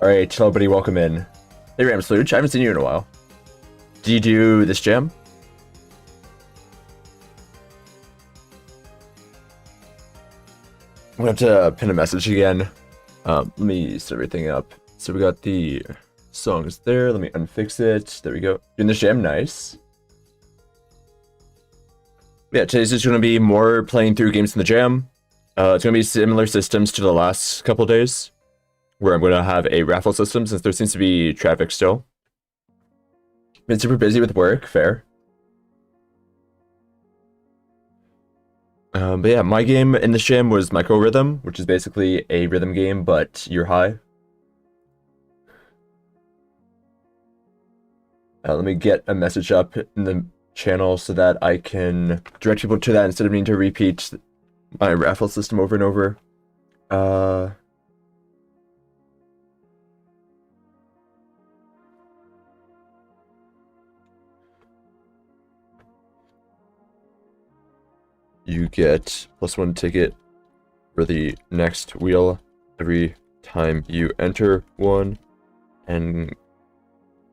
Alright, hello buddy, welcome in. Hey Ram Slooch, I haven't seen you in a while. Do you do this jam? I'm gonna have to pin a message again. Let me set everything up. So we got the songs there, let me unfix it. There we go. Doing this jam, nice. Yeah, today's just gonna be more playing through games in the jam. It's gonna be similar systems to the last couple days, where I'm gonna have a raffle system since there seems to be traffic still. Been super busy with work, fair. But yeah, my game in the jam was Micro Rhythm, which is basically a rhythm game, but you're high. Let me get a message up in the channel so that I can direct people to that instead of needing to repeat my raffle system over and over. You get +1 ticket for the next wheel every time you enter one, and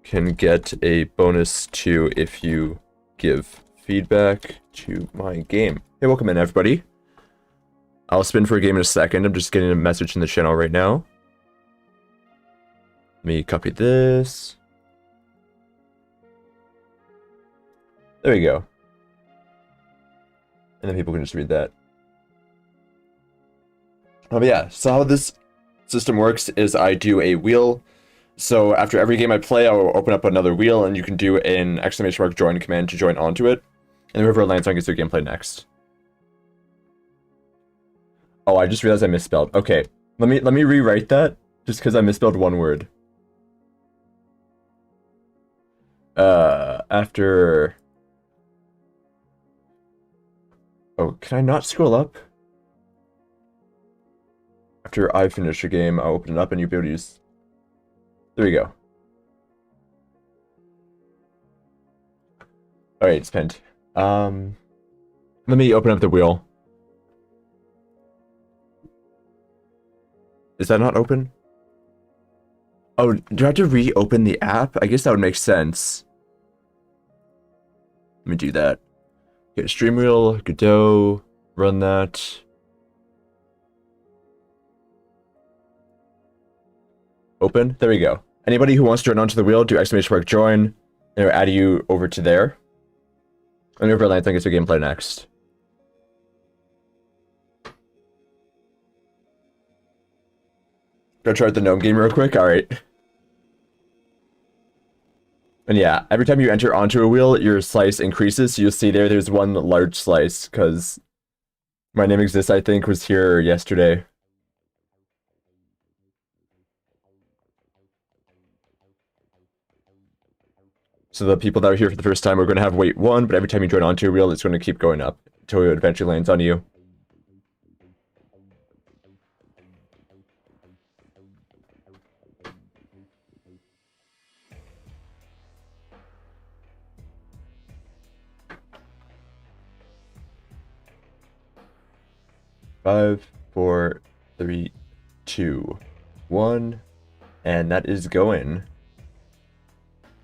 can get a bonus too if you give feedback to my game. Hey, welcome in everybody. I'll spin for a game in a second. I'm just getting a message in the channel right now. Let me copy this. There we go. And then people can just read that. But yeah, so how this system works is I do a wheel. So after every game I play, I will open up another wheel, and you can do an ! join command to join onto it. And whoever lands on gets their gameplay next. Oh, I just realized I misspelled. Okay, let me rewrite that just because I misspelled one word. After. Oh, can I not scroll up? After I finish a game, I'll open it up and you'll be able to use. There we go. Alright, it's pinned. Let me open up the wheel. Is that not open? Oh, do I have to reopen the app? I guess that would make sense. Let me do that. Get a stream wheel, Godot, run that. Open, there we go. Anybody who wants to join onto the wheel, do !join, and it'll add you over to there. And whoever lands, I gets your gameplay next. Go try the gnome game real quick, alright. And yeah, every time you enter onto a wheel, your slice increases. So you'll see there's one large slice, because My Name Exists, I think, was here yesterday. So the people that are here for the first time are going to have weight 1, but every time you join onto a wheel, it's going to keep going up until it eventually lands on you. Five, 4, 3, 2, 1, and that is going.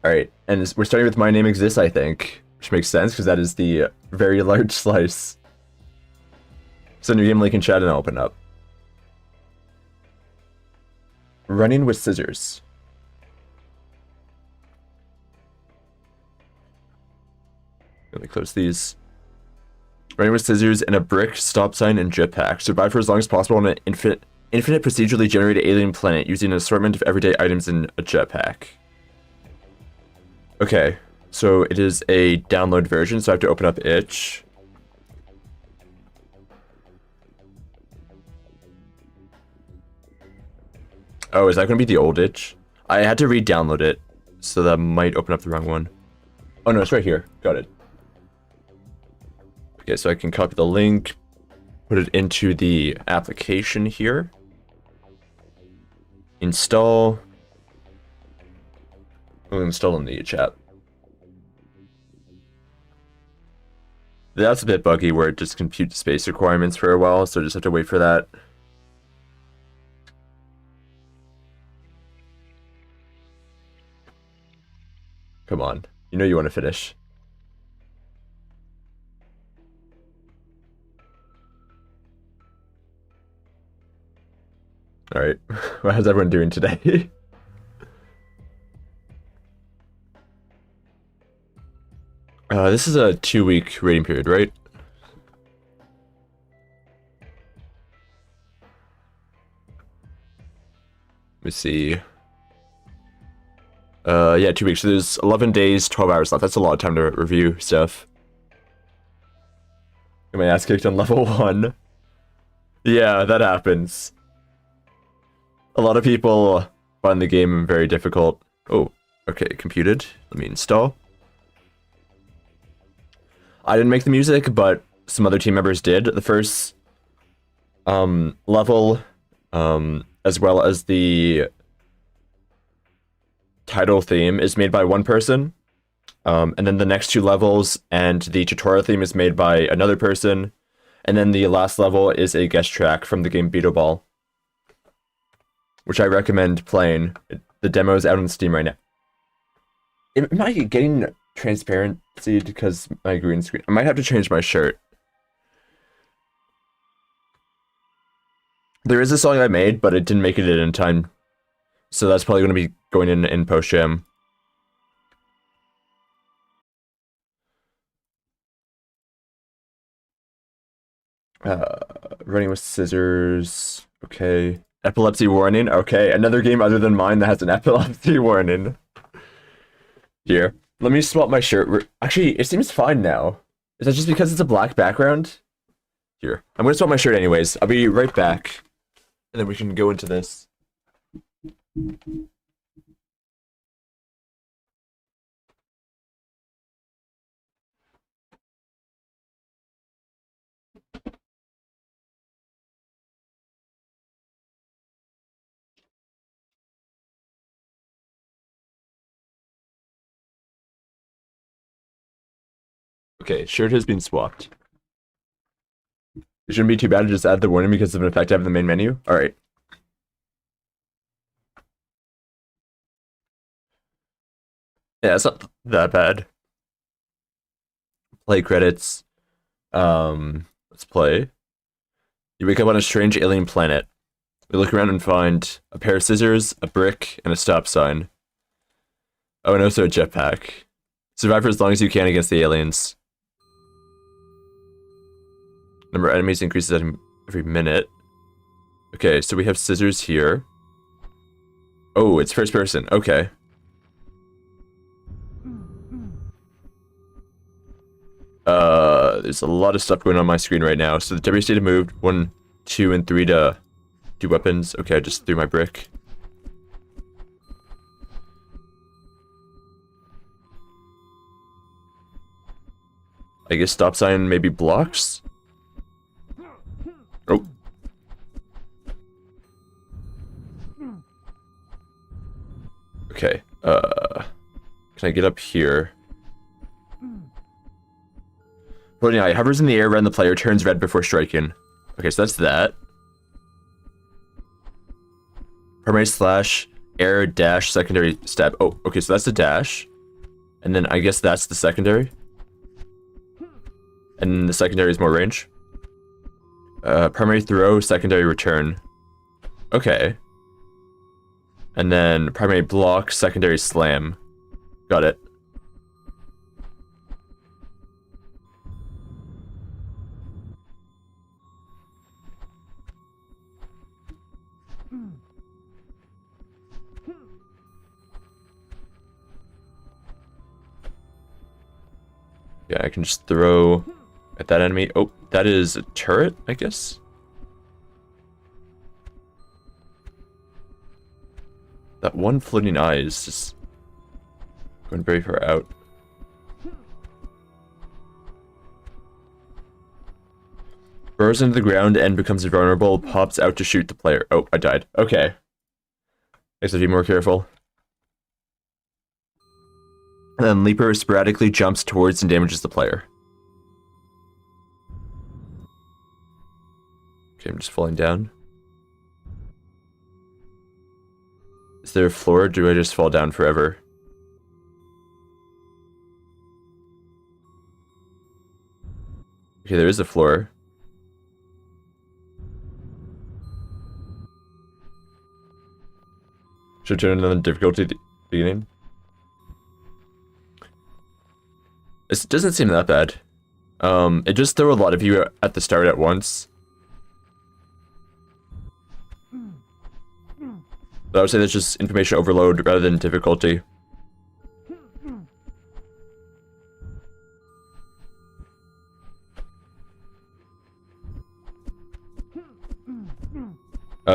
Alright, and we're starting with My Name Exists, I think, which makes sense because that is the very large slice. Send your game link in chat and I'll open up. Running with scissors. Let me close these. Running with scissors and a brick, stop sign, and jetpack. Survive for as long as possible on an infinite procedurally generated alien planet using an assortment of everyday items in a jetpack. Okay, so it is a download version, so I have to open up itch. Oh, is that going to be the old itch? I had to re-download it, so that might open up the wrong one. Oh no, it's right here. Got it. Okay, so I can copy the link, put it into the application here. Install. We'll install in the chat. That's a bit buggy where it just computes space requirements for a while, so I just have to wait for that. Come on. You know you want to finish. Alright. How's everyone doing today? This is a 2-week rating period, right? Let me see. Yeah, 2 weeks. So there's 11 days, 12 hours left. That's a lot of time to review stuff. Get my ass kicked on level 1. Yeah, that happens. A lot of people find the game very difficult. Oh, okay, computed. Let me install. I didn't make the music, but some other team members did. The first level, as well as the title theme is made by one person. And then the next 2 levels and the tutorial theme is made by another person. And then the last level is a guest track from the game Beetle Ball, which I recommend playing. The demo is out on Steam right now. Am I getting transparency because my green screen? I might have to change my shirt. There is a song I made, but it didn't make it in time. So that's probably going to be going in post-jam. Running with scissors. Okay. Epilepsy warning. Okay. Another game other than mine that has an epilepsy warning. Here. Let me swap my shirt. Actually, it seems fine now. Is that just because it's a black background? Here. I'm going to swap my shirt anyways. I'll be right back. And then we can go into this. Okay, shirt has been swapped. It shouldn't be too bad to just add the warning because of an effect I have in the main menu. Alright. Yeah, it's not that bad. Play credits. Let's play. You wake up on a strange alien planet. We look around and find a pair of scissors, a brick, and a stop sign. Oh, and also a jetpack. Survive for as long as you can against the aliens. Number of enemies increases every minute. Okay, so we have scissors here. Oh, it's first person. Okay. There's a lot of stuff going on my screen right now. So the W state moved 1, 2, and 3 to do weapons. Okay, I just threw my brick. I guess stop sign maybe blocks? Oh. Okay, can I get up here? Floating eye hovers in the air around the player, turns red before striking. Okay, so that's that. Primary slash, air, dash, secondary, stab. Oh, okay, so that's the dash. And then I guess that's the secondary. And the secondary is more range. Primary throw, secondary return. Okay. And then primary block, secondary slam. Got it. Yeah, I can just throw at that enemy. Oh, that is a turret, I guess? That one floating eye is just going very far out. Burrows into the ground and becomes invulnerable, pops out to shoot the player. Oh, I died. Okay. I guess I'll be more careful. And then Leaper sporadically jumps towards and damages the player. Okay, I'm just falling down. Is there a floor, or do I just fall down forever? Okay, there is a floor. Should turn on the difficulty at the beginning. It doesn't seem that bad. It just threw a lot of you at the start at once. But I would say that's just information overload rather than difficulty.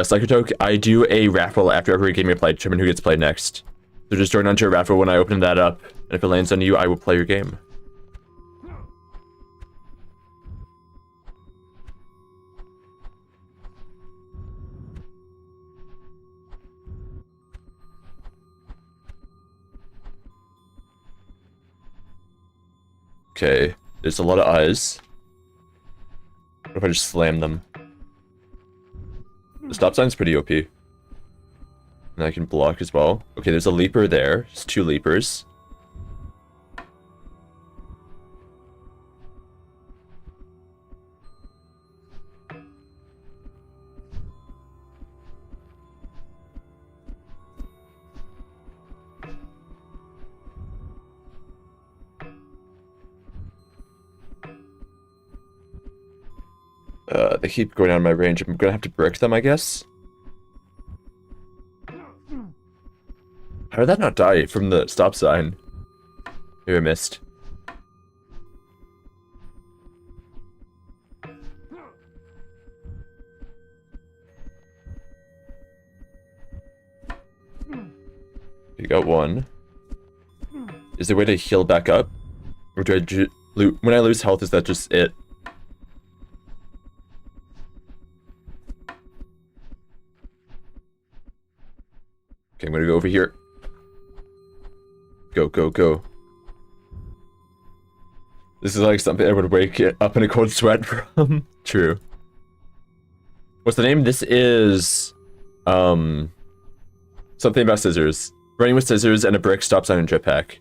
Psychotoke, I do a raffle after every game you play to determine who gets played next. So just join onto a raffle when I open that up, and if it lands on you, I will play your game. Okay, there's a lot of eyes. What if I just slam them? The stop sign's pretty OP. And I can block as well. Okay, there's a leaper there. There's 2 leapers. They keep going out of my range. I'm gonna have to brick them, I guess. How did that not die from the stop sign? Maybe I missed. You got 1. Is there a way to heal back up? Or do I when I lose health, is that just it? Okay, I'm gonna go over here. Go, go, go. This is like something I would wake up in a cold sweat from. True. What's the name? This is... something about scissors. Running with scissors and a brick, stop sign, and jetpack.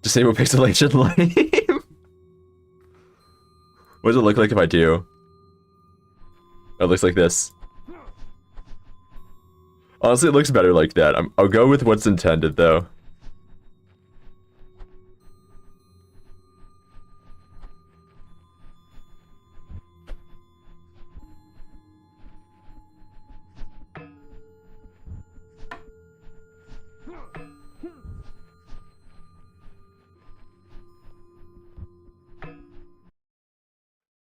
Disable pixelation lame. What does it look like if I do? Oh, it looks like this. Honestly, it looks better like that. I'll go with what's intended, though.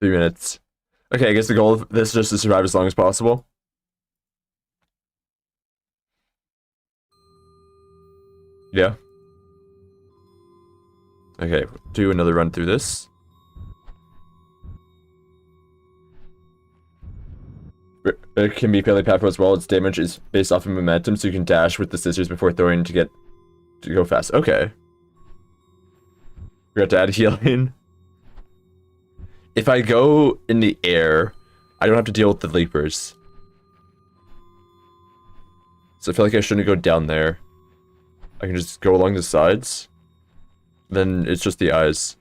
Three minutes. Okay, I guess the goal of this is just to survive as long as possible. Yeah. Okay, do another run through this. It can be fairly powerful as well. Its damage is based off of momentum, so you can dash with the scissors before throwing to go fast. Okay. We got to add healing. If I go in the air, I don't have to deal with the leapers. So I feel like I shouldn't go down there. I can just go along the sides. Then it's just the eyes.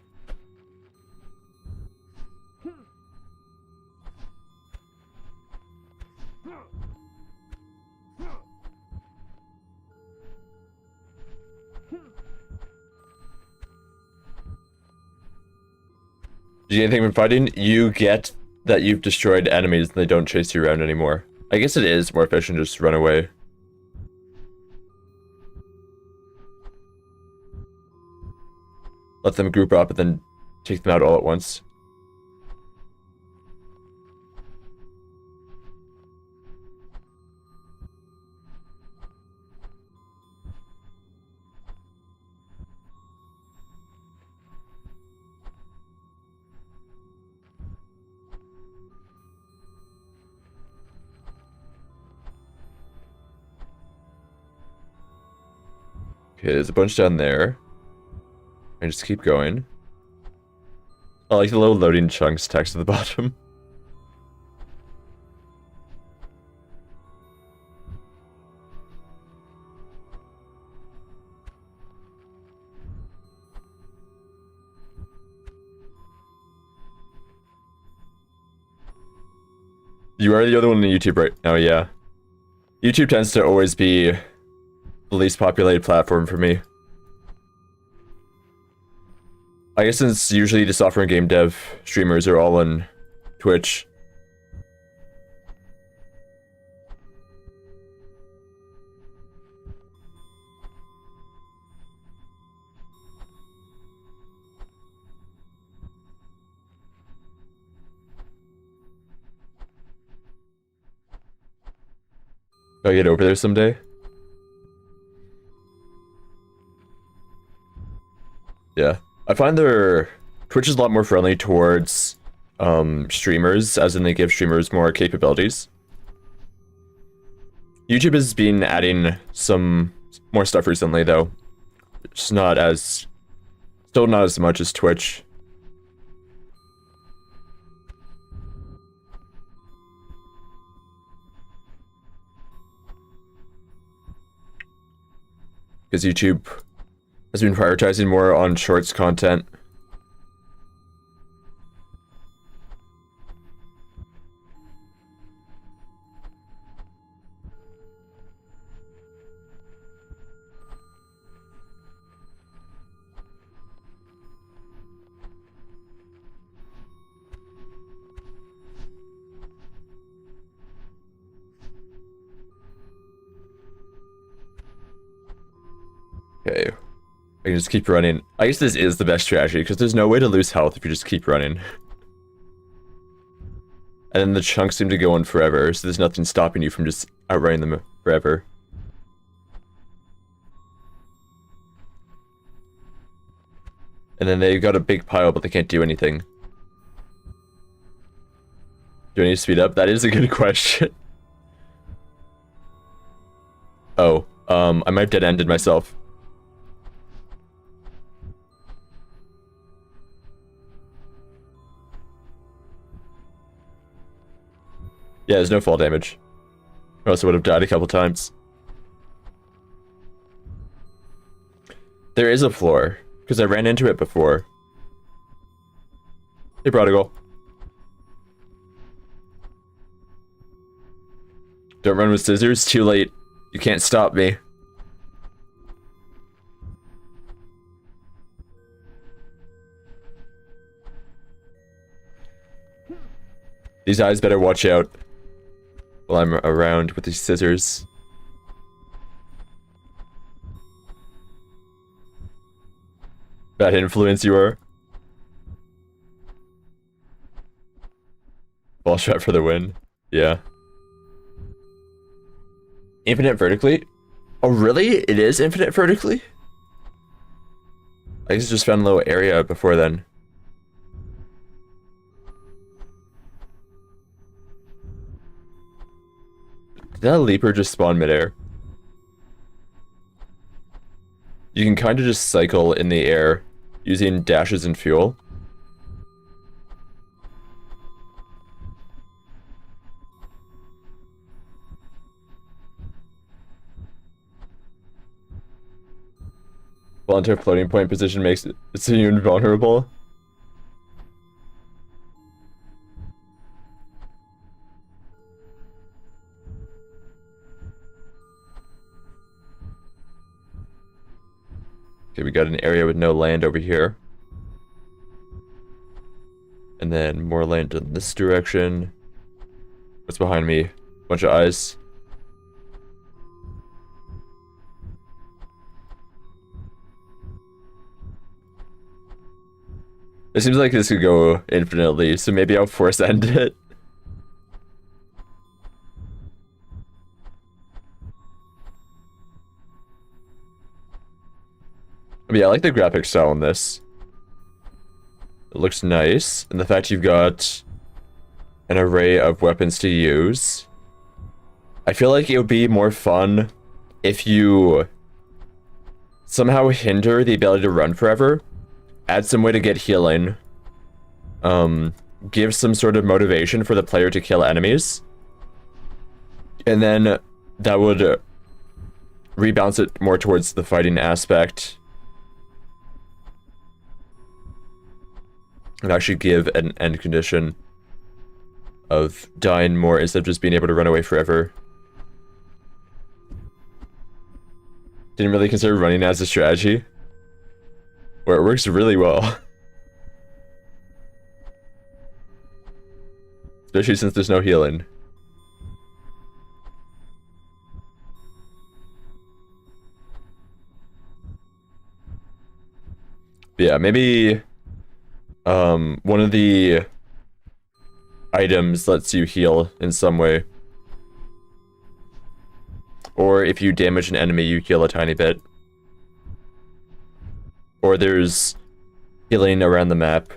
Do you get anything from fighting? You get that you've destroyed enemies and they don't chase you around anymore. I guess it is more efficient to just run away. Let them group up and then take them out all at once. Okay, there's a bunch down there. And just keep going. I like the little loading chunks text at the bottom. You are the other one on YouTube right now, yeah. YouTube tends to always be the least populated platform for me. I guess since usually the software and game dev streamers are all on Twitch. Gotta get over there someday. Yeah. I find Twitch is a lot more friendly towards streamers, as in they give streamers more capabilities. YouTube has been adding some more stuff recently, though. It's still not as much as Twitch. Because YouTube has been prioritizing more on shorts content. Okay. I can just keep running. I guess this is the best strategy, because there's no way to lose health if you just keep running. And then the chunks seem to go on forever, so there's nothing stopping you from just outrunning them forever. And then they've got a big pile, but they can't do anything. Do I need to speed up? That is a good question. Oh, I might have dead-ended myself. Yeah, there's no fall damage. Or else I would have died a couple times. There is a floor, because I ran into it before. Hey, Prodigal. Don't run with scissors, too late. You can't stop me. These eyes better watch out while I'm around with these scissors. Bad influence you are. Ball shot for the win. Yeah. Infinite vertically? Oh, really? It is infinite vertically? I guess I just found a little area before then. Did that leaper just spawn midair? You can kind of just cycle in the air using dashes and fuel. While into a floating point position makes it immune vulnerable. Okay, we got an area with no land over here. And then more land in this direction. What's behind me? Bunch of eyes. It seems like this could go infinitely, so maybe I'll force end it. But yeah, I like the graphic style in this. It looks nice, and the fact you've got an array of weapons to use. I feel like it would be more fun if you somehow hinder the ability to run forever, add some way to get healing, give some sort of motivation for the player to kill enemies, and then that would rebalance it more towards the fighting aspect. And actually give an end condition. of dying more instead of just being able to run away forever. Didn't really consider running as a strategy, where it works really well. Especially since there's no healing. But yeah, maybe one of the items lets you heal in some way. Or if you damage an enemy, you heal a tiny bit. Or there's healing around the map.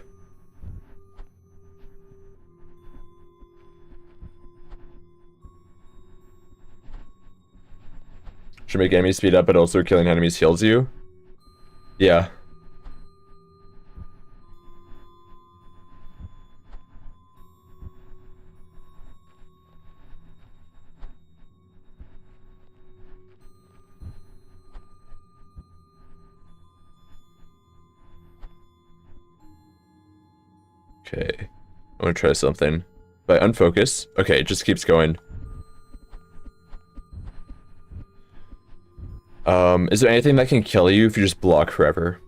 Should make enemies speed up, but also killing enemies heals you. Yeah. Okay. I want to try something. If I unfocus, okay, it just keeps going. Is there anything that can kill you if you just block forever?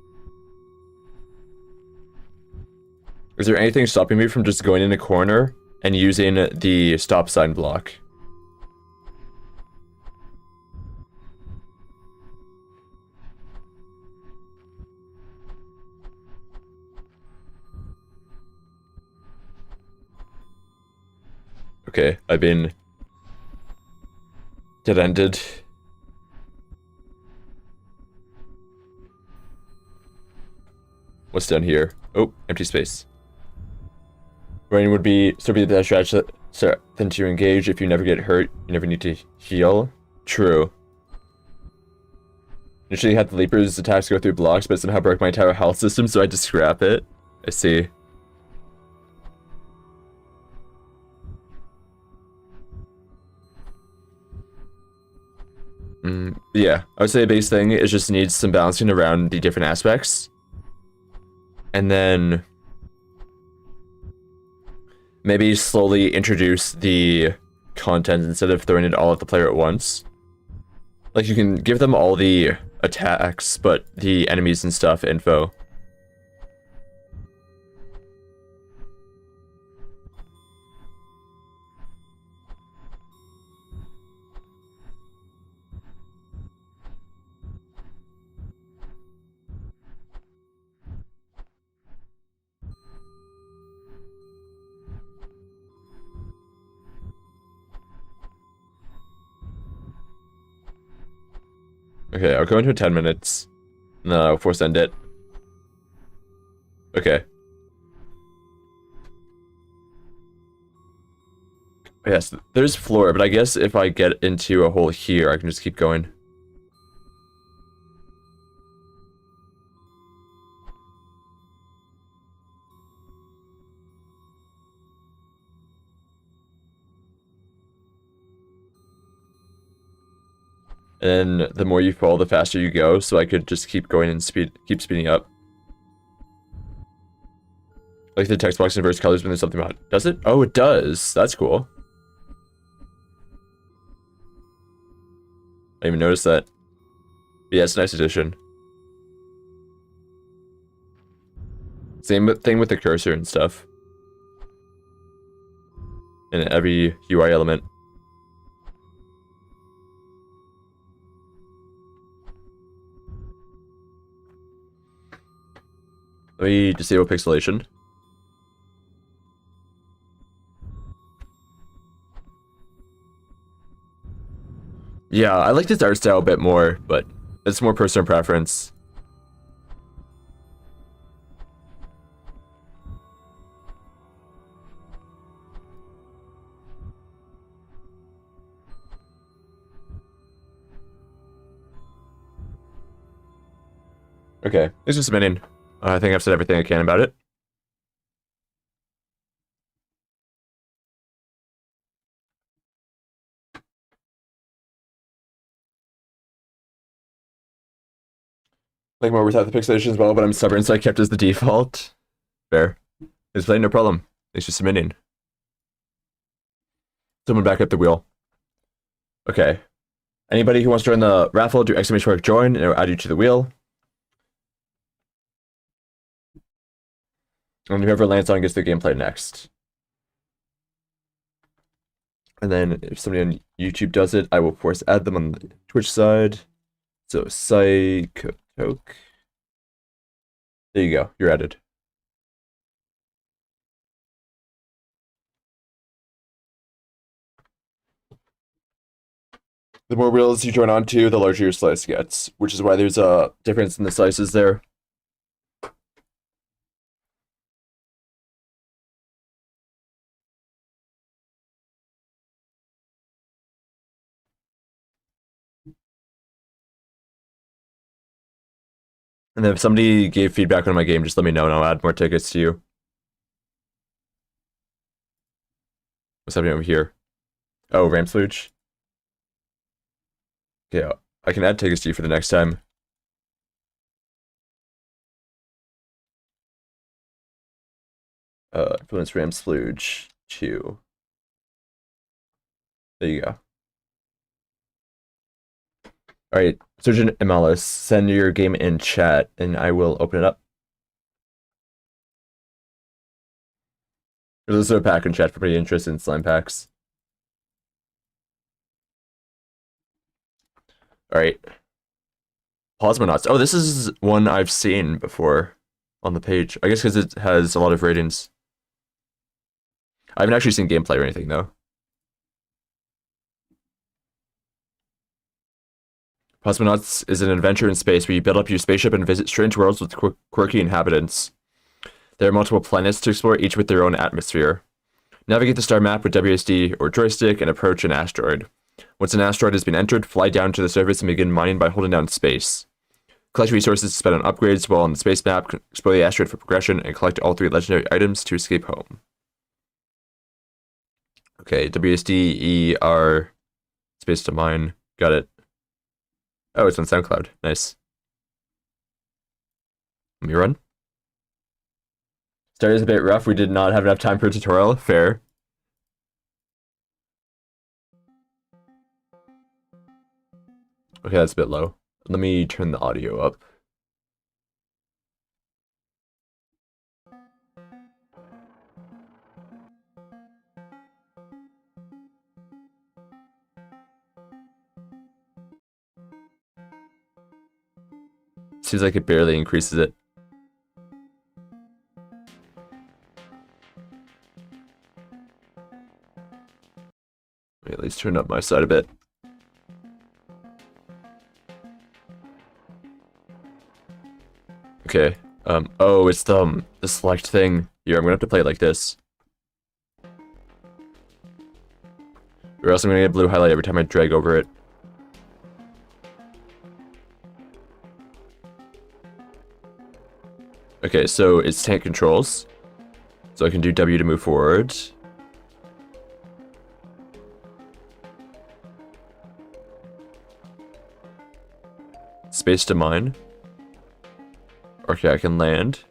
Is there anything stopping me from just going in a corner and using the stop sign block? Okay, I've been dead-ended. What's down here? Oh, empty space. Running would be still be the best strategy than to engage. If you never get hurt, you never need to heal. True. Initially had the Leaper's attacks go through blocks, but somehow broke my entire health system, so I had to scrap it. I see. Yeah, I would say the biggest thing is just needs some balancing around the different aspects. And then maybe slowly introduce the content instead of throwing it all at the player at once. Like, you can give them all the attacks, but the enemies and stuff info. Okay, I'll go into 10 minutes. No, I'll force end it. Okay. Yes, there's floor, but I guess if I get into a hole here, I can just keep going. And the more you fall, the faster you go, so I could just keep going and keep speeding up. Like the text box inverts colors when there's something about. Does it? Oh, it does. That's cool. I didn't even notice that. But yeah, it's a nice addition. Same thing with the cursor and stuff. And every UI element. Let me disable pixelation. Yeah, I like this art style a bit more, but it's more personal preference. Okay, thanks for submitting. I think I've said everything I can about it. Like more without the pixelation as well, but I'm stubborn, so I kept as the default. Fair. It's playing, no problem. Thanks for submitting. Someone back up the wheel. Okay. Anybody who wants to join the raffle, do exclamation mark join, and it'll add you to the wheel. And whoever lands on gets the gameplay next. And then if somebody on YouTube does it, I will of course add them on the Twitch side. So Psychotoke. There you go, you're added. The more wheels you join onto, the larger your slice gets, which is why there's a difference in the slices there. And then if somebody gave feedback on my game, just let me know and I'll add more tickets to you. What's happening over here? Oh, Ramsplooge. Yeah, I can add tickets to you for the next time. Influence Ramsplooge 2. There you go. Alright, Surgeon MLS, send your game in chat and I will open it up. There's also a pack in chat for pretty interested in slime packs. Alright. Pawsmonauts. Oh, this is one I've seen before on the page. I guess because it has a lot of ratings. I haven't actually seen gameplay or anything, though. Pawsmonauts is an adventure in space where you build up your spaceship and visit strange worlds with quirky inhabitants. There are multiple planets to explore, each with their own atmosphere. Navigate the star map with WSD or joystick and approach an asteroid. Once an asteroid has been entered, fly down to the surface and begin mining by holding down space. Collect resources to spend on upgrades while on the space map, explore the asteroid for progression, and collect all 3 legendary items to escape home. Okay, WSD, E, R, space to mine. Got it. Oh, it's on SoundCloud. Nice. Let me run. Start is a bit rough. We did not have enough time for a tutorial. Fair. Okay, that's a bit low. Let me turn the audio up. Seems like it barely increases it. At least turn up my side a bit. Okay. Oh, it's the select thing. Here, I'm gonna have to play it like this. Or else I'm gonna get blue highlight every time I drag over it. Okay, so it's tank controls. So I can do W to move forward. Space to mine. Okay, I can land.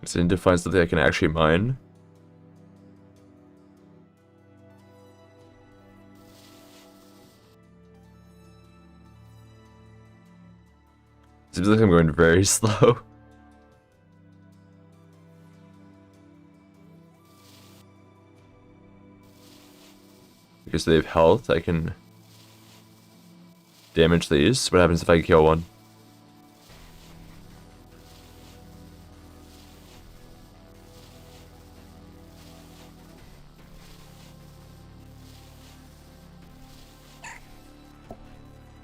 So I need to find something I can actually mine. Seems like I'm going very slow. Because they have health, I can damage these. What happens if I kill one?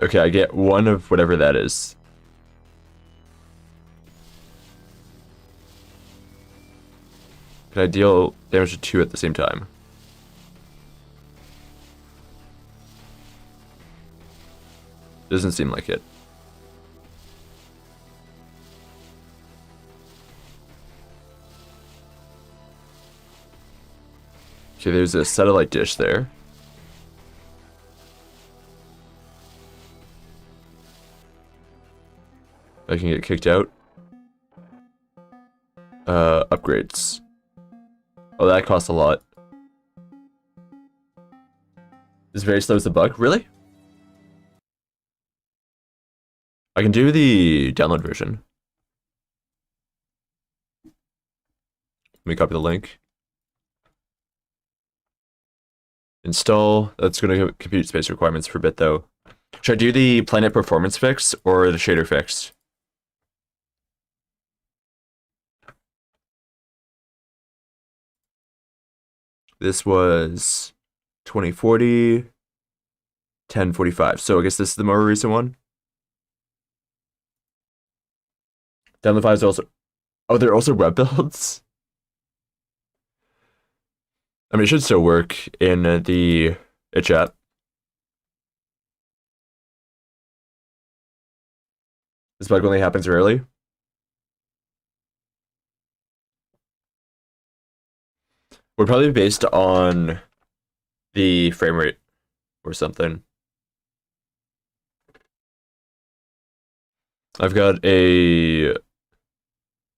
Okay, I get 1 of whatever that is. Can I deal damage to 2 at the same time? Doesn't seem like it. Okay, there's a satellite dish there. I can get kicked out. Upgrades. Oh, that costs a lot. It's very slow as the bug. Really? I can do the download version. Let me copy the link. Install. That's going to compute space requirements for a bit, though. Should I do the planet performance fix or the shader fix? This was 2040, 1045. So I guess this is the more recent one. Download files are also... Oh, they're also web builds? I mean, it should still work in the itch app. This bug only happens rarely. Would probably be based on the frame rate or something. I've got a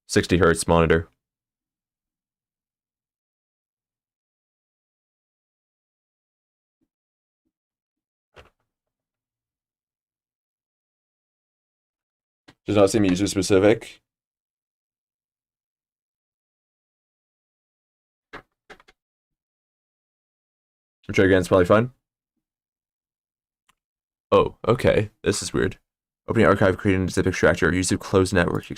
60 hertz monitor. Does not seem user specific. Try again, it's probably fine. Oh, okay. This is weird. Opening archive, creating a zip extractor, use of closed network. I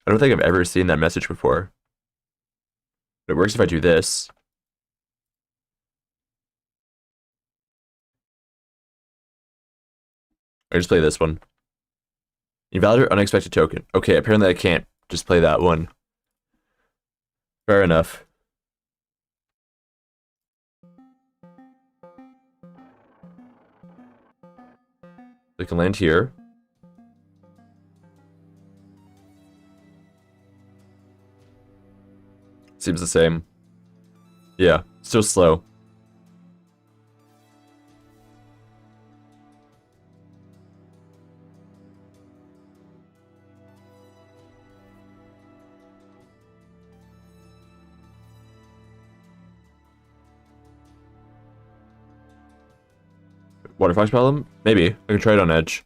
don't think I've ever seen that message before. But it works if I do this. I just play this one. Invalid or unexpected token. Okay, apparently I can't just play that one. Fair enough. I can land here. Seems the same. Yeah, still slow. Waterfox problem? Maybe. I can try it on Edge.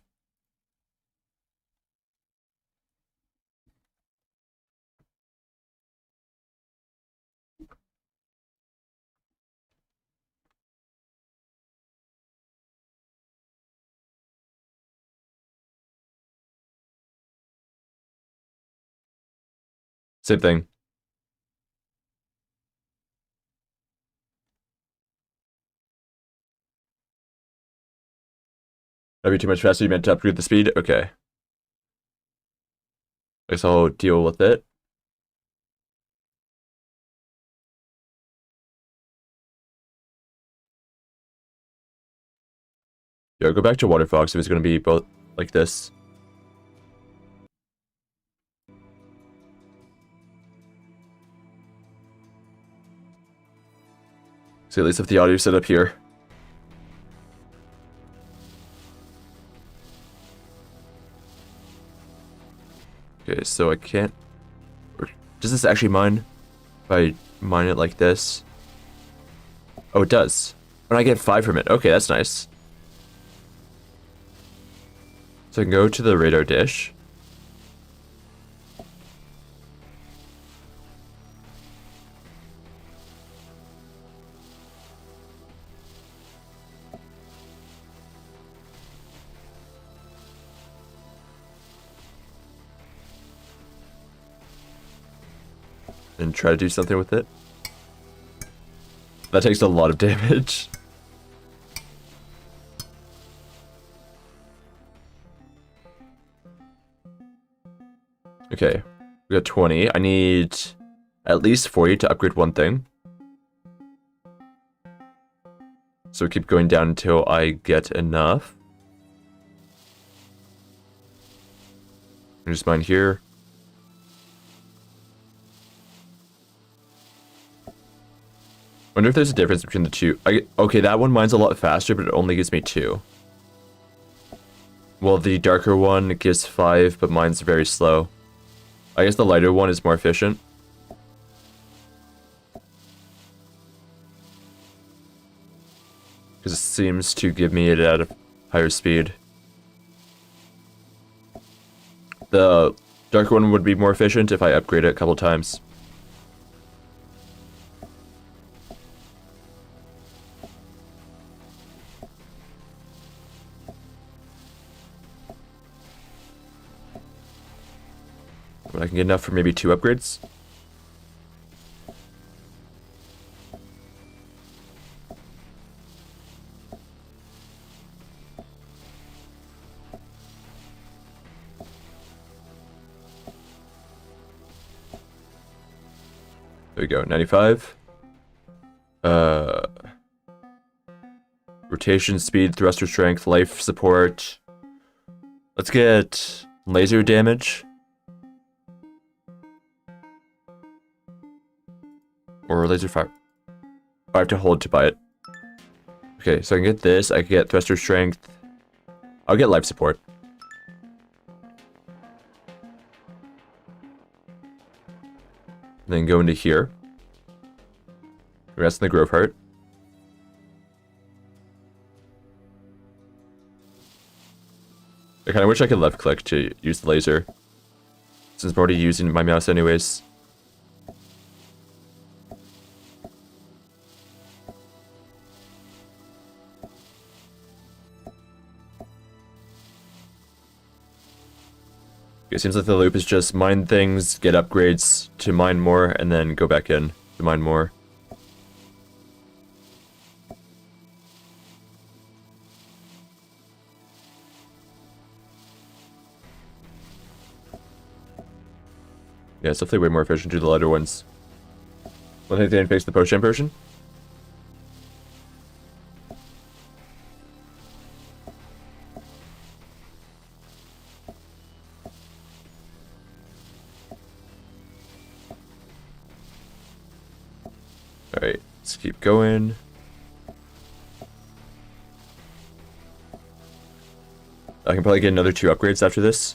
Same thing. That'd be too much faster. You meant to upgrade the speed? Okay. I guess I'll deal with it. Yeah, go back to Waterfox if it's going to be both like this. So at least if the audio set up here. Okay, so I can't... Does this actually mine? If I mine it like this? Oh, it does. And I get 5 from it. Okay, that's nice. So I can go to the radar dish. And try to do something with it. That takes a lot of damage. Okay, we got 20. I need at least 40 to upgrade one thing. So keep going down until I get enough. Just mine here. Wonder if there's a difference between the two. Okay, that one mines a lot faster, but it only gives me 2. Well, the darker one gives 5, but mine's very slow. I guess the lighter one is more efficient. Because it seems to give me it at a higher speed. The darker one would be more efficient if I upgrade it a couple times. But I can get enough for maybe 2 upgrades. There we go, 95. Rotation speed, thruster strength, life support. Let's get laser damage. Or laser fire. I have to hold to buy it. Okay, so I can get this. I can get thruster strength. I'll get life support. And then go into here. Rest in the growth heart. I kind of wish I could left click to use the laser. Since I'm already using my mouse anyways. It seems like the loop is just mine things, get upgrades to mine more, and then go back in to mine more. Yeah, it's definitely way more efficient to do the lighter ones. Well, I think they didn't fix the post-gen version. Alright, let's keep going. I can probably get another 2 upgrades after this.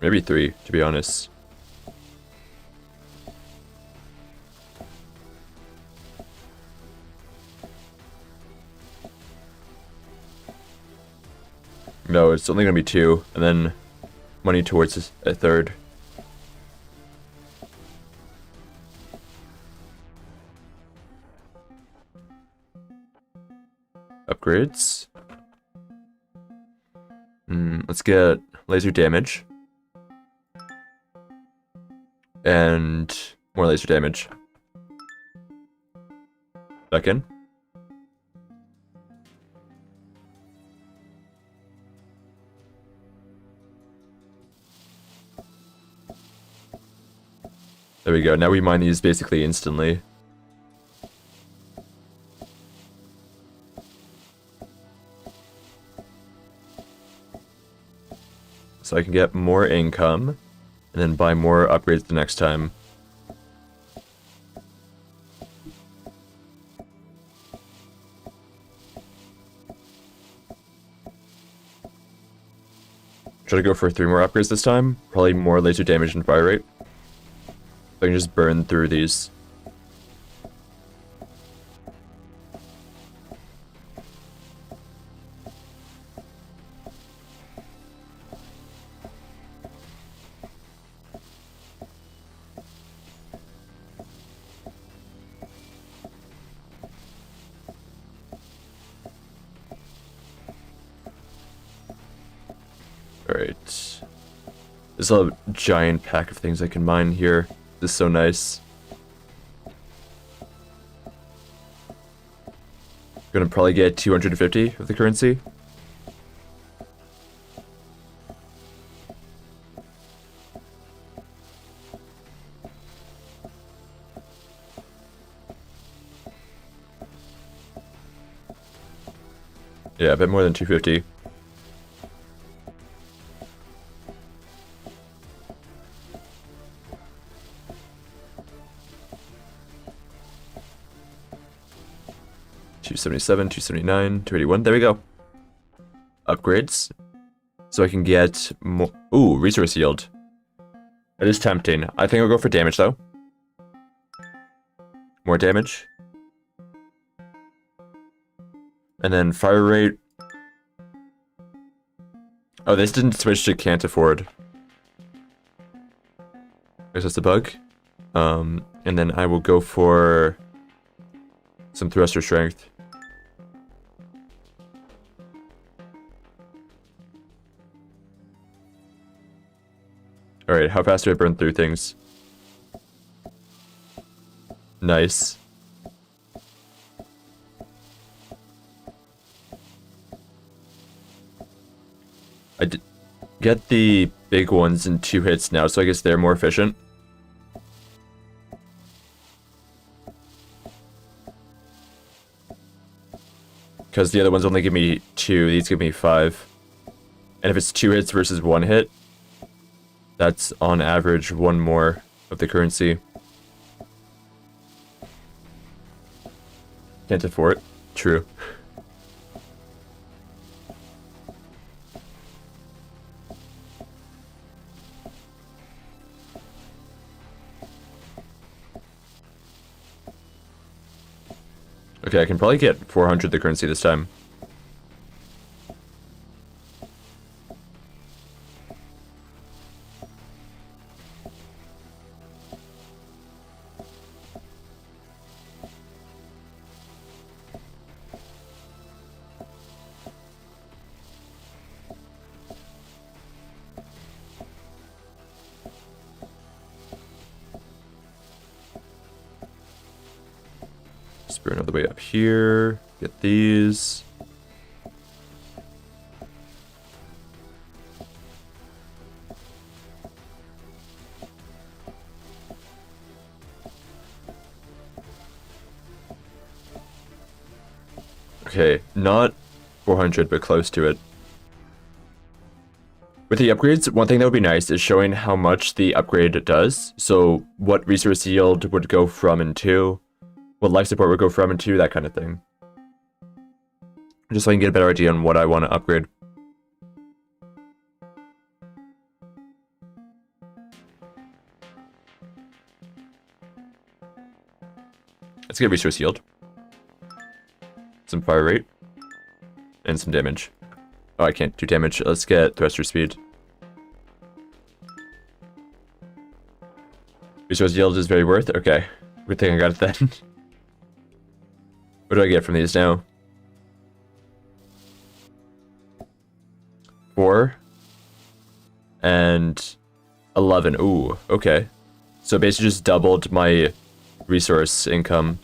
Maybe 3, to be honest. No, it's only gonna be 2, and then money towards a 3rd. Upgrades. Let's get laser damage. And more laser damage. Back in. There we go. Now we mine these basically instantly. So I can get more income, and then buy more upgrades the next time. Try to go for 3 more upgrades this time. Probably more laser damage and fire rate. I can just burn through these. Alright. There's a giant pack of things I can mine here. This is so nice. Gonna probably get 250 of the currency. Yeah, a bit more than 250. 277, 279, 281. There we go. Upgrades. So I can get more. Ooh, resource yield. It is tempting. I think I'll go for damage though. More damage. And then fire rate. Oh, this didn't switch to can't afford. I guess that's the bug. And then I will go for some thruster strength. Alright, how fast do I burn through things? Nice. I did get the big ones in 2 hits now, so I guess they're more efficient. Because the other ones only give me 2, these give me 5. And if it's 2 hits versus 1 hit, that's on average 1 more of the currency. Can't afford it. True. Okay, I can probably get 400 the currency this time. Burn all the way up here. Get these. Okay, not 400, but close to it. With the upgrades, one thing that would be nice is showing how much the upgrade does. So what resource yield would go from and to. What life support would go from and to, that kind of thing. Just so I can get a better idea on what I want to upgrade. Let's get resource yield. Some fire rate. And some damage. Oh, I can't do damage. Let's get thruster speed. Resource yield is very worth it. Okay. Good thing I got it then. What do I get from these now? 4 and 11. Ooh, okay. So basically just doubled my resource income.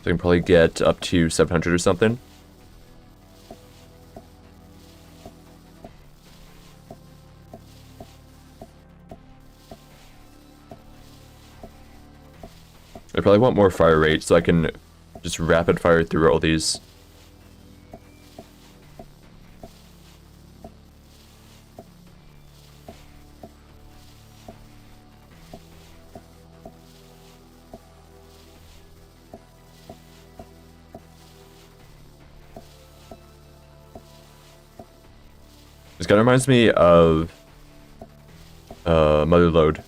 So I can probably get up to 700 or something. I probably want more fire rate so I can just rapid fire through all these. This kind of reminds me of Mother Lode.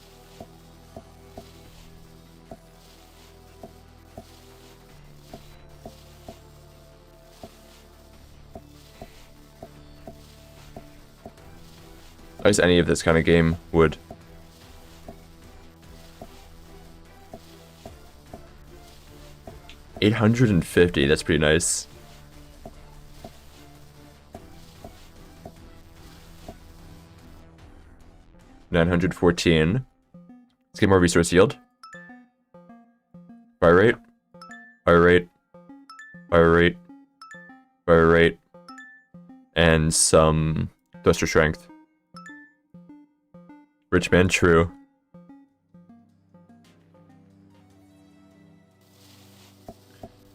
I guess any of this kind of game would. $850, that's pretty nice. $914. Let's get more resource yield. Fire rate. Fire rate. Fire rate. Fire rate. And some thruster strength. Rich man, true.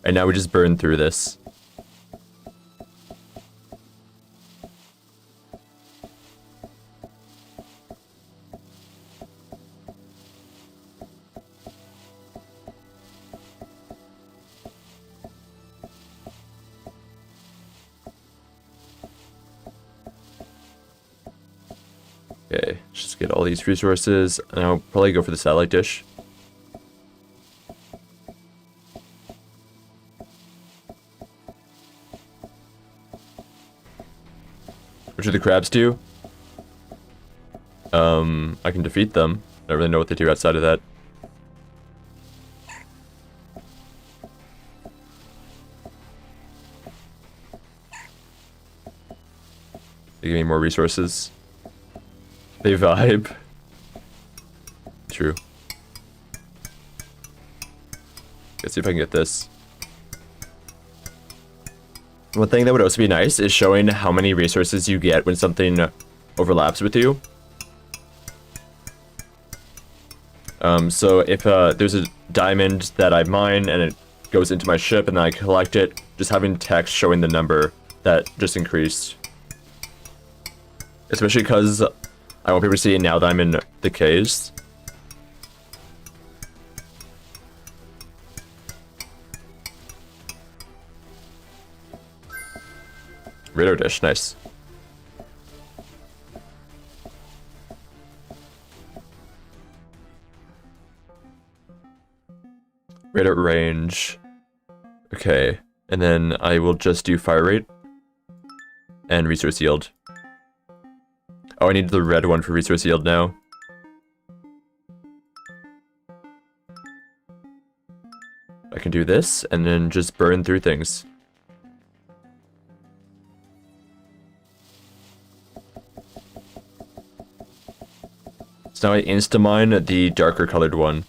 And now we just burn through this. Okay, just get all these resources, and I'll probably go for the satellite dish. What do the crabs do? I can defeat them. I don't really know what they do outside of that. They give me more resources. They vibe. True. Let's see if I can get this. One thing that would also be nice is showing how many resources you get when something overlaps with you. So if there's a diamond that I mine and it goes into my ship and then I collect it, just having text showing the number that just increased. Especially because I won't be able to see it now that I'm in the caves. Radar dish, nice. Radar range. Okay, and then I will just do fire rate and resource yield. Oh, I need the red one for resource yield now. I can do this and then just burn through things. So now I insta-mine the darker colored one.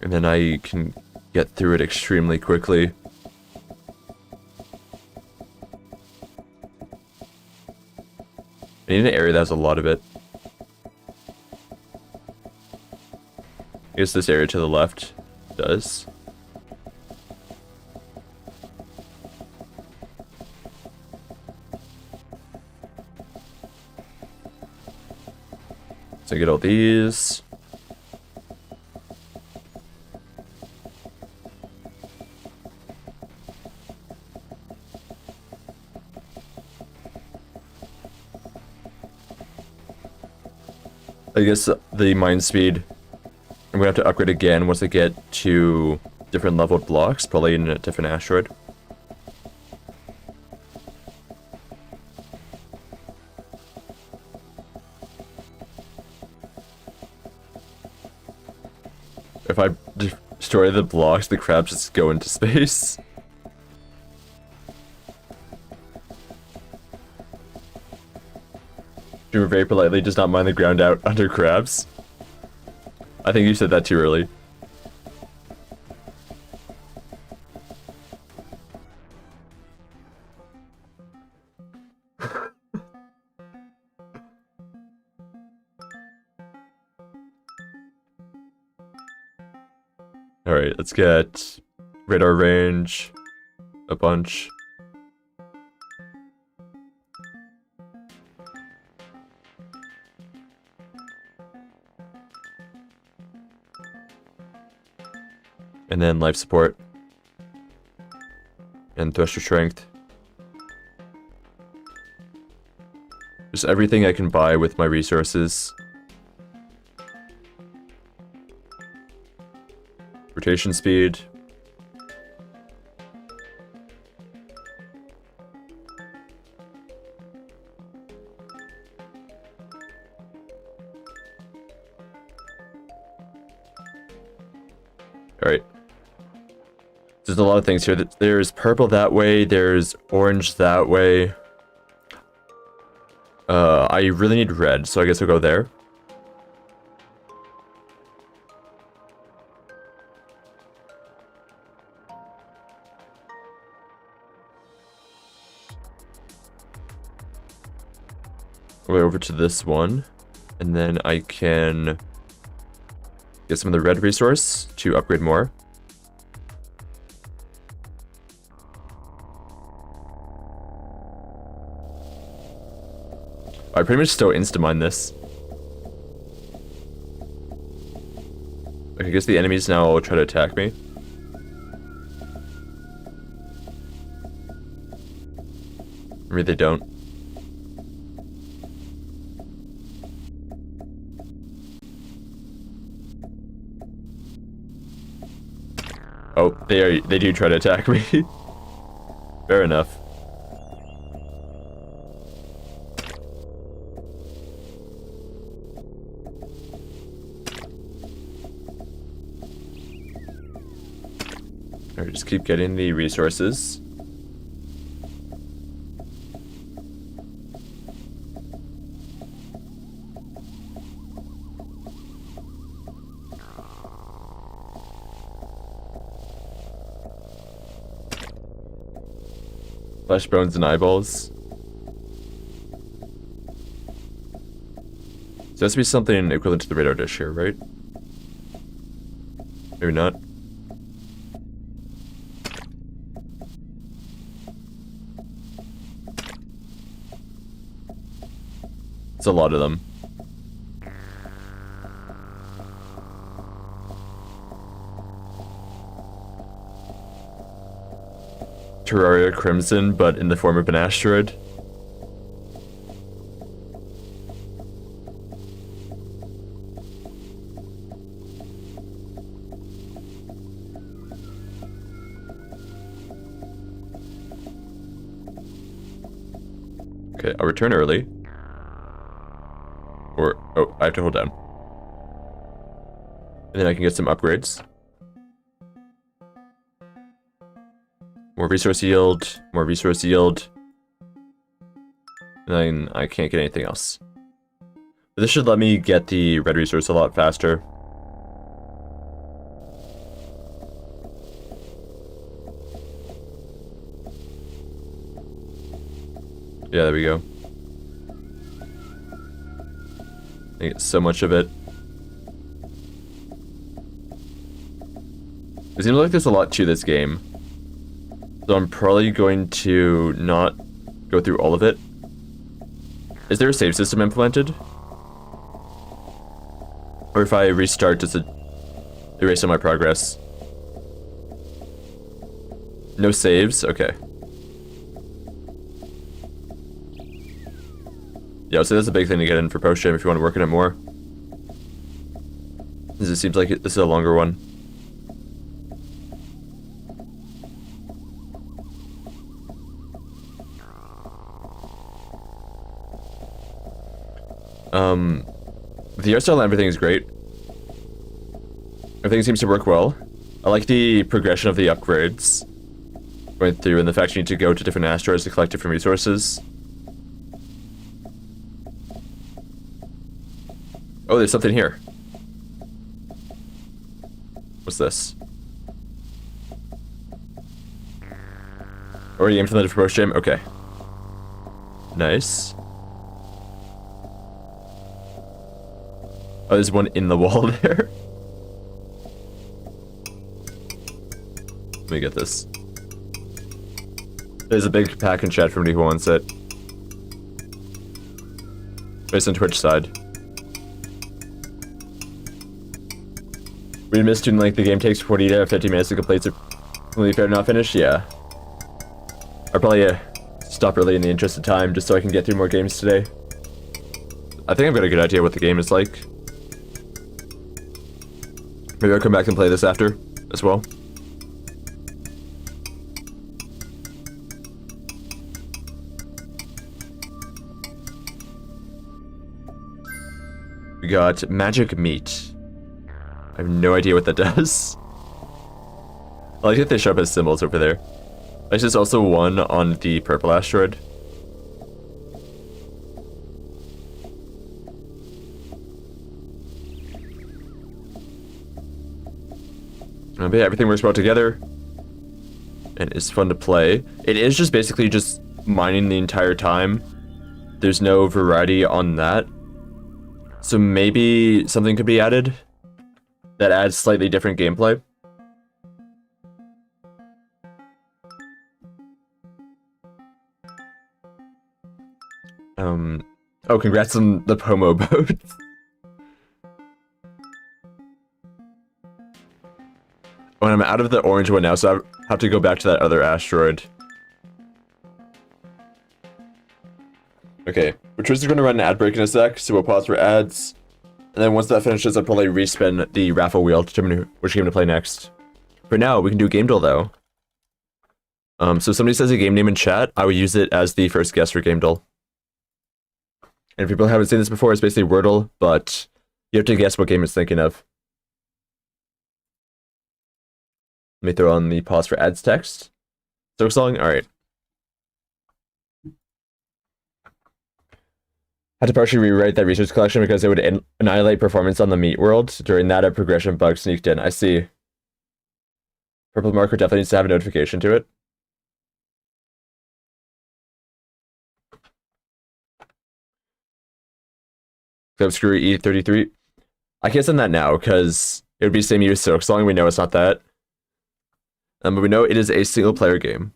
And then I can get through it extremely quickly. I need an area that has a lot of it. I guess this area to the left does. So I get all these. I guess the mine speed, I'm gonna have to upgrade again once I get to different leveled blocks, probably in a different asteroid. If I destroy the blocks, the crabs just go into space. Dreamer very politely does not mind the ground out under crabs. I think you said that too early. Alright, let's get radar range a bunch. And then life support. And thruster strength. Just everything I can buy with my resources. Rotation speed. Alright. There's a lot of things here. There's purple that way, there's orange that way. I really need red, so I guess I'll go there. way over to this one, and then I can get some of the red resource to upgrade more. I pretty much still insta-mine this. Okay, I guess the enemies now will try to attack me. Maybe they don't. Oh, they do try to attack me. Fair enough. Alright, just keep getting the resources. Flesh, bones, and eyeballs. So it has to be something equivalent to the radar dish here, right? Maybe not. It's a lot of them. Terraria Crimson, but in the form of an asteroid. Okay, I'll return early. Or, oh, I have to hold down. And then I can get some upgrades. More resource yield, more resource yield. And then I can't get anything else. But this should let me get the red resource a lot faster. Yeah, there we go. I get so much of it. It seems like there's a lot to this game. So I'm probably going to not go through all of it. Is there a save system implemented? Or if I restart, does it erase all my progress? No saves? Okay. Yeah, so that's a big thing to get in for post-jam if you want to work on it more. Because it seems like this is a longer one. The art style and everything is great. Everything seems to work well. I like the progression of the upgrades going through, and the fact you need to go to different asteroids to collect different resources. Oh, there's something here. What's this? Already implemented for post-jam? Okay. Nice. Oh, there's one in the wall there. Let me get this. There's a big pack in chat for anybody who wants it. It's on Twitch side. We missed doing like the game takes 40 to 50 minutes to complete, so completely fair to not finish? Yeah. I'll probably stop early in the interest of time just so I can get through more games today. I think I've got a good idea what the game is like. Maybe I'll come back and play this after as well. We got magic meat. I have no idea what that does. I like that they show up as symbols over there. There's also one on the purple asteroid. But yeah, everything works well together. And it's fun to play. It is just basically just mining the entire time. there's no variety on that. So maybe something could be added that adds slightly different gameplay. Oh, congrats on the Pomo boat. Oh, and I'm out of the orange one now, so I have to go back to that other asteroid. Okay, we're just going to run an ad break in a sec, so we'll pause for ads. And then once that finishes, I'll probably respin the raffle wheel to determine which game to play next. For now, we can do Gamedle, though. So if somebody says a game name in chat, I would use it as the first guess for Gamedle. And if people haven't seen this before, it's basically Wordle, but you have to guess what game it's thinking of. Let me throw on the pause for ads text. So song, alright. Had to partially rewrite that research collection because it would annihilate performance on the meat world. During that, a progression bug sneaked in. I see. Purple marker definitely needs to have a notification to it. Screw E33. I can't send that now because it would be the same use Silk Song. We know it's not that. But we know it is a single player game.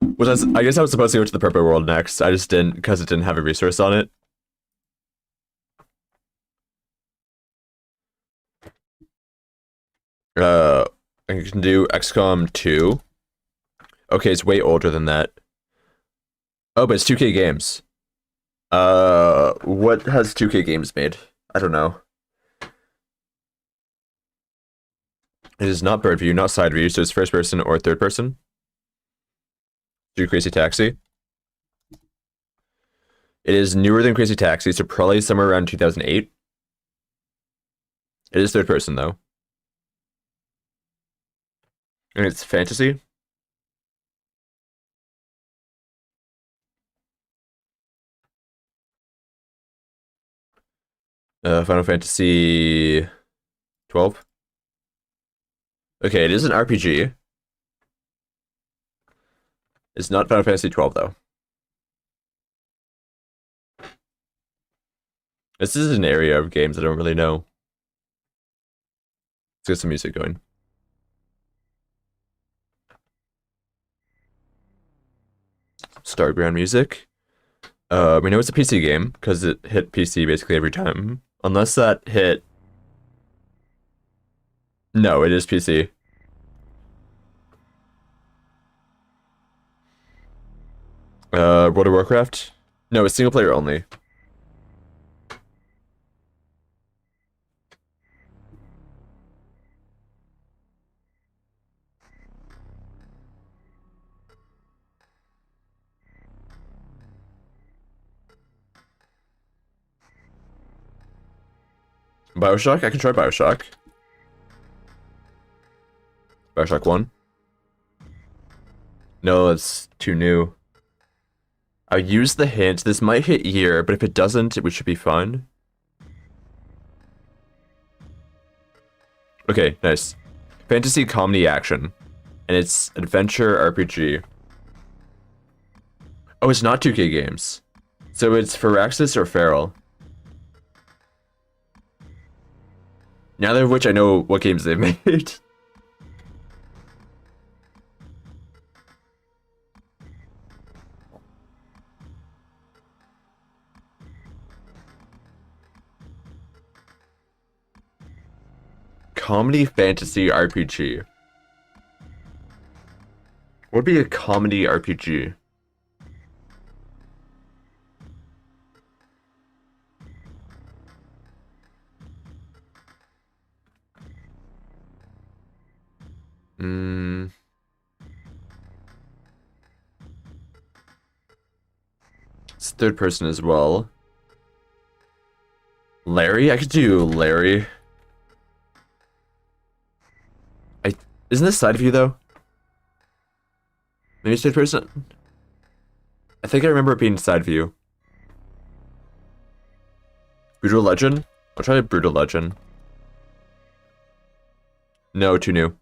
I guess I was supposed to go to the purple world next. I just didn't because it didn't have a resource on it. I can do XCOM 2. Okay, it's way older than that. Oh, but it's 2K Games. What has 2K Games made? I don't know. It is not bird view, not side view, so it's first person or third person. Do Crazy Taxi. It is newer than Crazy Taxi, so probably somewhere around 2008. It is third person, though. And it's fantasy. Final Fantasy 12. Okay, it is an RPG. It's not Final Fantasy 12 though. This is an area of games I don't really know. Let's get some music going. Starground music. We know it's a PC game because it hit PC basically every time. Unless that hit... No, it is PC. World of Warcraft? No, it's single player only. BioShock? I can try BioShock. BioShock 1? No, it's too new. I'll use the hint. This might hit year, but if it doesn't, we should be fine. Okay, nice. Fantasy comedy action. And it's adventure RPG. Oh, it's not 2K Games. So it's Firaxis or Feral. Neither of which I know what games they've made. Comedy fantasy RPG. What would be a comedy RPG? It's third person as well. Larry? I could do Larry. Isn't this side view though? Maybe it's third person? I think I remember it being side view. Brutal Legend? I'll try Brutal Legend. No, too new.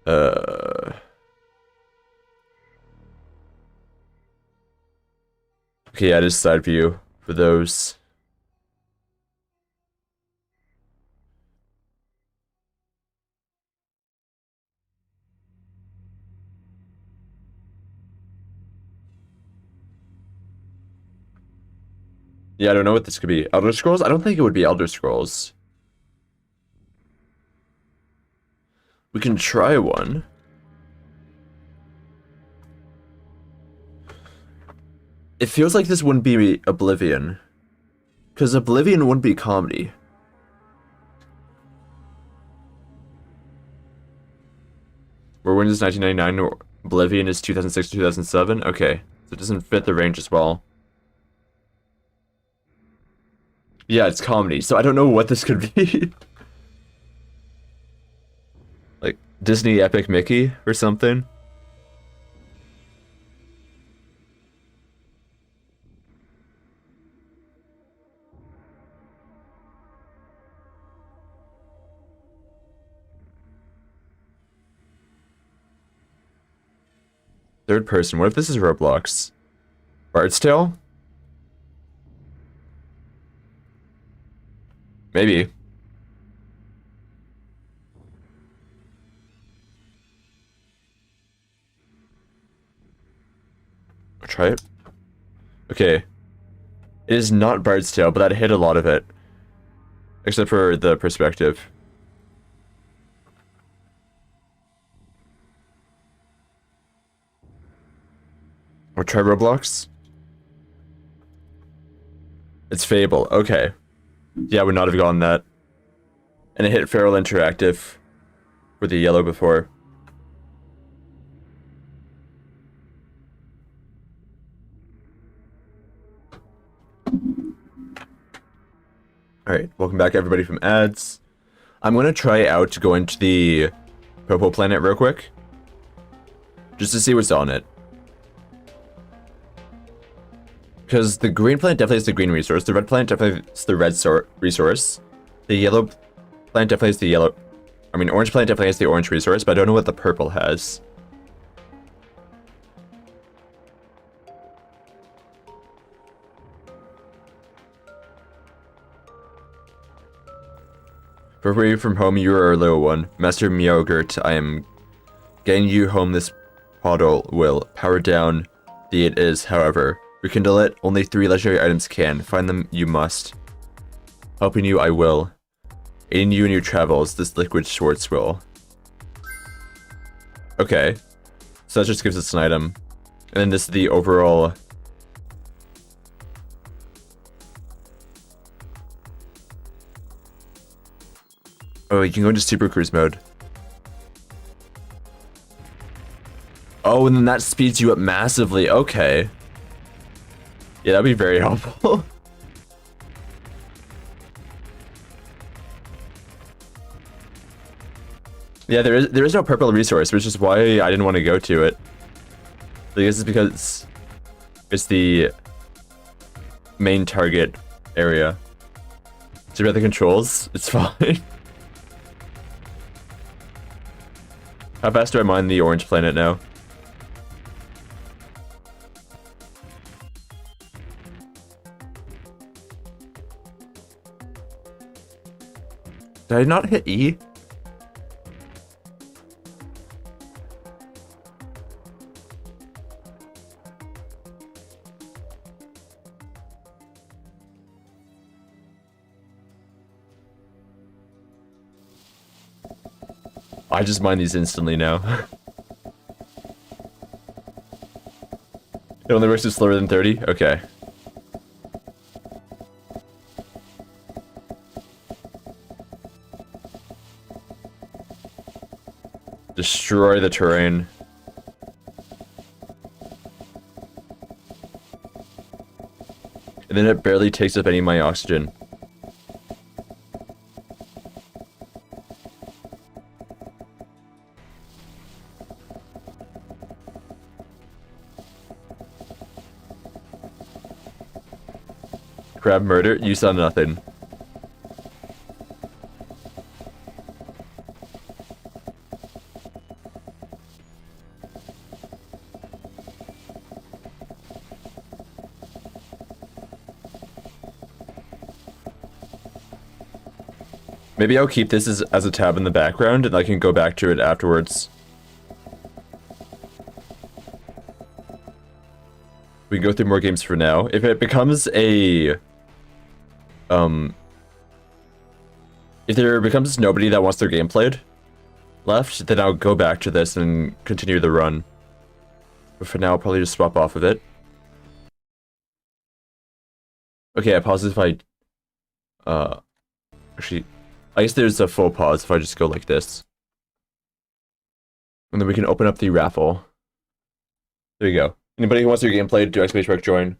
Okay, yeah, just side view for those. Yeah, I don't know what this could be. Elder Scrolls? I don't think it would be Elder Scrolls. We can try one. It feels like this wouldn't be Oblivion. Because Oblivion wouldn't be comedy. Where Windows 1999, Oblivion is 2006 to 2007? Okay, so it doesn't fit the range as well. Yeah, it's comedy, so I don't know what this could be. Like, Disney Epic Mickey or something? Third person, what if this is Roblox? Bard's Tale? Maybe. I'll try it. Okay. It is not Bard's Tale, but that hit a lot of it. Except for the perspective. Or try Roblox? It's Fable, okay. Yeah, I would not have gotten that. And it hit Feral Interactive for the yellow before. Alright, welcome back everybody from ads. I'm gonna try out to go into the purple planet real quick. Just to see what's on it. Because the green planet definitely is the green resource, the red planet definitely is the red resource. The yellow planet definitely is the yellow... I mean, orange planet definitely has the orange resource, but I don't know what the purple has. For away from home, you are a little one. Master Meowgurt, I am getting you home. This portal will power down the it is, however. Rekindle it, only 3 legendary items can. Find them, you must. Helping you, I will. Aiding you in your travels, this liquid Schwartz will. Okay. So that just gives us an item. And then this is the overall... Oh, you can go into Super Cruise mode. Oh, and then that speeds you up massively. Okay. Yeah, that'd be very helpful. Yeah, there is no purple resource, which is why I didn't want to go to it. I guess it's because it's the main target area. So about the controls, it's fine. How fast do I mine the orange planet now? Did I not hit E? I just mine these instantly now. It only works to slower than 30? Okay. Destroy the terrain. And then it barely takes up any of my oxygen. Crab murder? You saw nothing. Maybe I'll keep this as a tab in the background, and I can go back to it afterwards. We can go through more games for now. If it becomes a... If there becomes nobody that wants their game played left, then I'll go back to this and continue the run. But for now, I'll probably just swap off of it. Okay, I pause if I... Actually, I guess there's a full pause if I just go like this. And then we can open up the raffle. There you go. Anybody who wants their game played, do exclamation mark join.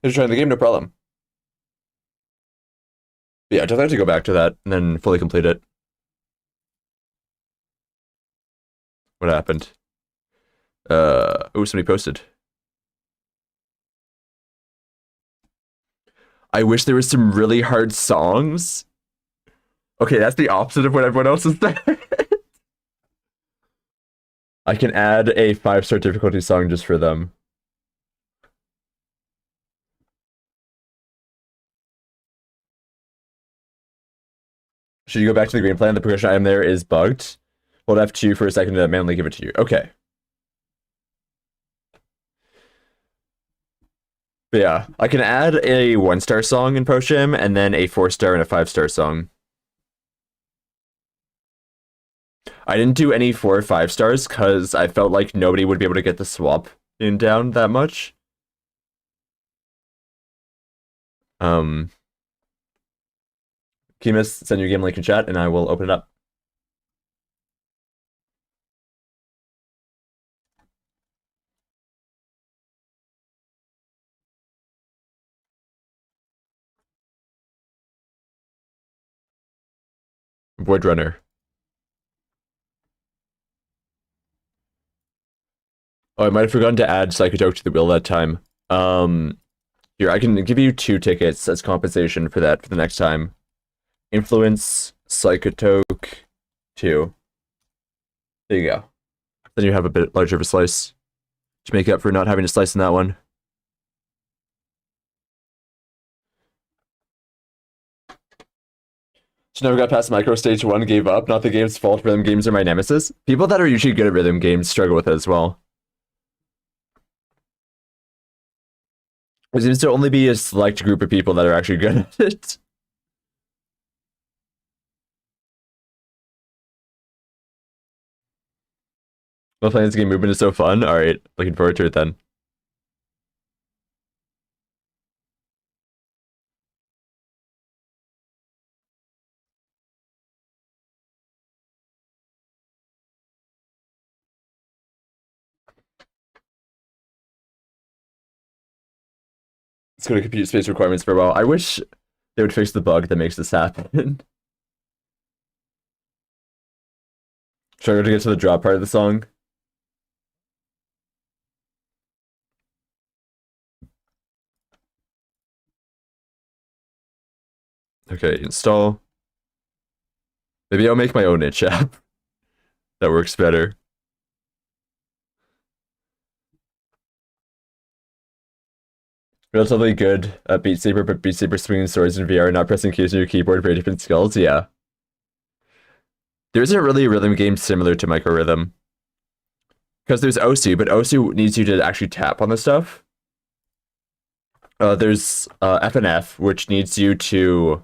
Just join the game, no problem. But yeah, definitely have to go back to that and then fully complete it. What happened? Oh, somebody posted. I wish there was some really hard songs. Okay, that's the opposite of what everyone else has said. I can add a 5-star difficulty song just for them. Should you go back to the game plan? The progression item there is bugged. Hold F2 for a second to manually give it to you. Okay. But yeah, I can add a 1-star song in ProShim and then a 4-star and a 5-star song. I didn't do any 4 or 5 stars because I felt like nobody would be able to get the swap in down that much. Kimus, send your game link in chat and I will open it up. Void Runner. Oh, I might have forgotten to add Psychotoke to the wheel that time. Here, I can give you 2 tickets as compensation for that for the next time. Influence, Psychotoke, 2. There you go. Then you have a bit larger of a slice to make up for not having a slice in that one. She never got past micro stage 1, gave up. Not the game's fault. Rhythm games are my nemesis. People that are usually good at rhythm games struggle with it as well. There seems to only be a select group of people that are actually good at it. Well, playing this game movement is so fun. Alright, looking forward to it then. Let's go to compute space requirements for a while. I wish they would fix the bug that makes this happen. Struggle to get to the drop part of the song. Okay, install. Maybe I'll make my own itch app. That works better. Relatively good at Beat Saber, but Beat Saber swinging swords in VR, not pressing keys on your keyboard, very different skills, yeah. There isn't really a rhythm game similar to Micro Rhythm. Because there's Osu, but Osu needs you to actually tap on the stuff. There's FNF, which needs you to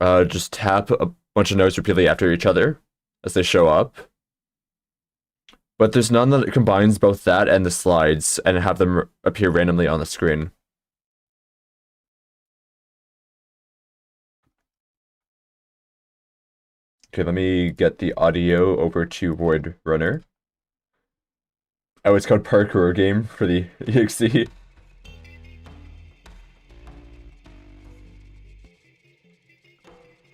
just tap a bunch of notes repeatedly after each other as they show up. But there's none that combines both that and the slides and have them appear randomly on the screen. Okay, let me get the audio over to Void Runner. Oh, it's called Parkour Game for the EXE.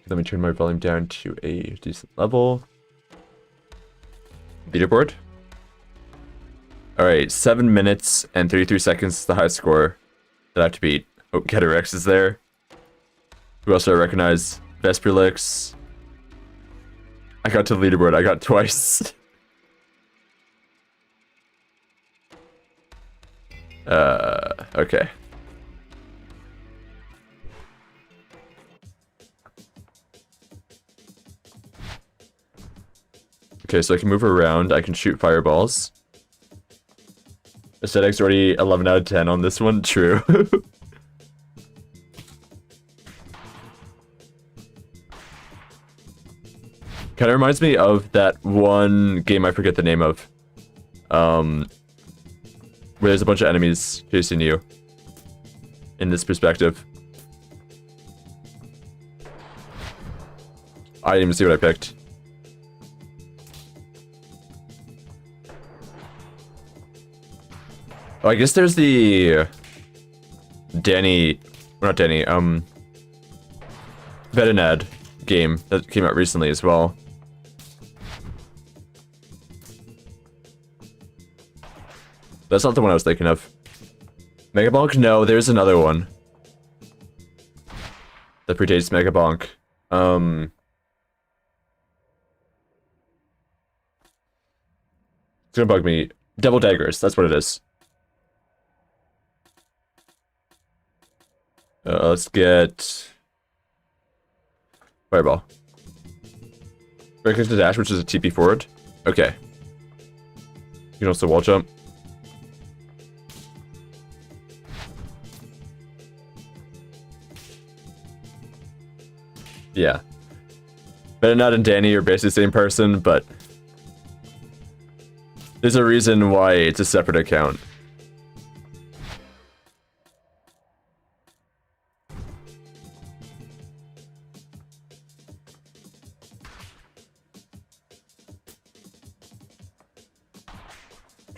Let me turn my volume down to a decent level. Leaderboard. Alright, 7 minutes and 33 seconds is the high score that I have to beat. Oh, Keterex is there. Who else do I recognize? Vesperlix. I got to the leaderboard, I got twice. Okay. Okay, so I can move around. I can shoot fireballs. Aesthetic's already 11 out of 10 on this one. True. Kind of reminds me of that one game I forget the name of. Where there's a bunch of enemies chasing you. In this perspective. I didn't even see what I picked. Oh, I guess there's the Danny, well, not Danny, Vetinad game that came out recently as well. That's not the one I was thinking of. Megabonk? No, there's another one that predates Megabonk. It's gonna bug me. Devil Daggers, that's what it is. Let's get Fireball. Breakers to dash, which is a TP forward. Okay. You can also wall jump. Yeah. Vetinad and Danny are basically the same person, but there's a reason why it's a separate account.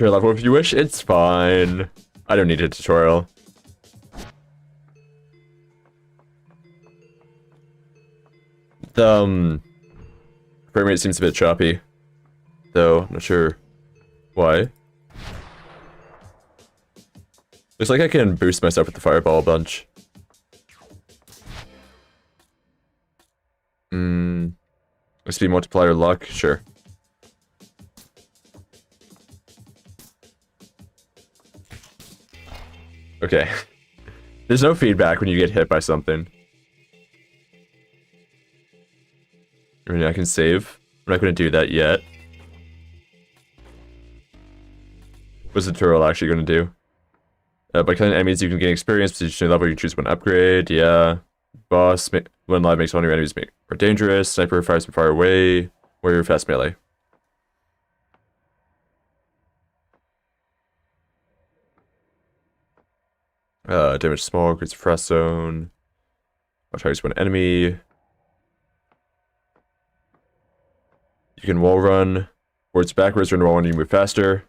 Tutorial level if you wish, it's fine. I don't need a tutorial. The frame rate seems a bit choppy, though. I'm not sure why. Looks like I can boost myself with the fireball a bunch. Speed multiplier luck, sure. Okay. There's no feedback when you get hit by something. I mean, I can save. I'm not going to do that yet. What's the tutorial actually going to do? By killing enemies, you can gain experience. Positioning level, you choose one upgrade. Yeah. Boss, when live makes all your enemies more dangerous. Sniper fires from far away. Warrior fast melee. Damage small, creates a frost zone. I'll target one enemy. You can wall run. Forwards, backwards, run wall when you move faster.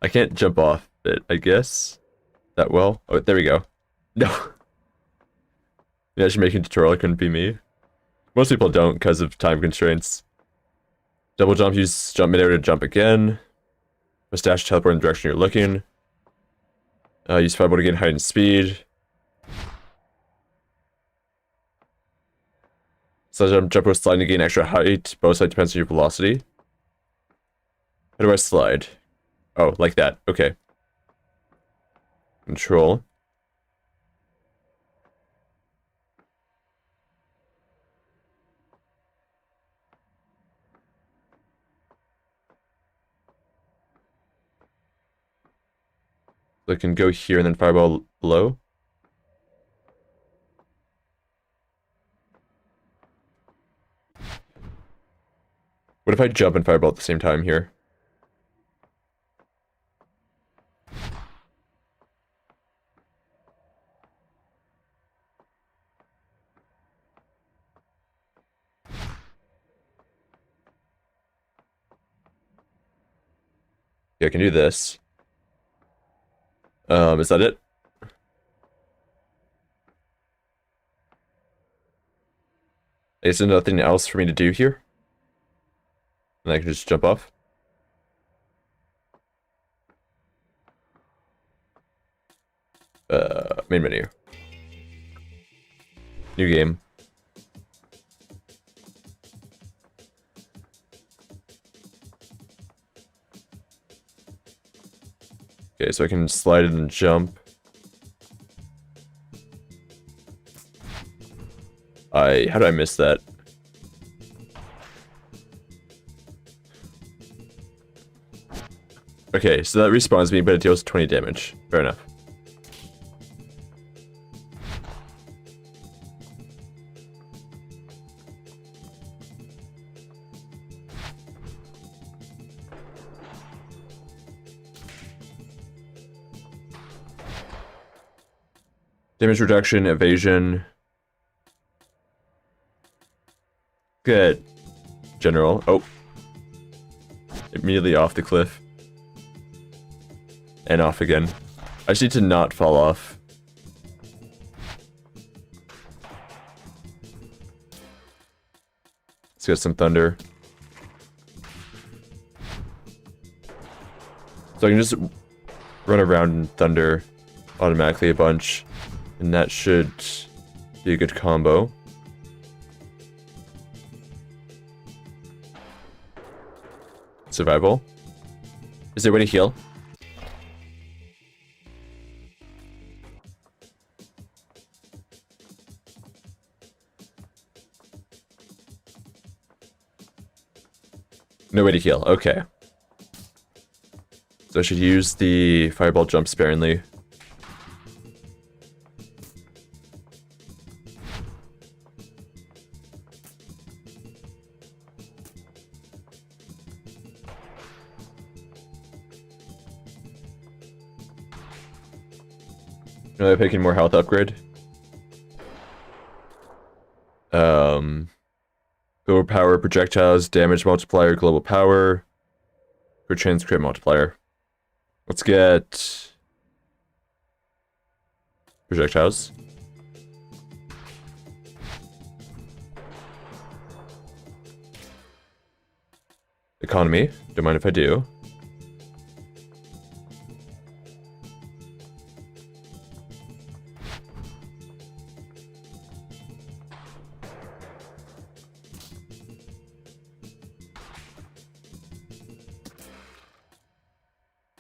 I can't jump off it, I guess. That well. Oh, there we go. No. Yeah, she's making a tutorial. It couldn't be me. Most people don't because of time constraints. Double jump, use jump midair to jump again. Mustache, teleport in the direction you're looking. Use fireball to gain height and speed. So jump with slide to gain extra height. Both sides depends on your velocity. How do I slide? Oh, like that. Okay. Control. So I can go here and then fireball below. What if I jump and fireball at the same time here? Yeah, I can do this. Is that it? Is there nothing else for me to do here? And I can just jump off? Main menu. New game. Okay, so I can slide and jump. How did I miss that? Okay, so that respawns me, but it deals 20 damage. Fair enough. Damage reduction, evasion. Good. General. Oh. Immediately off the cliff. And off again. I just need to not fall off. Let's get some thunder. So I can just run around in thunder automatically a bunch. And that should be a good combo. Survival. Is there a way to heal? No way to heal. Okay. So I should use the fireball jump sparingly. Really picking more health upgrade. Global power, projectiles, damage multiplier, global power, crit chance, crit multiplier. Let's get projectiles. Economy, don't mind if I do.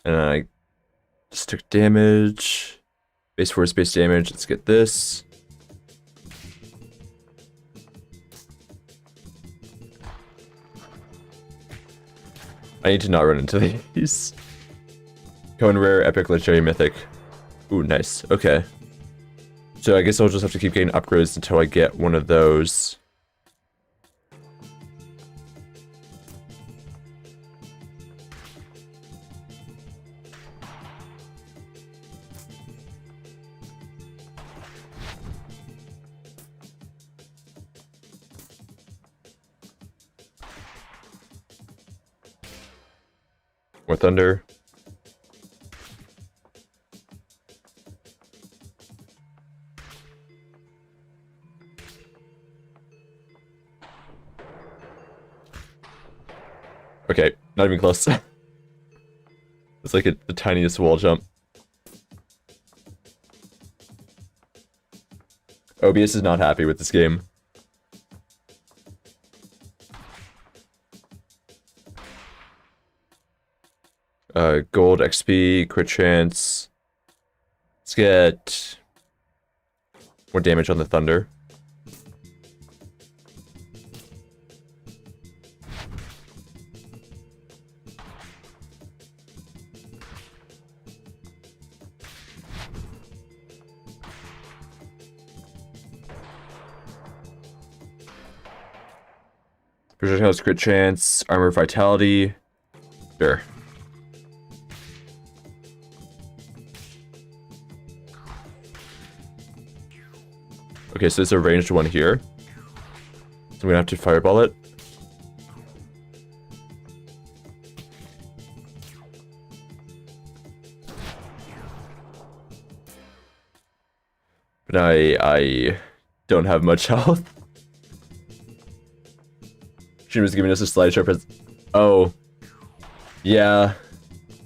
And I just took damage. Base force, base damage. Let's get this. I need to not run into these. Cohen rare, epic, legendary, mythic. Ooh, nice. Okay. So I guess I'll just have to keep getting upgrades until I get one of those. More thunder. Okay, not even close. It's like the tiniest wall jump. OBS is not happy with this game. Gold XP, crit chance. Let's get more damage on the thunder. Projectiles, crit chance, armor vitality. Sure. Okay, so there's a ranged one here. So I'm gonna have to fireball it. But I don't have much health. She was giving us a slideshow pres- Oh. Yeah.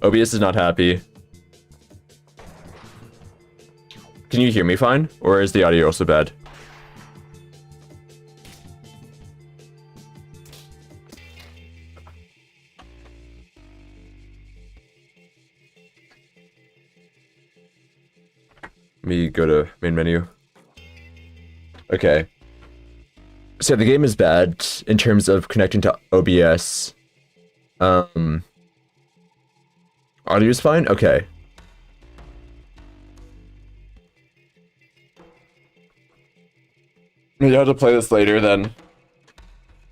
OBS is not happy. Can you hear me fine? Or is the audio also bad? Let me go to main menu. Okay. So the game is bad in terms of connecting to OBS. Audio is fine? Okay. Maybe I'll have to play this later then.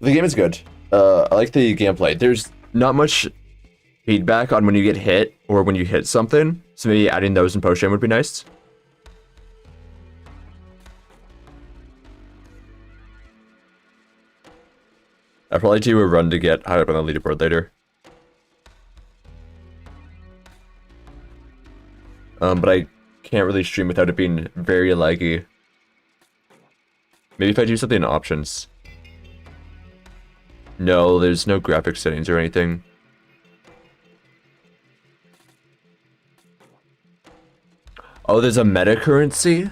The game is good. I like the gameplay. There's not much feedback on when you get hit or when you hit something, so maybe adding those in post-game would be nice. I'll probably do a run to get high up on the leaderboard later. But I can't really stream without it being very laggy. Maybe if I do something in options. No, there's no graphic settings or anything. Oh, there's a meta currency?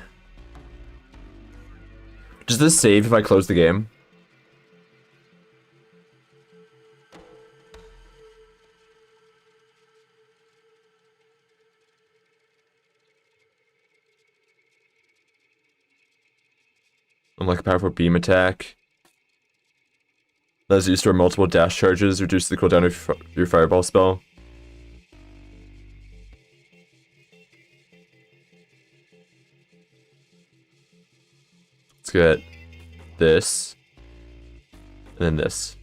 Does this save if I close the game? Unlock a powerful beam attack. Allows you to store multiple dash charges, reduce the cooldown of your fireball spell. Let's get this. And then this.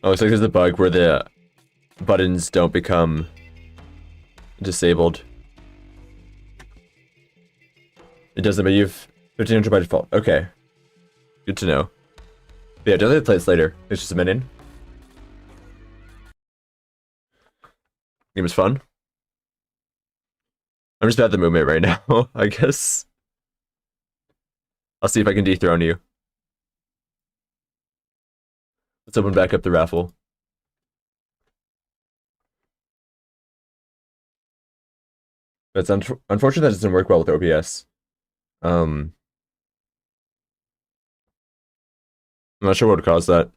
Oh, it's like there's a bug where the buttons don't become disabled. It doesn't, but you've 1500 by default. Okay. Good to know. But yeah, definitely play this later. It's just a minute. Game was fun. I'm just bad at the movement right now, I guess. I'll see if I can dethrone you. Let's open back up the raffle. It's unfortunate that it doesn't work well with OBS. I'm not sure what would cause that.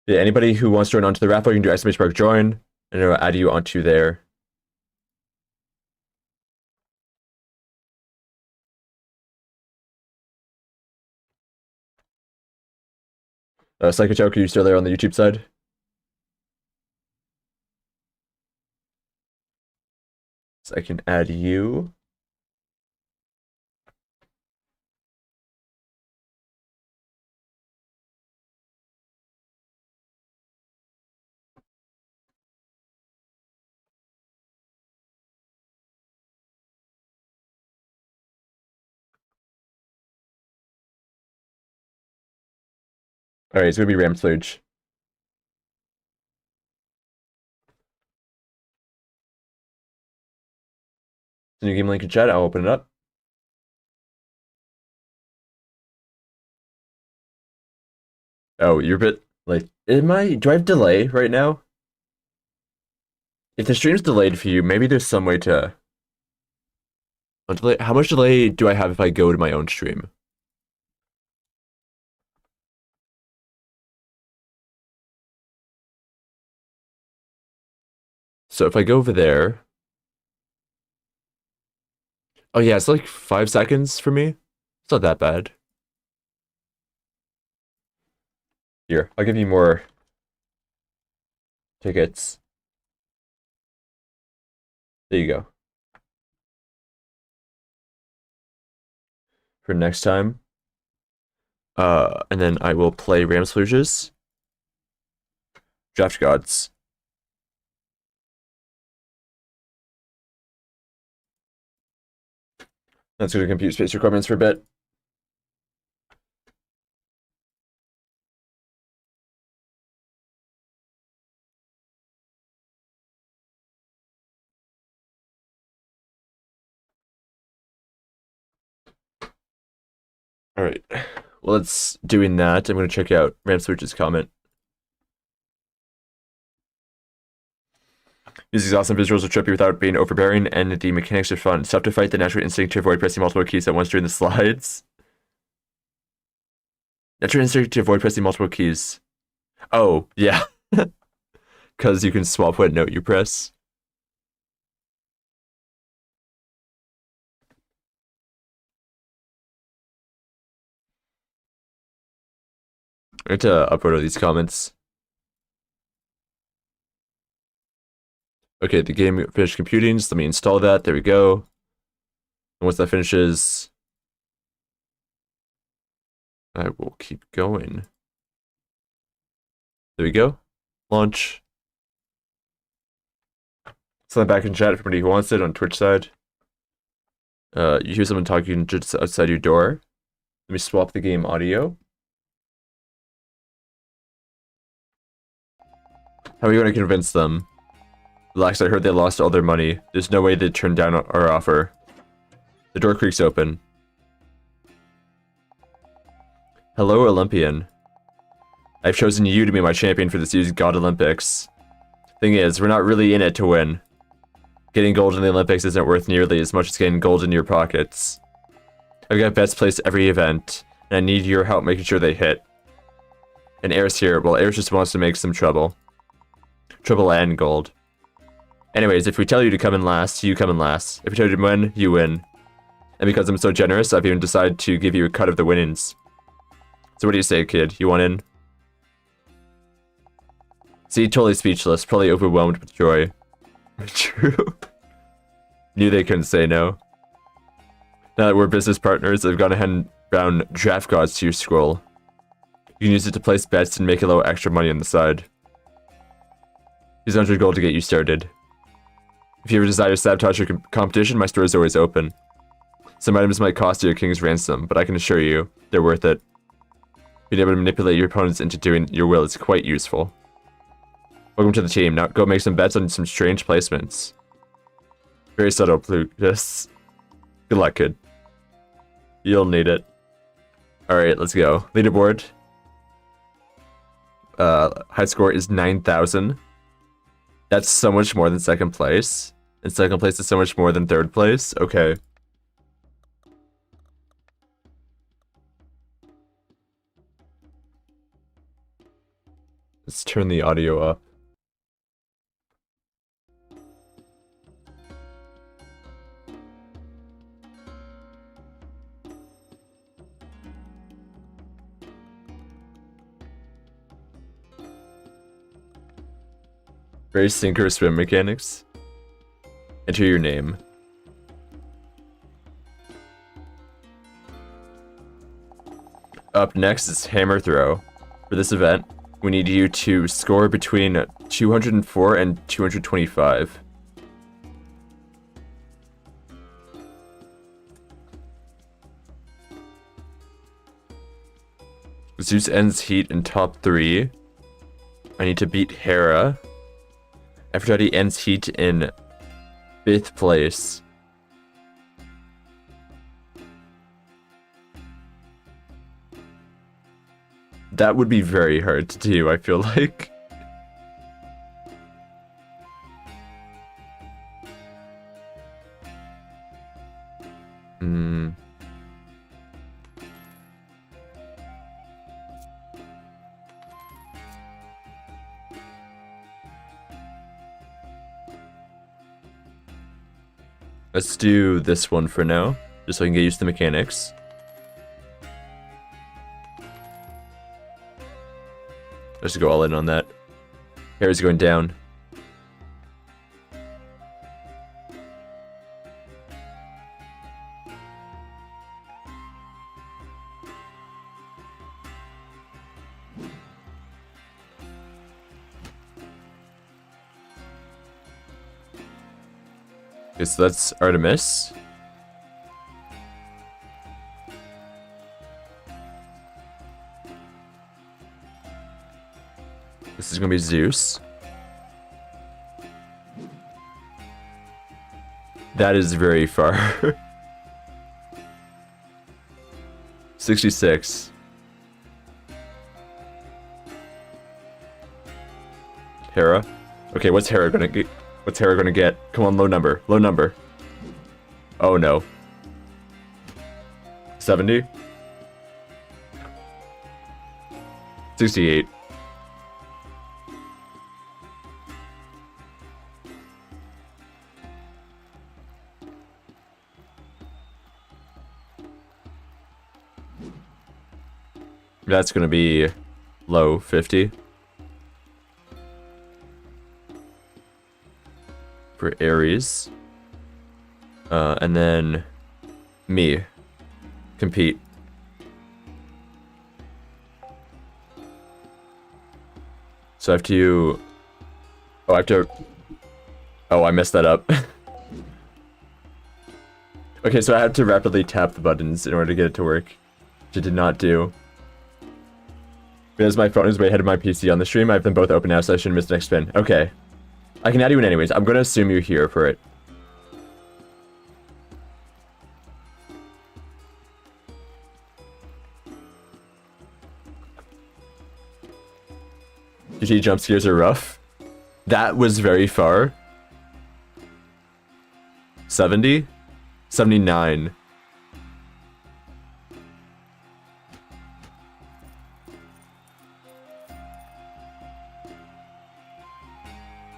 Yeah, anybody who wants to join onto the raffle, you can do !join, and it'll add you onto there. Psycho Joke, are you still there on the YouTube side? So I can add you. Alright, it's gonna be Ramslage. The new game link in chat, I'll open it up. Oh, you're a bit like, do I have delay right now? If the stream's delayed for you, maybe there's some way to... How much delay do I have if I go to my own stream? So if I go over there... Oh yeah, it's like 5 seconds for me. It's not that bad. Here, I'll give you more tickets. There you go. For next time. And then I will play Ramsfluges. Draft Gods. That's going to compute space requirements for a bit. All right. Well, it's doing that. I'm going to check out Ramswitch's comment. These exhausting visuals will trip you without being overbearing, and the mechanics are fun. Stop to fight the natural instinct to avoid pressing multiple keys at once during the slides. Natural instinct to avoid pressing multiple keys. Oh, yeah. Because you can swap what note you press. I need to upload all these comments. Okay, the game finished computing, so let me install that. There we go. And once that finishes, I will keep going. There we go. Launch. Send back in chat for anybody who wants it on Twitch side. You hear someone talking just outside your door. Let me swap the game audio. How are you going to convince them? Relax, I heard they lost all their money. There's no way they'd turn down our offer. The door creaks open. Hello, Olympian. I've chosen you to be my champion for this year's God Olympics. Thing is, we're not really in it to win. Getting gold in the Olympics isn't worth nearly as much as getting gold in your pockets. I've got bets placed every event, and I need your help making sure they hit. And Air's here. Well, Air just wants to make some trouble. Trouble and gold. Anyways, if we tell you to come in last, you come in last. If we tell you to win, you win. And because I'm so generous, I've even decided to give you a cut of the winnings. So what do you say, kid? You want in? See, totally speechless, probably overwhelmed with joy. True. Knew they couldn't say no. Now that we're business partners, I've gone ahead and bound draft gods to your scroll. You can use it to place bets and make a little extra money on the side. Use 100 gold to get you started. If you ever desire to sabotage your competition, my store is always open. Some items might cost you a king's ransom, but I can assure you, they're worth it. Being able to manipulate your opponents into doing your will is quite useful. Welcome to the team. Now go make some bets on some strange placements. Very subtle, Plutus. Good luck, kid. You'll need it. Alright, let's go. Leaderboard. High score is 9,000. That's so much more than second place. And second place is so much more than third place. Okay. Let's turn the audio up. Very sink or swim mechanics. Enter your name. Up next is hammer throw. For this event, we need you to score between 204 and 225. Zeus ends heat in top 3. I need to beat Hera. Aphrodite ends heat in 5th place. That would be very hard to do, I feel like. Let's do this one for now, just so I can get used to the mechanics. Let's go all in on that. Hair's going down. Okay, so that's Artemis. This is gonna be Zeus. That is very far. 66. Hera. Okay, what's Hera gonna get? What's Hera gonna get? Come on, low number. Low number. Oh no. 70? 68. That's gonna be low 50. For Aries. And then me. Compete. So I have to... Oh, I have to... Oh, I messed that up. Okay, so I had to rapidly tap the buttons in order to get it to work. Which I did not do. Because my phone is way ahead of my PC on the stream, I have them both open now, so I shouldn't miss the next spin. Okay. I can add you in anyways. I'm gonna assume you're here for it. GG jump scares are rough. That was very far. 70? 79.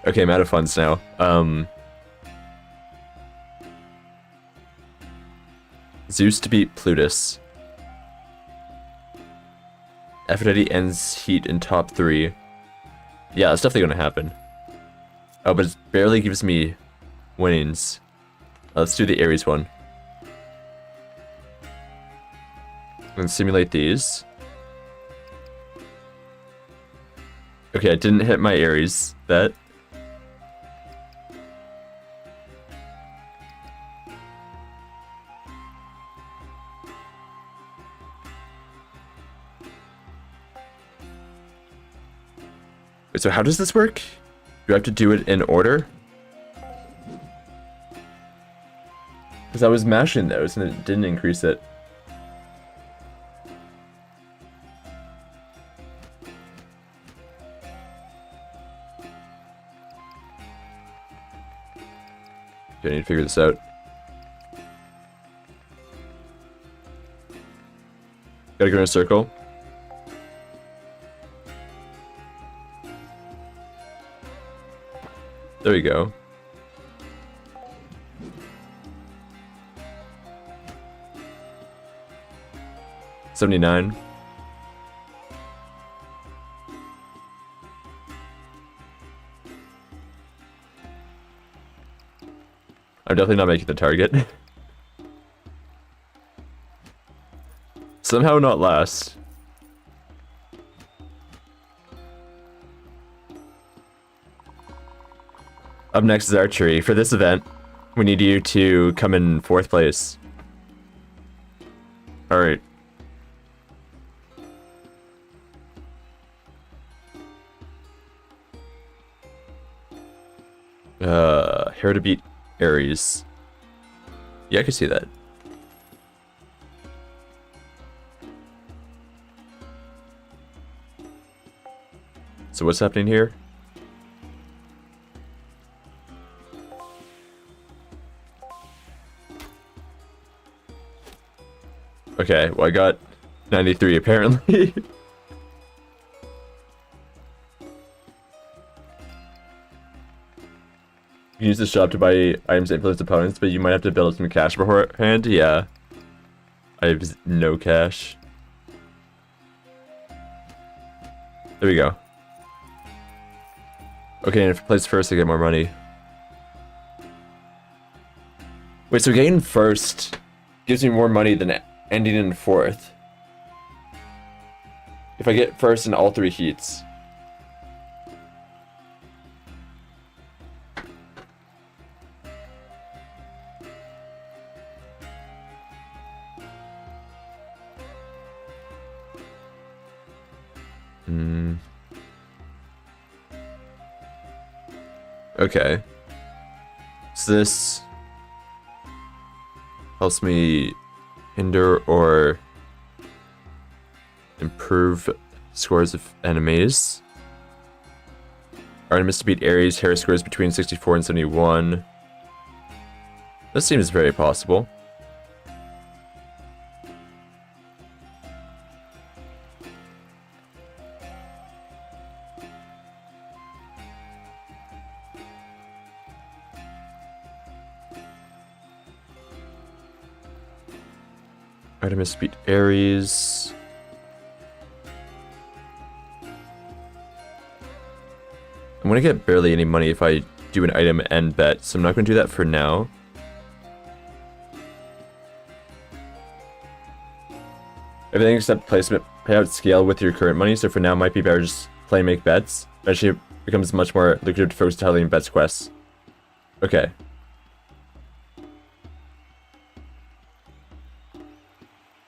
Okay, I'm out of funds now. Zeus to beat Plutus. Aphrodite ends heat in top 3. Yeah, that's definitely gonna happen. Oh, but it barely gives me winnings. Let's do the Aries one. And simulate these. Okay, I didn't hit my Aries bet. Wait, so how does this work? Do I have to do it in order? Because I was mashing those and it didn't increase it. Okay, I need to figure this out. Gotta go in a circle. There we go. $79. I'm definitely not making the target. Somehow not last. Up next is archery. For this event, we need you to come in 4th place. Alright. Here to beat Aries. Yeah, I can see that. So what's happening here? Okay, well I got 93 apparently. You can use the shop to buy items to influence opponents, but you might have to build up some cash beforehand. Yeah. I have no cash. There we go. Okay, and if I place first, I get more money. Wait, so getting first gives me more money than ending in 4th. If I get first in all 3 heats. Okay. So this helps me hinder or improve scores of enemies. Artemis to beat Ares. Hair scores between 64 and 71. This seems very possible. Artemis beat Ares. I'm gonna get barely any money if I do an item and bet, so I'm not gonna do that for now. Everything except placement payout scale with your current money, so for now it might be better just play and make bets. Eventually it becomes much more lucrative to focus entirely on bets quests. Okay.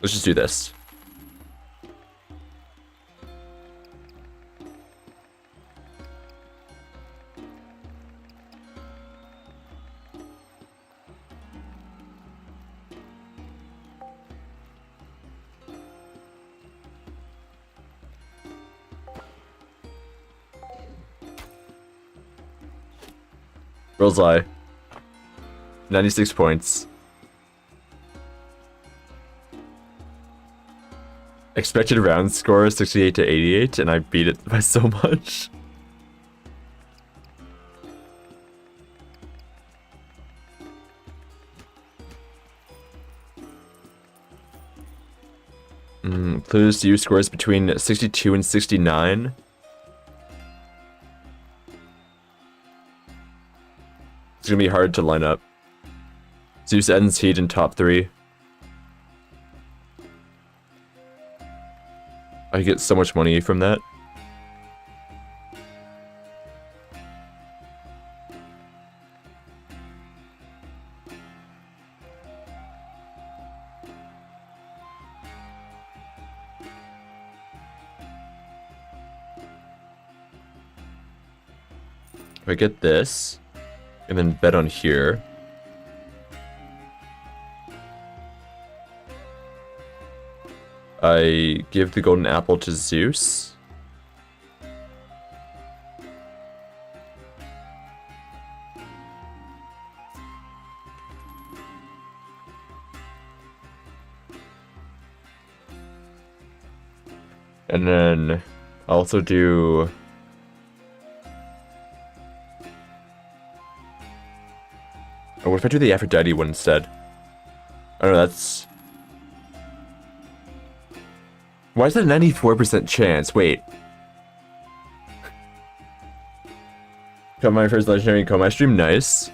Let's just do this. Bullseye. 96 points. Expected round score 68 to 88, and I beat it by so much. Clues to use scores between 62 and 69. It's gonna be hard to line up. Zeus ends heat in top 3. I get so much money from that. If I get this, and then bet on here. I give the golden apple to Zeus. And then I'll also do... Oh, what if I do the Aphrodite one instead? I don't know, that's... Why is that a 94% chance? Wait. Got my first legendary coma. I stream nice.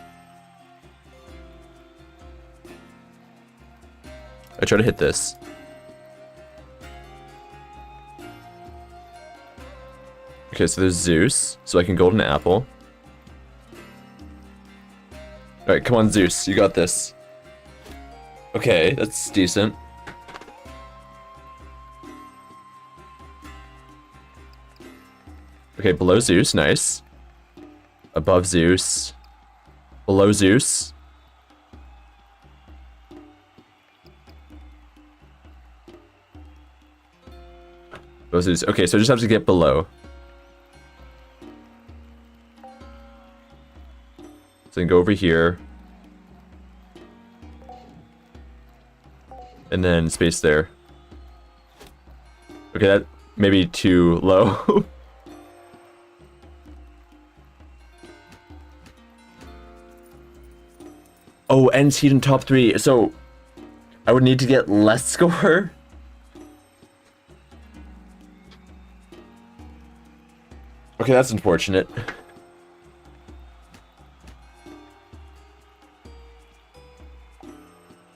I try to hit this. Okay, so there's Zeus. So I can golden apple. Alright, come on, Zeus. You got this. Okay, that's decent. Okay, below Zeus, nice. Above Zeus. Below Zeus. Below Zeus. Okay, so I just have to get below. So then go over here. And then space there. Okay, that may be too low. Oh, ends heat in top 3. So I would need to get less score. Okay, that's unfortunate.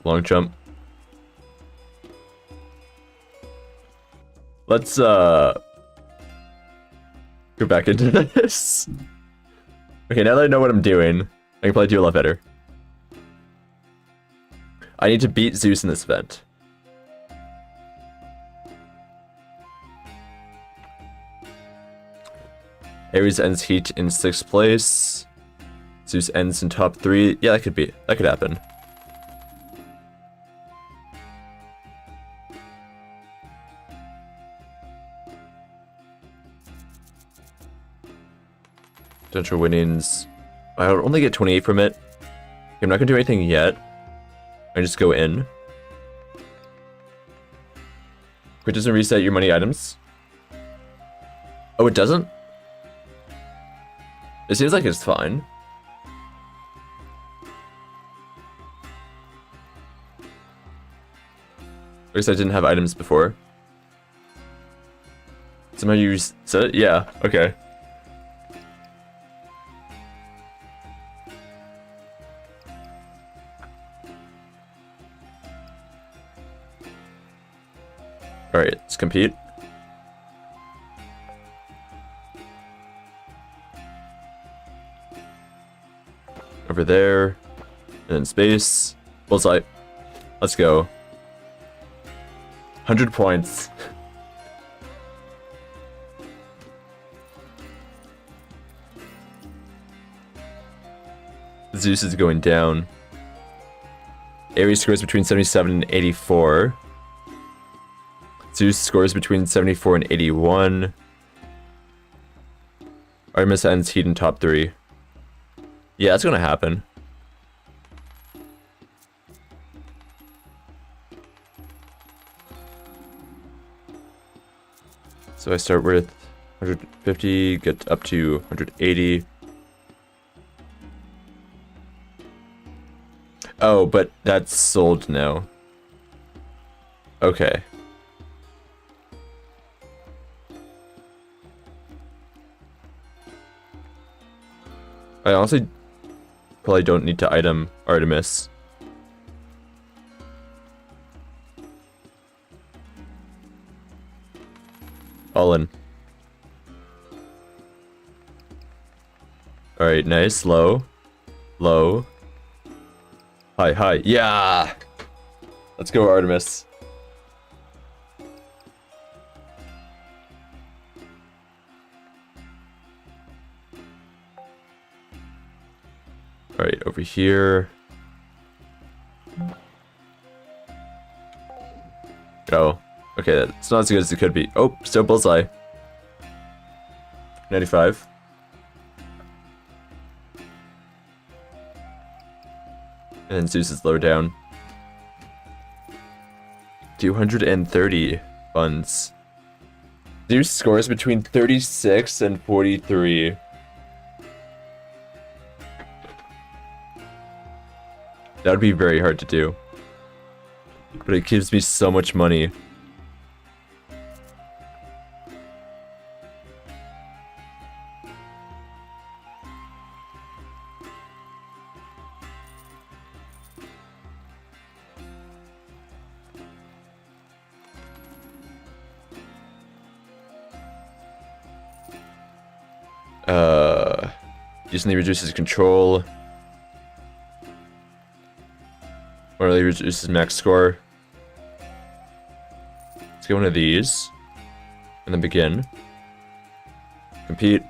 Long jump. Let's go back into this. Okay, now that I know what I'm doing, I can probably do a lot better. I need to beat Zeus in this event. Ares ends heat in 6th place. Zeus ends in top 3. Yeah, that could happen. Potential winnings. I'll only get 28 from it. I'm not gonna do anything yet. I just go in. It doesn't reset your money items. Oh, it doesn't? It seems like it's fine. I guess I didn't have items before. Somehow you reset it? Yeah, okay. Alright, let's compete. Over there. And then space. Bullseye. Let's go. 100 points. Zeus is going down. Ares scores between 77 and 84. Zeus scores between 74 and 81. Artemis ends heat in top 3. Yeah, that's gonna happen. So I start with 150, get up to 180. Oh, but that's sold now. Okay. I honestly probably don't need to item Artemis. All in. Alright, nice. Low. Low. High, high. Yeah! Let's go, Artemis. Alright, over here. Oh. Okay, that's not as good as it could be. Oh, still bullseye. 95. And then Zeus is lower down. 230 funds. Zeus scores between 36 and 43. That would be very hard to do. But it gives me so much money. Decently reduces control. Morally reduces max score. Let's get one of these. And then begin. Compete.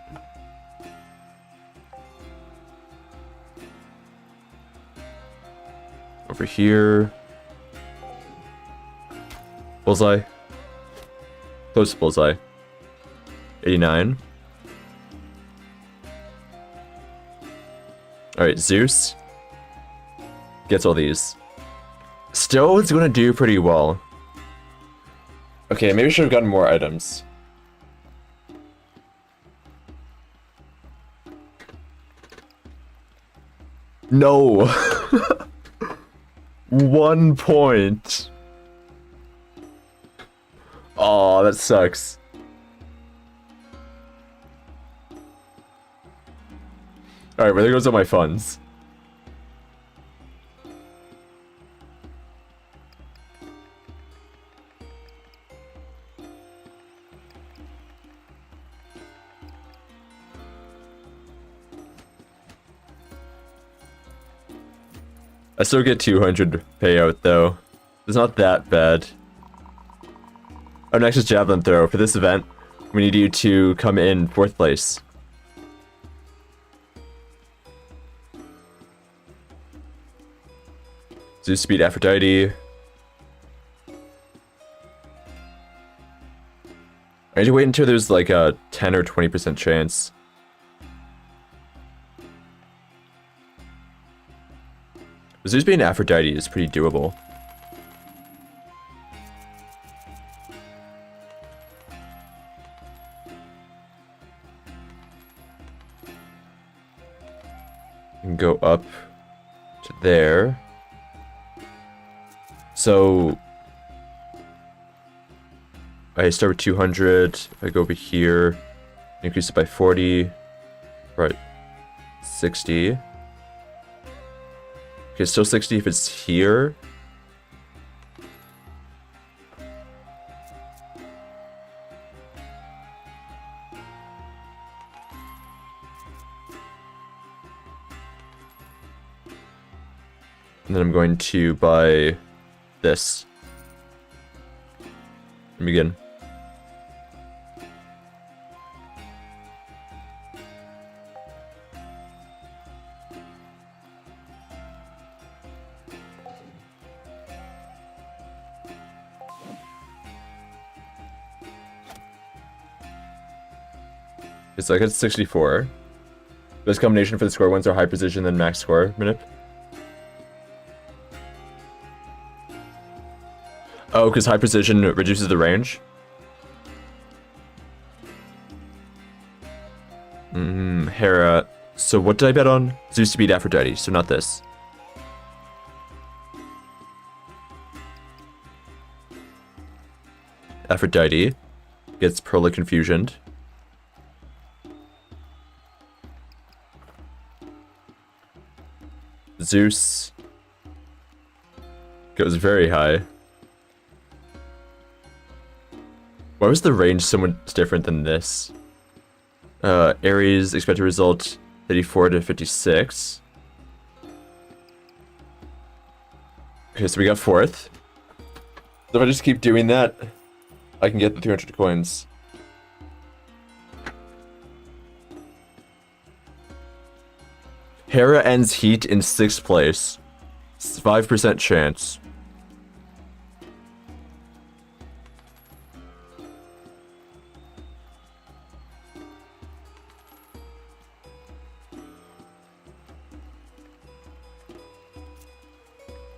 Over here. Bullseye. Close to bullseye. 89. Alright, Zeus gets all these. Still, it's gonna do pretty well. Okay, maybe I should have gotten more items. No! 1 point. Oh, that sucks. Alright, well, there goes all my funds. I still get 200 payout, though. It's not that bad. Oh, next is Javelin Throw. For this event, we need you to come in 4th place. Zeus Speed Aphrodite. I need to wait until there's like a 10 or 20% chance. Zeus being Aphrodite is pretty doable. And go up to there. So I start with 200. I go over here, increase it by 40. Right, 60. Okay, still 60 if it's here. And then I'm going to buy this. And begin. So I get 64. This combination for the score ones are high precision than max score manip. Oh, because high precision reduces the range? Hera. So what did I bet on? Zeus to beat Aphrodite, so not this. Aphrodite gets Perla confusioned. Zeus goes very high. Why was the range so much different than this? Ares expected result 34 to 56. Okay, so we got 4th. So if I just keep doing that, I can get the 300 coins. Hera ends heat in 6th place. 5% chance.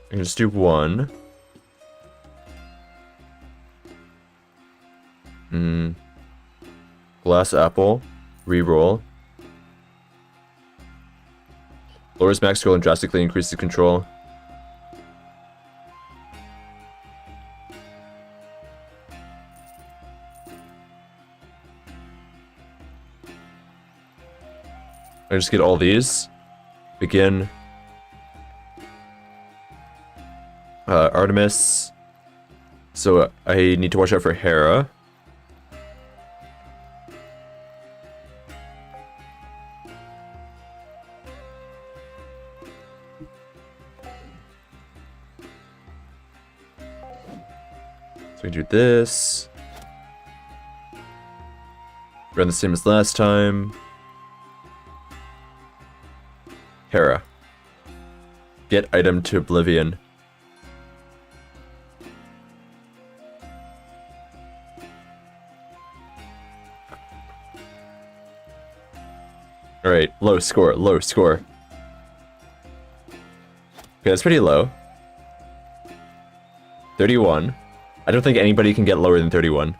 I can just do 1. Glass apple. Reroll. Lowers max scroll and drastically increases control. I just get all these. Begin. Artemis. So I need to watch out for Hera. So we do this. Run the same as last time. Hera. Get item to Oblivion. Alright, low score, low score. Okay, that's pretty low. 31. I don't think anybody can get lower than 31.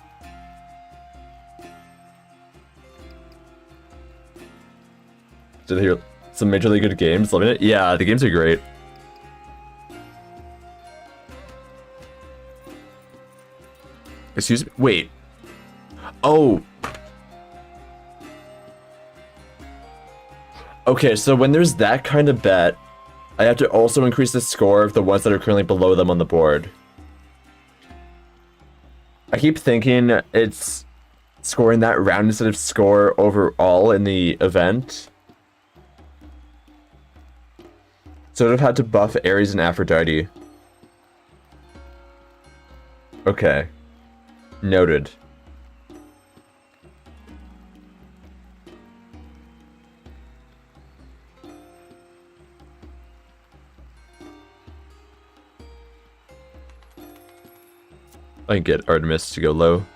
Did I hear some majorly good games? Loving it? Yeah, the games are great. Excuse me? Wait. Oh! Okay, so when there's that kind of bet, I have to also increase the score of the ones that are currently below them on the board. I keep thinking it's scoring that round instead of score overall in the event. So I'd have had to buff Ares and Aphrodite. Okay. Noted. I can get Artemis to go low.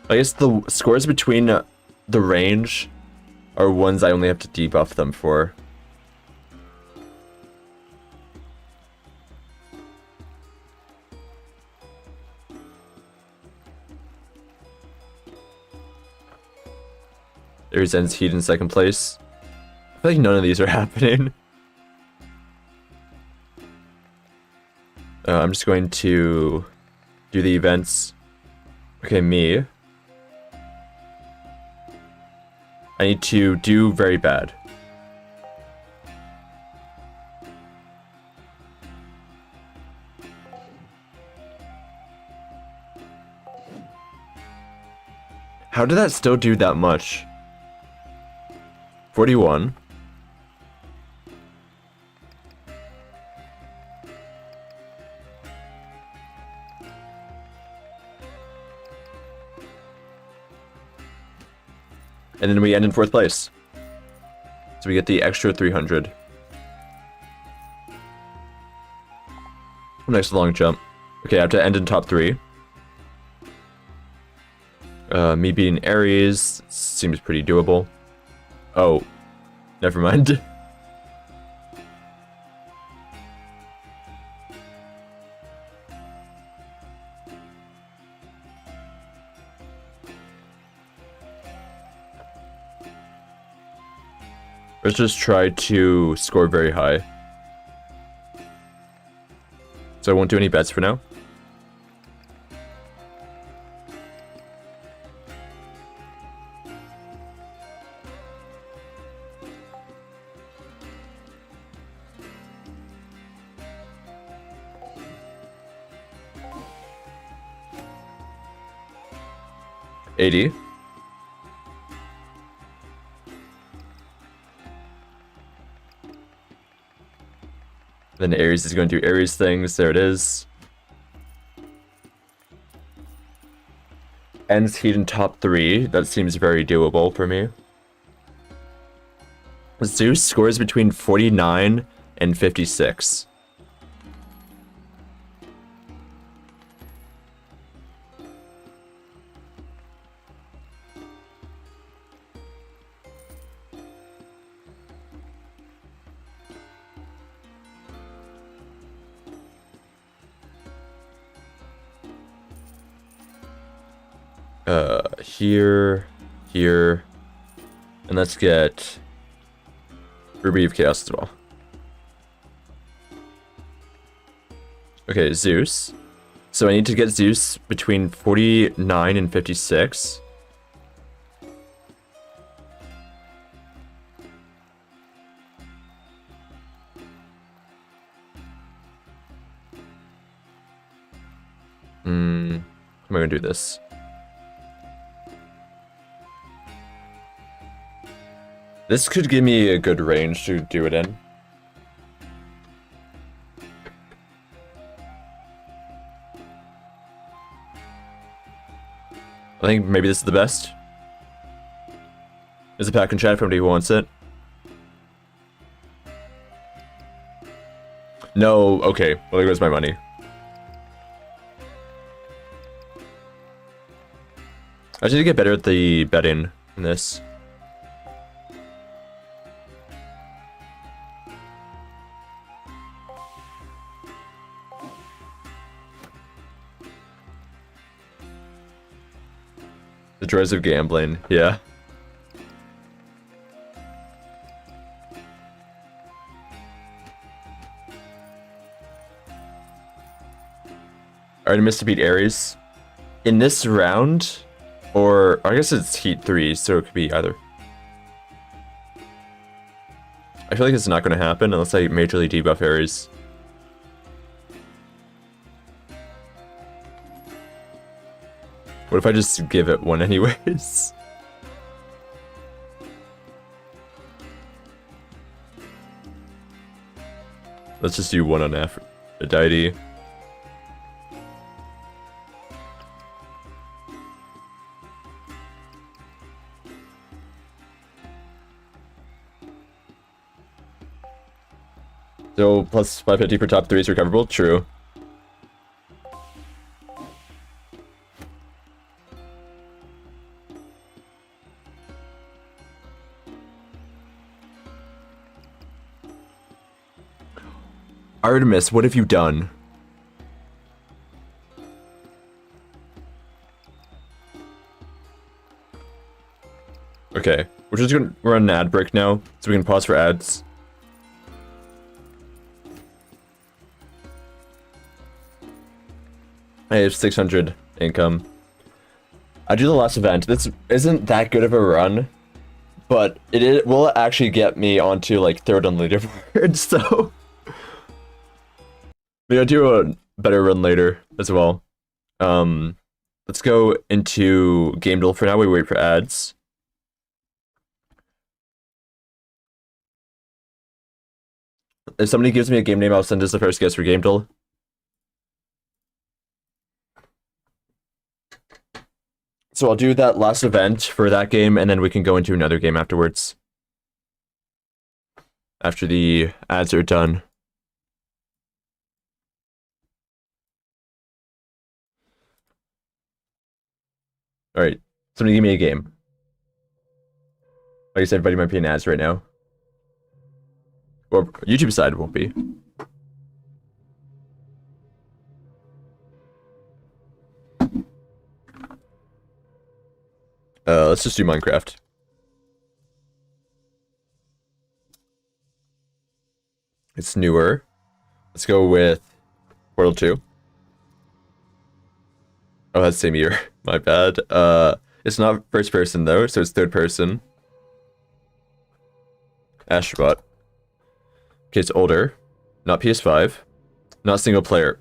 I guess the scores between the range are ones I only have to debuff them for. There's Zen's Heat in second place. I feel like none of these are happening. I'm just going to do the events. Okay, me. I need to do very bad. How did that still do that much? 41. And then we end in 4th place. So we get the extra 300. Nice long jump. Okay, I have to end in top 3. Me beating Ares seems pretty doable. Oh, never mind. Let's just try to score very high. So I won't do any bets for now. $80. Then Ares is going to do Ares things. There it is. Ends Heat in top 3. That seems very doable for me. Zeus scores between 49 and 56. Here, and let's get Ruby of Chaos as well. Okay, Zeus. So I need to get Zeus between 49 and 56. How am I gonna do this? This could give me a good range to do it in. I think maybe this is the best. There's a pack in chat for anybody who wants it. No, okay. Well, there goes my money. I need to get better at the betting in this. The joys of gambling, yeah. I already missed to beat Ares. In this round, or I guess it's Heat 3, so it could be either. I feel like it's not going to happen unless I majorly debuff Ares. What if I just give it one anyways? Let's just do one on Aphrodite. So plus 550 for top 3 is recoverable? True. Artemis, what have you done? Okay, we're just gonna run an ad break now, so we can pause for ads. I have 600 income. I do the last event. This isn't that good of a run, but it will actually get me onto like 3rd on leaderboard, so maybe I'll do a better run later as well. Let's go into Gamedle for now. We wait for ads. If somebody gives me a game name, I'll send as the first guess for Gamedle. So I'll do that last event for that game, and then we can go into another game afterwards. After the ads are done. Alright, somebody give me a game. Like I said, everybody might be in ads right now. Or YouTube side won't be. Let's just do Minecraft. It's newer. Let's go with Portal 2. Oh, that's the same year. My bad. It's not first person though, so it's third person. Astrobot. Okay, it's older. Not PS5. Not single player.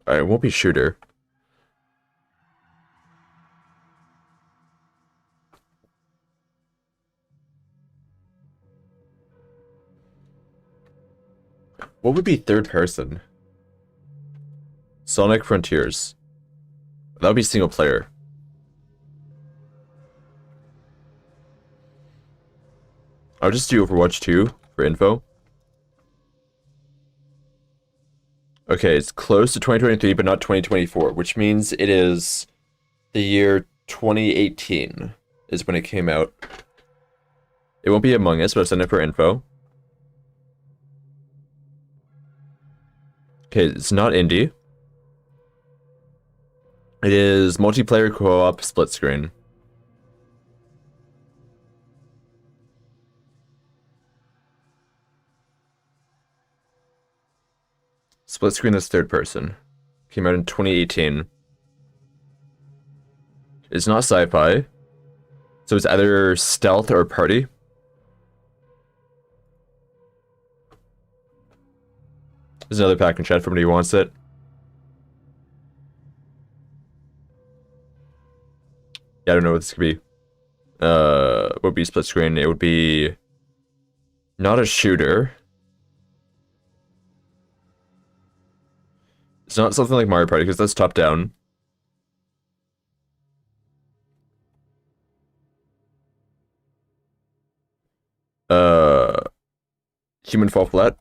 Alright, it won't be shooter. What would be third person? Sonic Frontiers. That would be single player. I'll just do Overwatch 2 for info. Okay, it's close to 2023, but not 2024, which means it is the year 2018 is when it came out. It won't be Among Us, but I'll send it for info. Okay, it's not indie. It is multiplayer co-op split screen. Split screen that's third person. Came out in 2018. It's not sci-fi. So it's either stealth or party. There's another pack in chat for anybody who wants it. Yeah, I don't know what this could be. What would be split screen? It would be not a shooter. It's not something like Mario Party because that's top down. Human Fall Flat.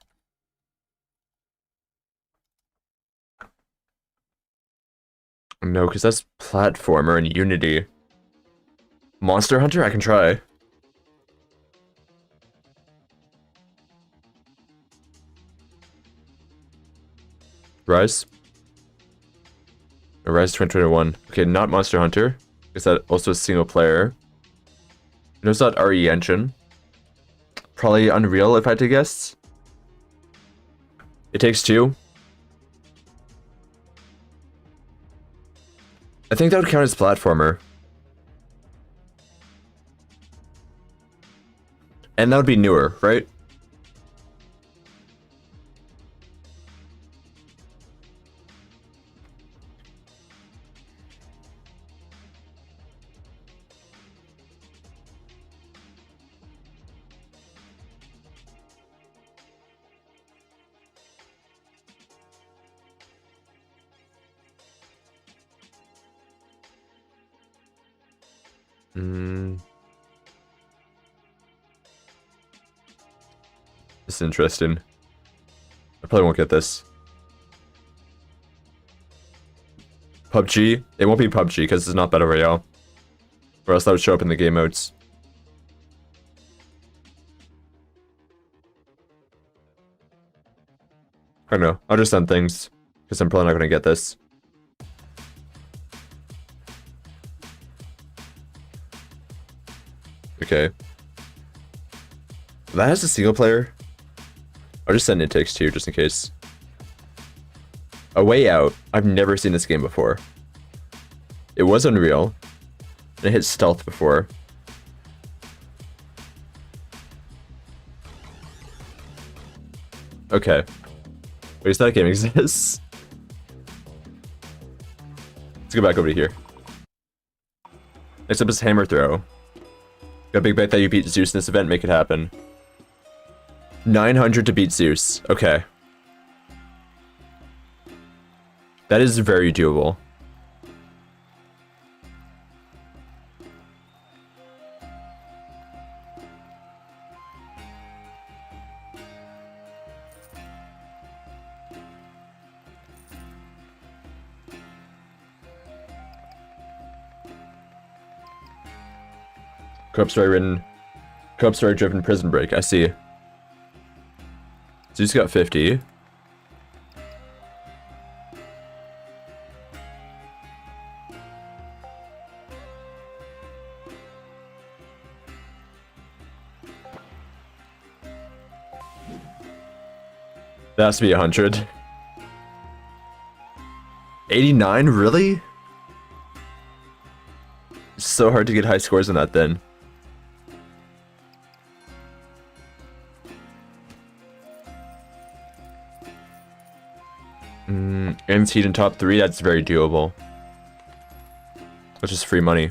No, because that's platformer and Unity. Monster Hunter? I can try. Rise? Rise 2021. Okay, not Monster Hunter. Is that also a single player? No, it's not RE Engine. Probably Unreal if I had to guess. It Takes Two. I think that would count as platformer. And that would be newer, right? This is interesting. I probably won't get this. PUBG? It won't be PUBG because it's not Battle Royale. Or else that would show up in the game modes. I don't know. I'll just send things. Because I'm probably not going to get this. Okay. That has a single player. I'll just send intakes to you just in case. A Way Out. I've never seen this game before. It was Unreal. And it hit stealth before. Okay. Wait, does that game exist? Let's go back over to here. Next up is Hammer Throw. Got a big bet that you beat Zeus in this event, make it happen. 900 to beat Zeus. Okay. That is very doable. Co-op story written. Co-op story driven Prison Break. I see. Zeus got 50. That has to be 100. 89? Really? It's so hard to get high scores on that then. Ends heat in top 3, that's very doable. That's just free money.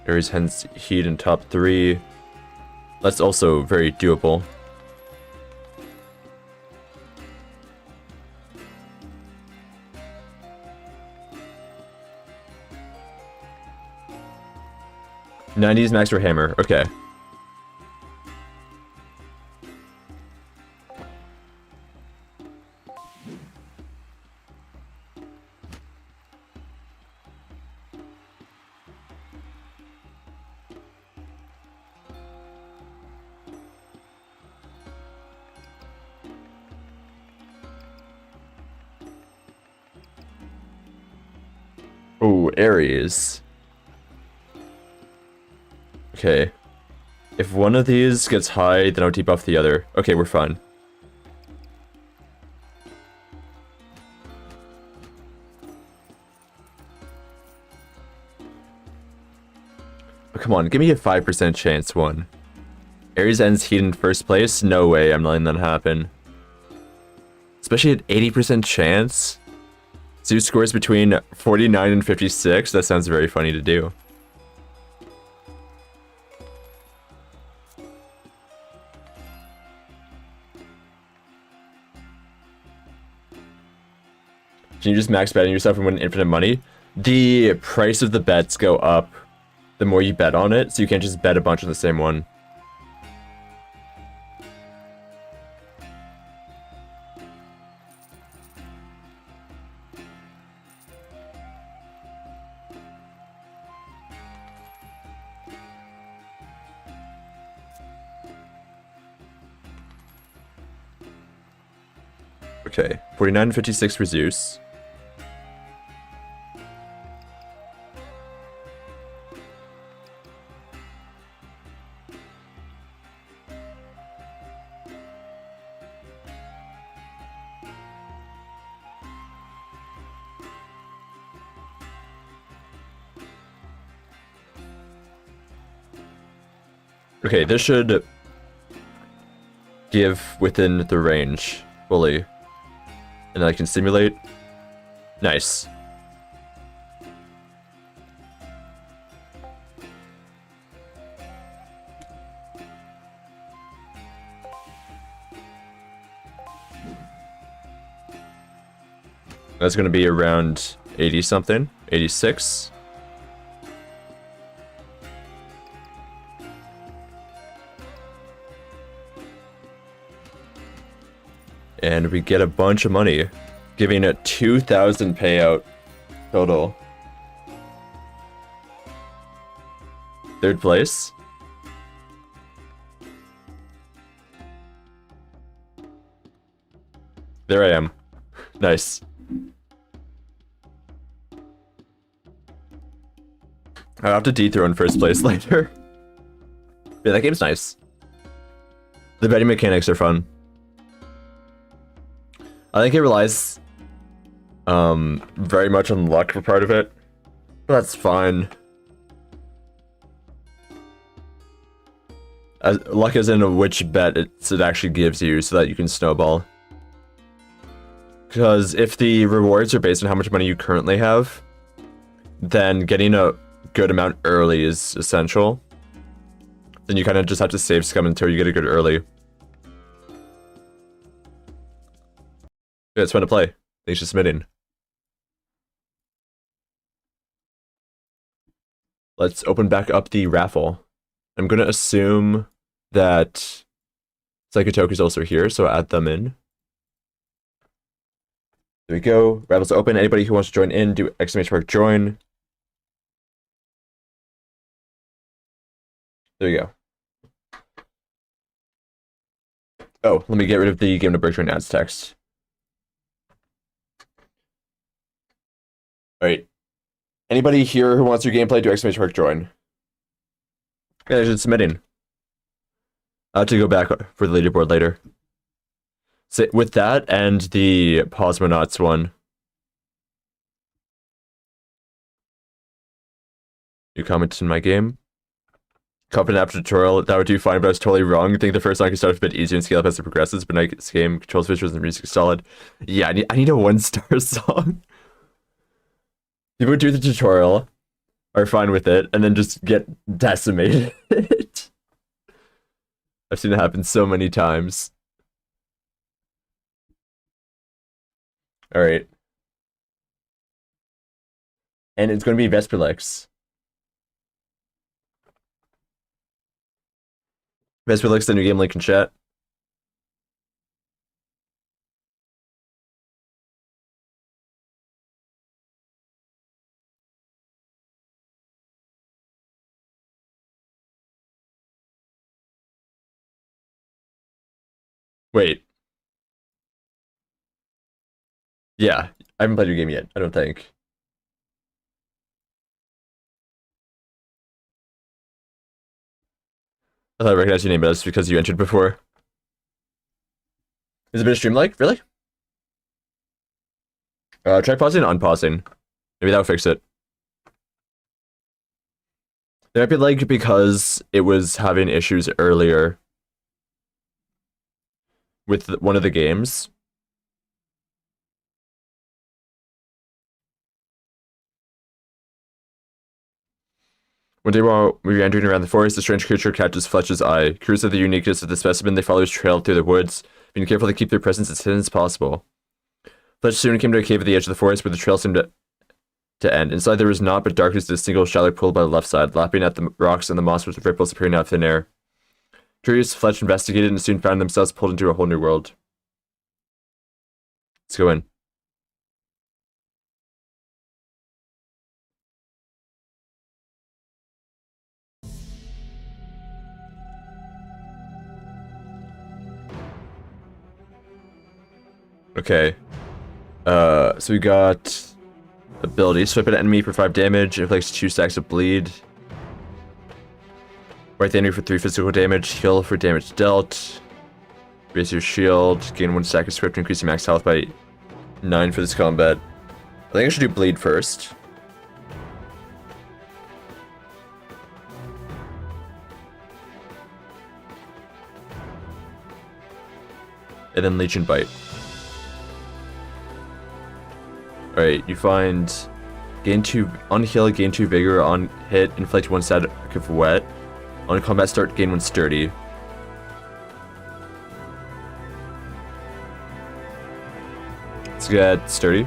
Ares hence heat in top 3. That's also very doable. '90s max for Hammer. Okay. Oh, Ares. Okay. If one of these gets high, then I'll debuff the other. Okay, we're fine. Oh, come on, give me a 5% chance one. Ares ends heat in first place? No way, I'm letting that happen. Especially at 80% chance? Zeus scores between 49 and 56? That sounds very funny to do. Can you just max betting yourself and win infinite money? The price of the bets go up the more you bet on it, so you can't just bet a bunch on the same one. Okay, 49 and 56 for Zeus. Okay, this should give within the range fully. And I can simulate. Nice. That's going to be around 80 something, 86. And we get a bunch of money, giving a 2,000 payout total. Third place. There I am. Nice. I'll have to dethrone first place later. Yeah, that game's nice. The betting mechanics are fun. I think it relies very much on luck for part of it. But that's fine. Luck is in which bet it actually gives you so that you can snowball. Because if the rewards are based on how much money you currently have, then getting a good amount early is essential. Then you kind of just have to save scum until you get a good early. Yeah, it's fun to play. Thanks for submitting. Let's open back up the raffle. I'm gonna assume that Psychotoku's also here, so add them in. There we go. Raffle's open. Anybody who wants to join in, do !join. There you go. Oh, let me get rid of the Gamedle Break join ads text. Alright. Anybody here who wants to do gameplay, do !join. Yeah, there's submitting. I'll have to go back for the leaderboard later. So with that and the Pawsmonauts one. You commented in my game. Confident after tutorial, that would do fine, but I was totally wrong. I think the first song can start a bit easier and scale up as it progresses, but nice game, controls, visuals, and music is solid. Yeah, I need a 1-star song. People who do the tutorial are fine with it, and then just get decimated. I've seen it happen so many times. Alright. And it's going to be Vesperlex. Vesperlex, the new game link in chat. Wait. Yeah, I haven't played your game yet, I don't think. I thought I recognized your name, but that's because you entered before. Is it been a stream like? Really? Try pausing and unpausing. Maybe that'll fix it. It might be like because it was having issues earlier with one of the games. One day while we were entering around the forest, a strange creature catches Fletch's eye. Curious of the uniqueness of the specimen, they follow his trail through the woods, being careful to keep their presence as hidden as possible. Fletch soon came to a cave at the edge of the forest where the trail seemed to end. Inside there was naught but darkness and a single shallow pool by the left side, lapping at the rocks and the moss with ripples appearing out of thin air. Curious, Fletch investigated and soon found themselves pulled into a whole new world. Let's go in. Okay. So we got ability. Swipe at an enemy for 5 damage. Inflicts 2 stacks of bleed. Right the enemy for 3 physical damage. Heal for damage dealt. Raise your shield. Gain 1 stack of script. Increase your max health by 9 for this combat. I think I should do bleed first. And then Leech and Bite. Alright, you find gain 2 on heal, gain 2 vigor, on hit, inflict 1 stack of wet. On combat start, gain 1 sturdy. Let's get sturdy.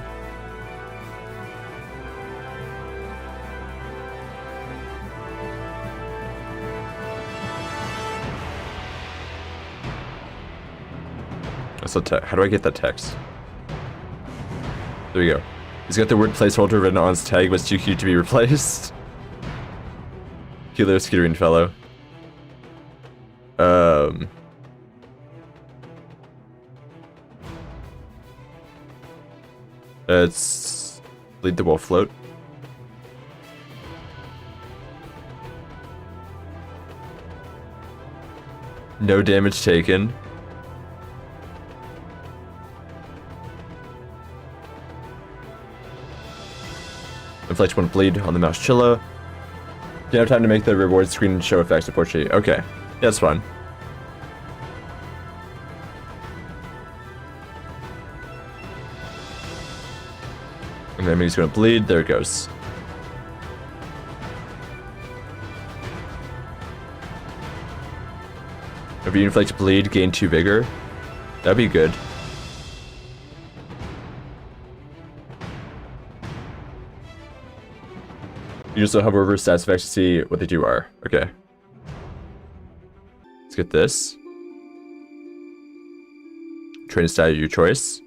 So how do I get that text? There we go. He's got the word placeholder written on his tag, but it's too cute to be replaced. Killer skittering fellow. Let's lead the wolf float. No damage taken. And Fletch one bleed on the mouse chilla. Didn't have time to make the reward screen show effects, unfortunately. Okay, that's fine. And then he's gonna bleed. There it goes. If you inflict bleed, gain 2 vigor. That'd be good. You just hover over stats effects to see what they do are. Okay. Let's get this. Train stat of your choice.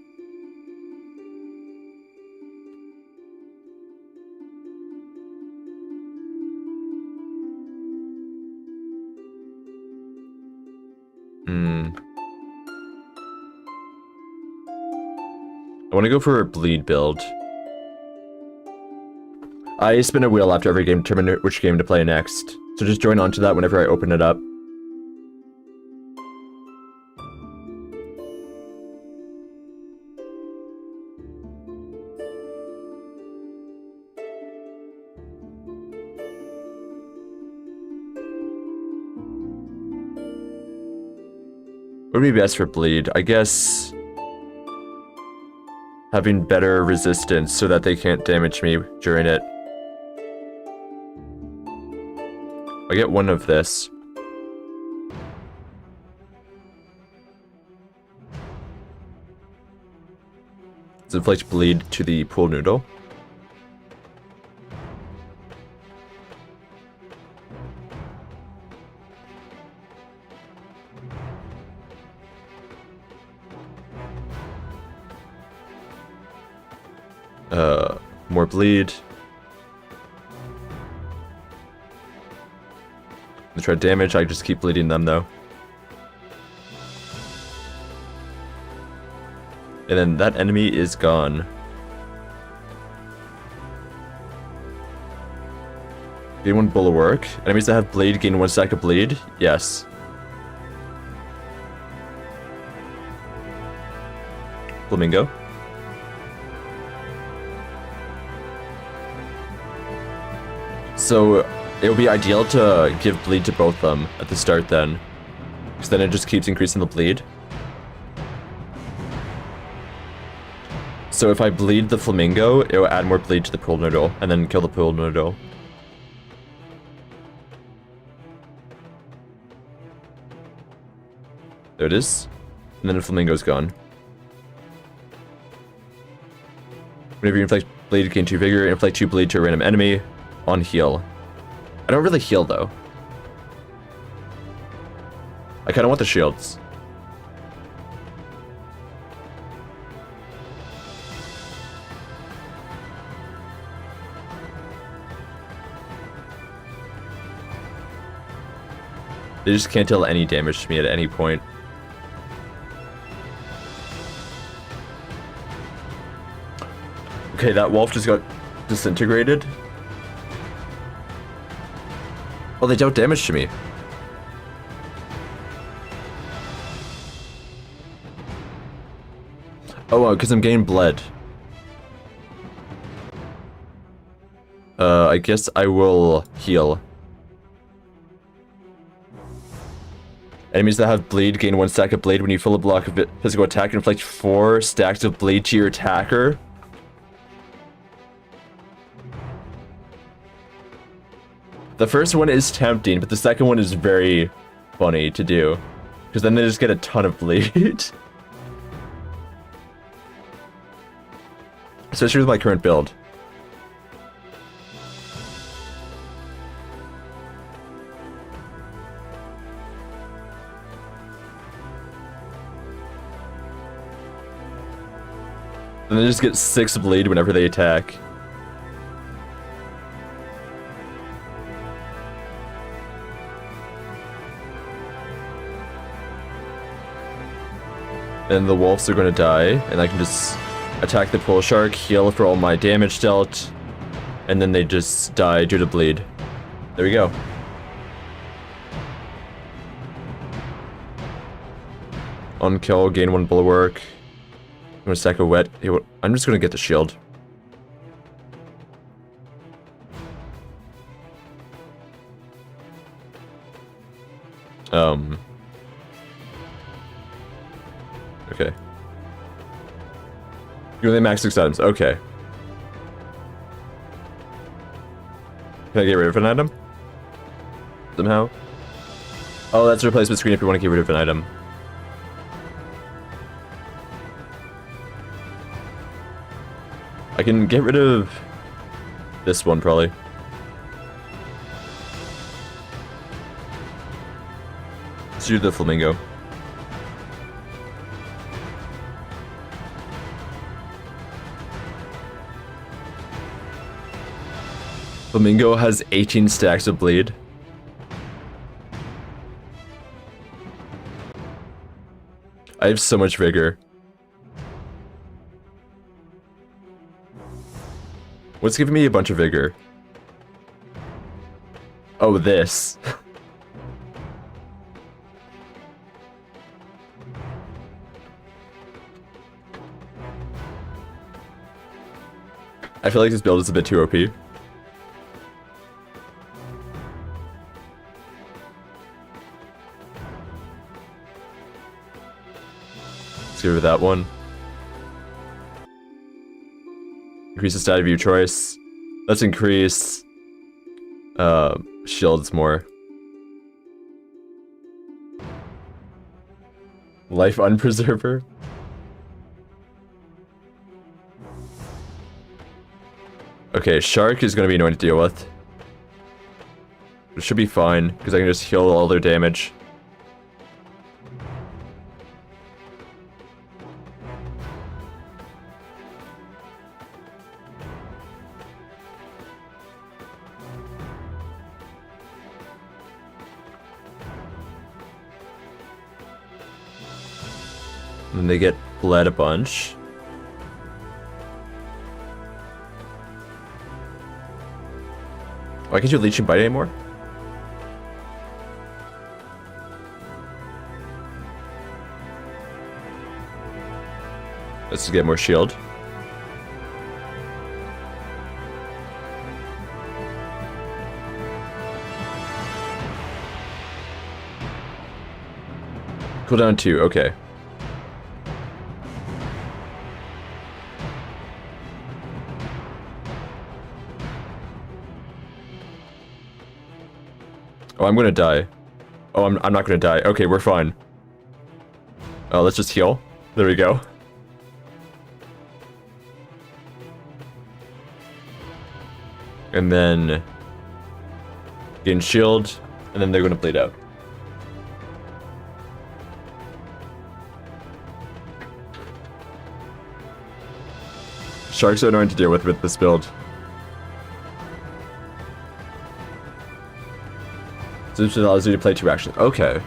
I want to go for a bleed build. I spin a wheel after every game to determine which game to play next. So just join onto that whenever I open it up. What would be best for bleed? I guess having better resistance so that they can't damage me during it. I get one of this. Let's inflict bleed to the pool noodle. More bleed. They try damage, I just keep bleeding them though. And then that enemy is gone. Gain 1 bulwark. Enemies that have bleed gain 1 stack of bleed. Yes. Flamingo. So it would be ideal to give bleed to both of them at the start then. Because then it just keeps increasing the bleed. So if I bleed the flamingo, it will add more bleed to the pool noodle, and then kill the pool noodle. There it is. And then the flamingo's gone. Whenever you inflict bleed, gain 2 vigor, inflict 2 bleed to a random enemy on heal. I don't really heal though. I kind of want the shields. They just can't deal any damage to me at any point. Okay, that wolf just got disintegrated. Well, they dealt damage to me. Oh, because I'm getting bled. I guess I will heal. Enemies that have bleed gain 1 stack of bleed when you fill a block of physical attack and inflict 4 stacks of bleed to your attacker. The first one is tempting, but the second one is very funny to do. Because then they just get a ton of bleed. Especially with my current build. And they just get 6 bleed whenever they attack. And the wolves are gonna die, and I can just attack the pool shark, heal for all my damage dealt, and then they just die due to bleed. There we go. On kill, gain 1 bulwark. I'm gonna stack a wet. I'm just gonna get the shield. Okay. You only max 6 items. Okay. Can I get rid of an item? Somehow? Oh, that's a replacement screen if you want to get rid of an item. I can get rid of this one, probably. Let's do the flamingo. Flamingo has 18 stacks of bleed. I have so much vigor. What's giving me a bunch of vigor? Oh, this. I feel like this build is a bit too OP. Let's get rid of that one. Increase the stat of your choice. Let's increase shields more. Life Unpreserver. Okay, Shark is gonna be annoying to deal with. It should be fine, because I can just heal all their damage. And they get bled a bunch. Why can't you leech and bite anymore? Let's just get more shield. Cooldown 2, okay. Oh, I'm gonna die. Oh, I'm not gonna die. Okay, we're fine. Oh, let's just heal. There we go. And then gain shield, and then they're gonna bleed out. Sharks are annoying to deal with this build. So this allows you to play 2 actions. Okay.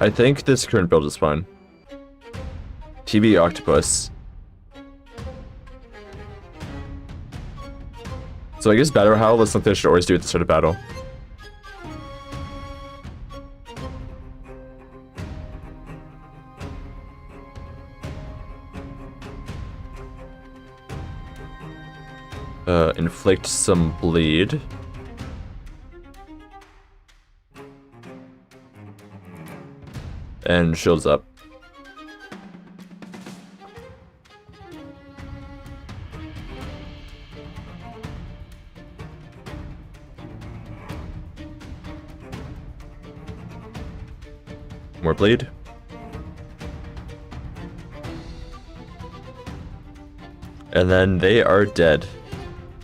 I think this current build is fine. TV Octopus. So I guess Battle Howl is something I should always do at the start of battle. Inflict some bleed. And shields up. More bleed. And then they are dead.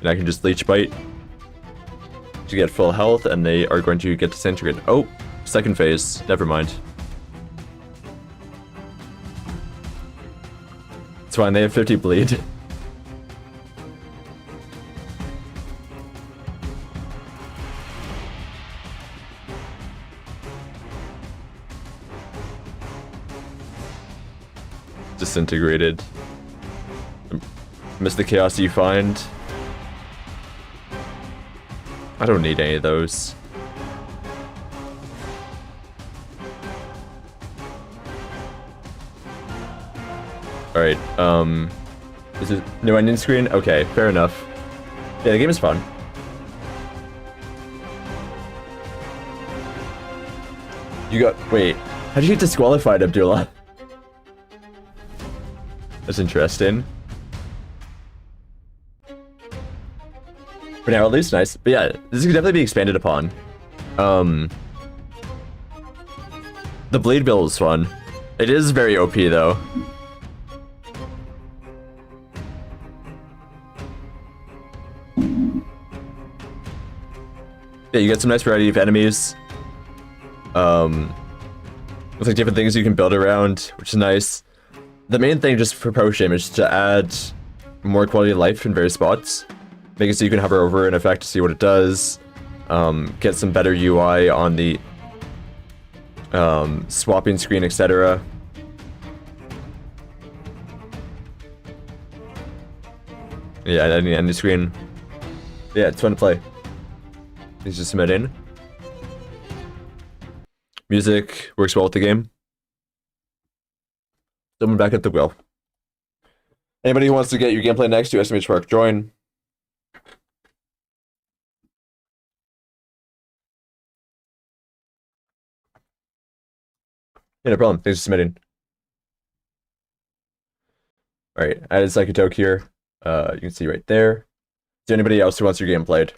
And I can just Leech Bite to get full health, and they are going to get disintegrated. Oh, second phase. Never mind. It's fine, they have 50 bleed. Disintegrated. Miss the chaos you find. I don't need any of those. Alright, is it new ending screen? Okay, fair enough. Yeah, the game is fun. You got, wait, how did you get disqualified, Abdullah? That's interesting. For now, at least nice. But yeah, this could definitely be expanded upon. The bleed build is fun. It is very OP though. Yeah, you get some nice variety of enemies. With like different things you can build around, which is nice. The main thing just for potion is to add more quality of life in various spots. Make it so you can hover over an effect to see what it does. Get some better UI on the swapping screen, etc. Yeah, any screen. Yeah, it's fun to play. He's just submitting. Music works well with the game. Someone back at the wheel. Anybody who wants to get your gameplay next to SMH Park, join. Yeah, no problem. Thanks for submitting. Alright, I added Psychotoke here. You can see right there. Is there anybody else who wants your game played?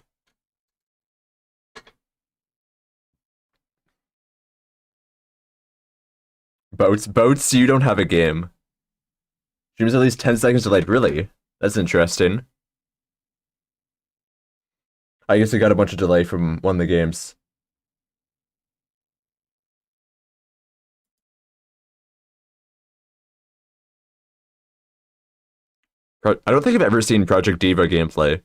Boats, you don't have a game. Stream's at least 10 seconds delayed. Really? That's interesting. I guess I got a bunch of delay from one of the games. I don't think I've ever seen Project Diva gameplay.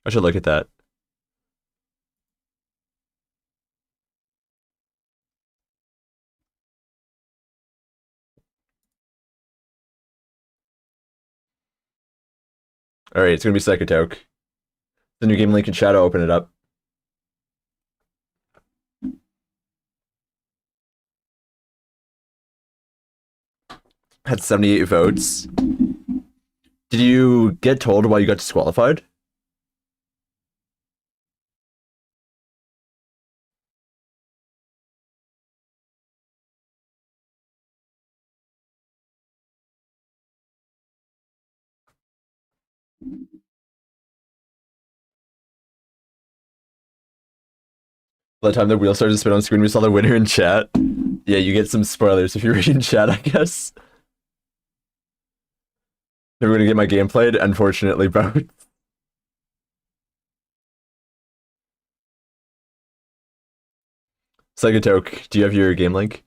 I should look at that. Alright, it's gonna be Psychotoke. The new game link in chat, I'll open it up. Had 78 votes. Did you get told why you got disqualified? By the time the wheel started to spin on screen, we saw the winner in chat. Yeah, you get some spoilers if you're reading chat, I guess. Never gonna get my game played, unfortunately, both. Psychotoke, do you have your game link?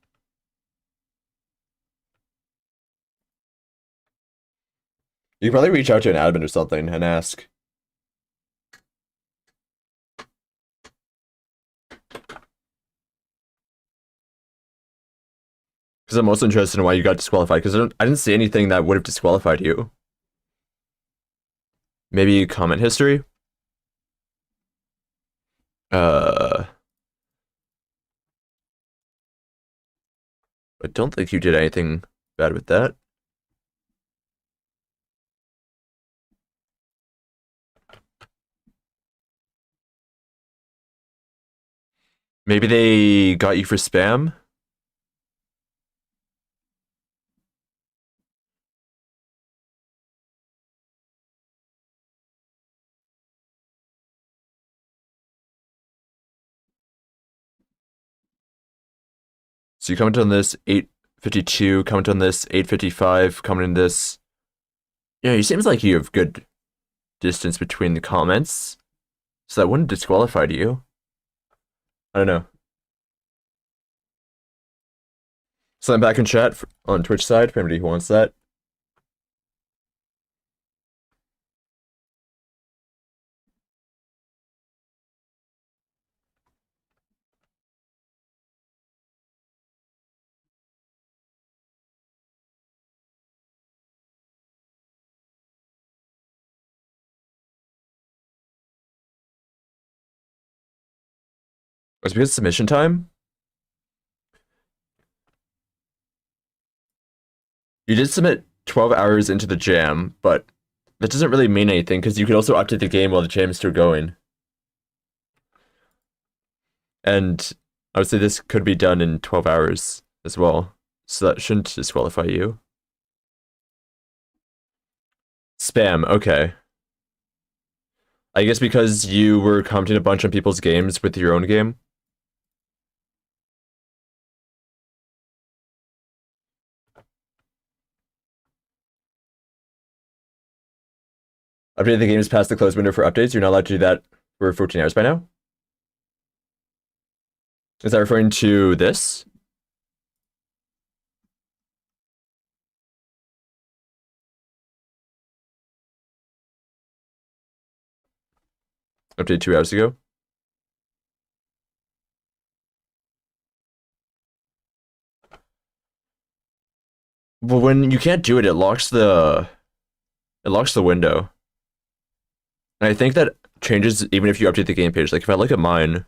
You can probably reach out to an admin or something and ask. Because I'm most interested in why you got disqualified, because I didn't see anything that would have disqualified you. Maybe comment history? I don't think you did anything bad with that. Maybe they got you for spam? So you comment on this 8:52, comment on this 8:55, comment on this. Yeah, it seems like you have good distance between the comments, so that wouldn't disqualify you. I don't know. So I'm back in chat on Twitch side for anybody who wants that. It's because it's submission time. You did submit 12 hours into the jam, but that doesn't really mean anything because you could also update the game while the jam is still going. And I would say this could be done in 12 hours as well, so that shouldn't disqualify you. Spam, okay. I guess because you were commenting a bunch on people's games with your own game. Updating the game is past the close window for updates. You're not allowed to do that for 14 hours by now. Is that referring to this? Update 2 hours ago. Well, when you can't do it, it locks the window. And I think that changes even if you update the game page. Like if I look at mine,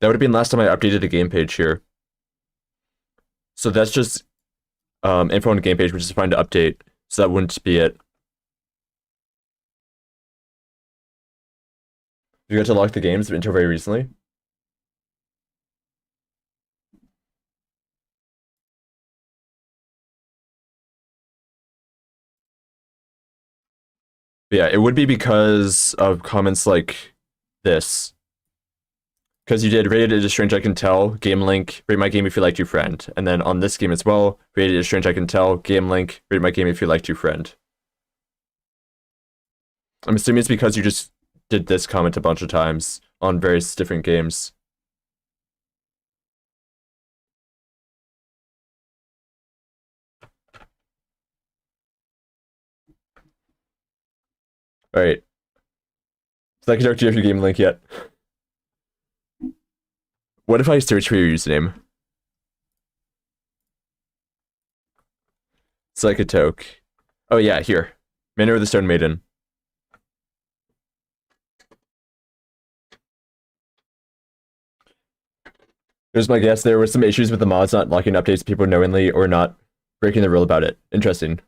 that would have been last time I updated the game page here. So that's just info on the game page, which is fine to update. So that wouldn't be it. You got to lock the games until very recently. But yeah, it would be because of comments like this. Because you did rated it as strange I can tell, game link, rate my game if you liked your friend. And then on this game as well, rated as strange I can tell, game link, rate my game if you liked your friend. I'm assuming it's because you just did this comment a bunch of times on various different games. Alright. So I can talk to you if your game link yet. What if I search for your username? Psychotoke. Oh yeah, here. Manor of the Stone Maiden. Here's my guess. There were some issues with the mods not locking updates to people knowingly or not breaking the rule about it. Interesting.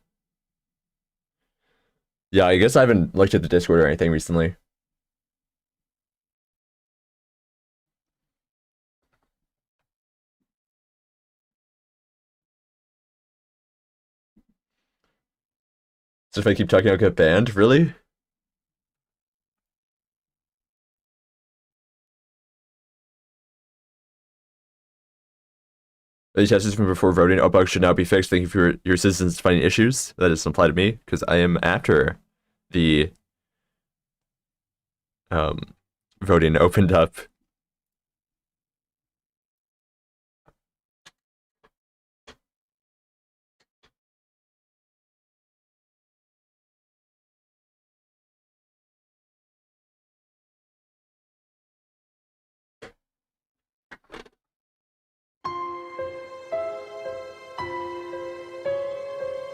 Yeah, I guess I haven't looked at the Discord or anything recently. So if I keep talking, I'll get banned? Really? These tests from before voting. All bugs should now be fixed. Thank you for your assistance finding issues. That doesn't apply to me because I am after the voting opened up.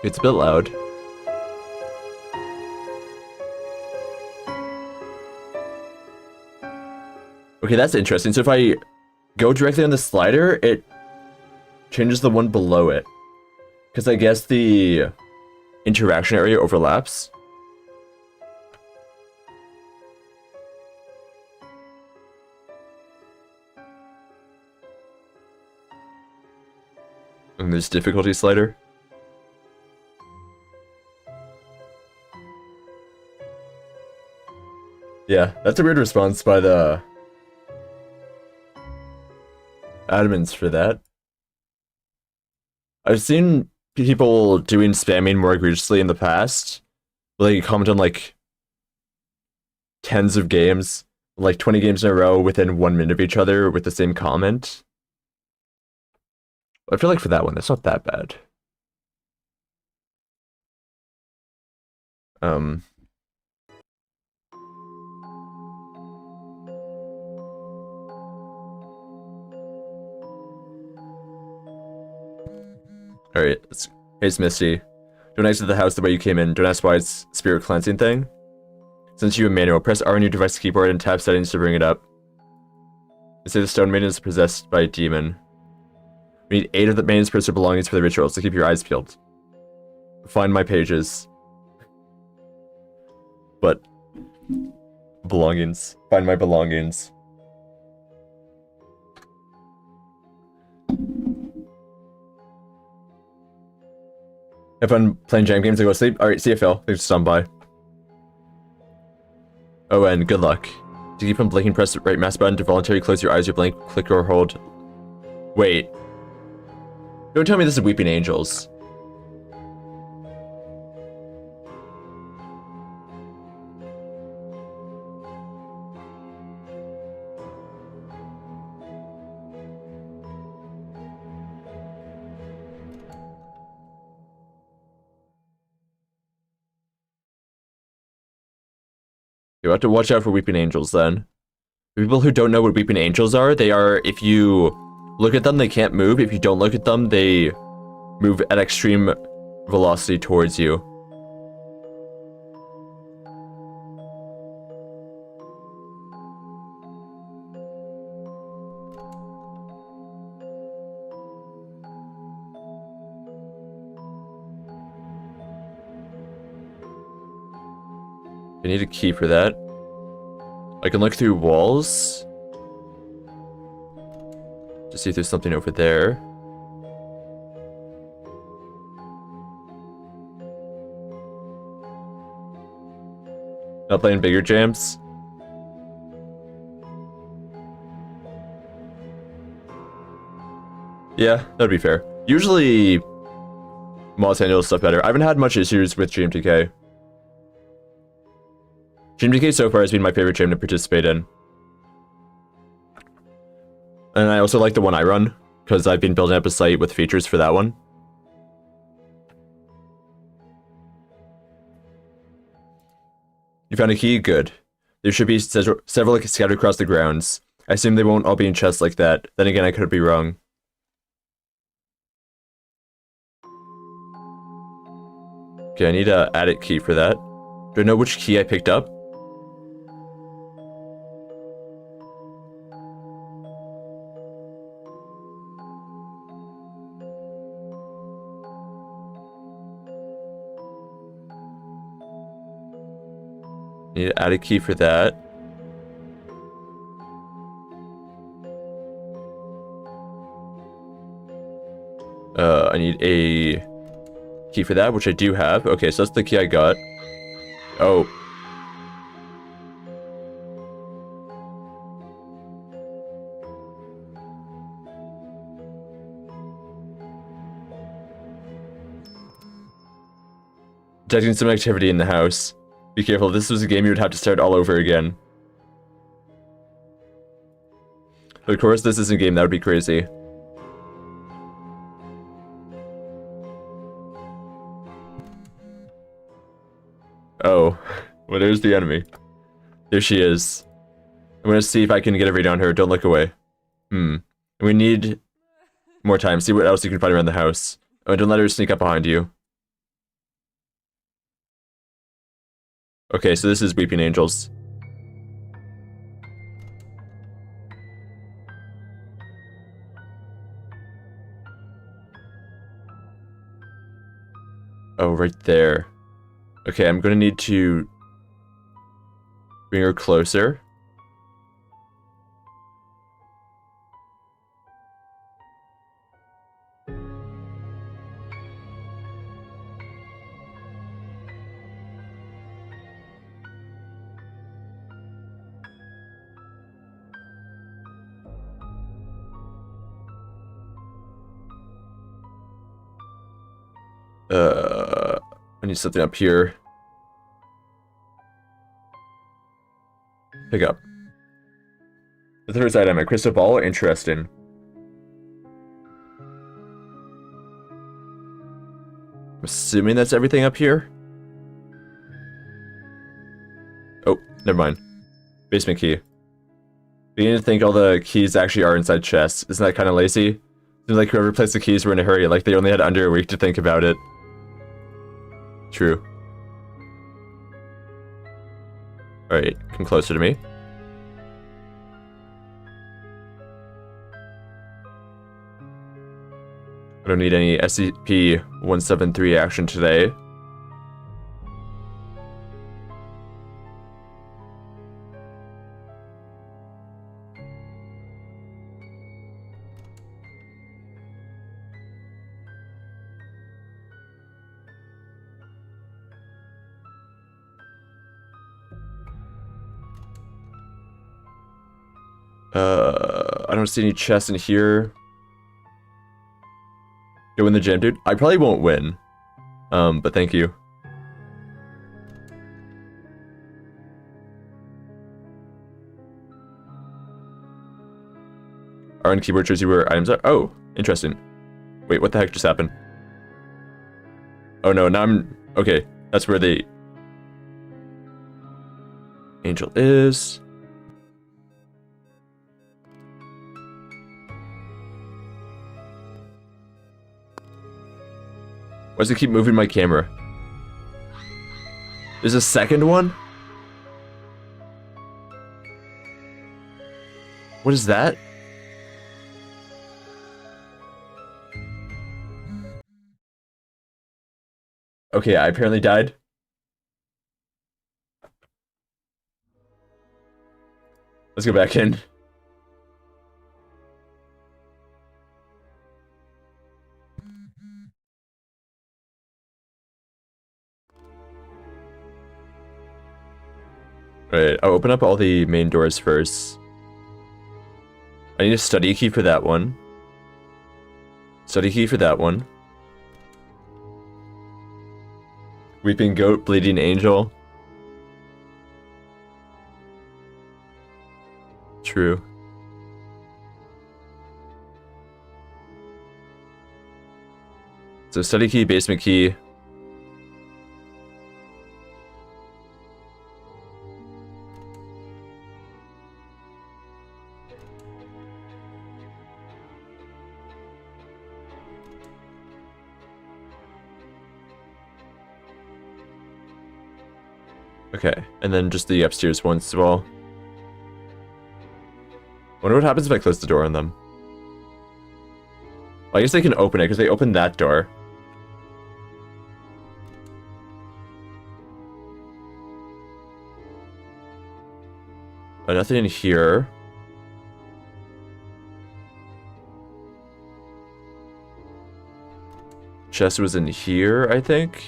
It's a bit loud. Okay, that's interesting. So if I go directly on the slider, it changes the one below it. Because I guess the interaction area overlaps. And there's difficulty slider. Yeah, that's a weird response by the admins for that. I've seen people doing spamming more egregiously in the past. Like, comment on, like, tens of games, like 20 games in a row within 1 minute of each other with the same comment. I feel like for that one, that's not that bad. Alright, hey, it's Misty. Don't exit the house the way you came in. Don't ask why it's spirit cleansing thing. Since you have Manor, press R on your device keyboard and tap settings to bring it up. They say the Stone Maiden is possessed by a demon. We need 8 of the Maiden's personal belongings for the ritual, so keep your eyes peeled. Find my pages. But belongings. Find my belongings. Have fun playing jam games and go to sleep. Alright, see you, Phil. Thanks for stopping by. Oh, and good luck. To keep from blinking, press the right mouse button. To voluntarily close your eyes, you blink, click or hold. Wait. Don't tell me this is Weeping Angels. You have to watch out for Weeping Angels then. For people who don't know what Weeping Angels are, they are, if you look at them, they can't move. If you don't look at them, they move at extreme velocity towards you. I need a key for that. I can look through walls to see if there's something over there. Not playing bigger jams. Yeah, that'd be fair. Usually, mods handle stuff better. I haven't had much issues with GMTK. GMTK so far has been my favorite jam to participate in. And I also like the one I run, because I've been building up a site with features for that one. You found a key? Good. There should be several scattered across the grounds. I assume they won't all be in chests like that. Then again, I could be wrong. Okay, I need a attic key for that. Do I know which key I picked up? Need an attic key for that. I need a key for that, which I do have. Okay, so that's the key I got. Oh. Detecting some activity in the house. Be careful, if this was a game you would have to start all over again. But of course, this isn't a game, that would be crazy. Oh, well, there's the enemy. There she is. I'm gonna see if I can get a read on her. Don't look away. We need more time. See what else you can find around the house. Oh, don't let her sneak up behind you. Okay, so this is Weeping Angels. Oh, right there. Okay, I'm gonna need to bring her closer. I need something up here. Pick up. The third item, a crystal ball. Interesting. I'm assuming that's everything up here. Oh, never mind. Basement key. Beginning to think all the keys actually are inside chests. Isn't that kind of lazy? Seems like whoever placed the keys were in a hurry, like they only had under a week to think about it. True. Alright, come closer to me. I don't need any SCP-173 action today. I don't see any chests in here. Go win the gym, dude. I probably won't win. But thank you. Are on keyboard shows you where items are. Oh, interesting. Wait, what the heck just happened? Oh no, now I'm... Okay, that's where the... Angel is. Why does it keep moving my camera? There's a second one? What is that? Okay, I apparently died. Let's go back in. Alright, I'll open up all the main doors first. I need a study key for that one. Study key for that one. Weeping Goat, Bleeding Angel. True. So study key, basement key. Okay, and then just the upstairs ones as well. Wonder what happens if I close the door on them. Well, I guess they can open it, because they opened that door. Oh, nothing in here. Chest was in here, I think.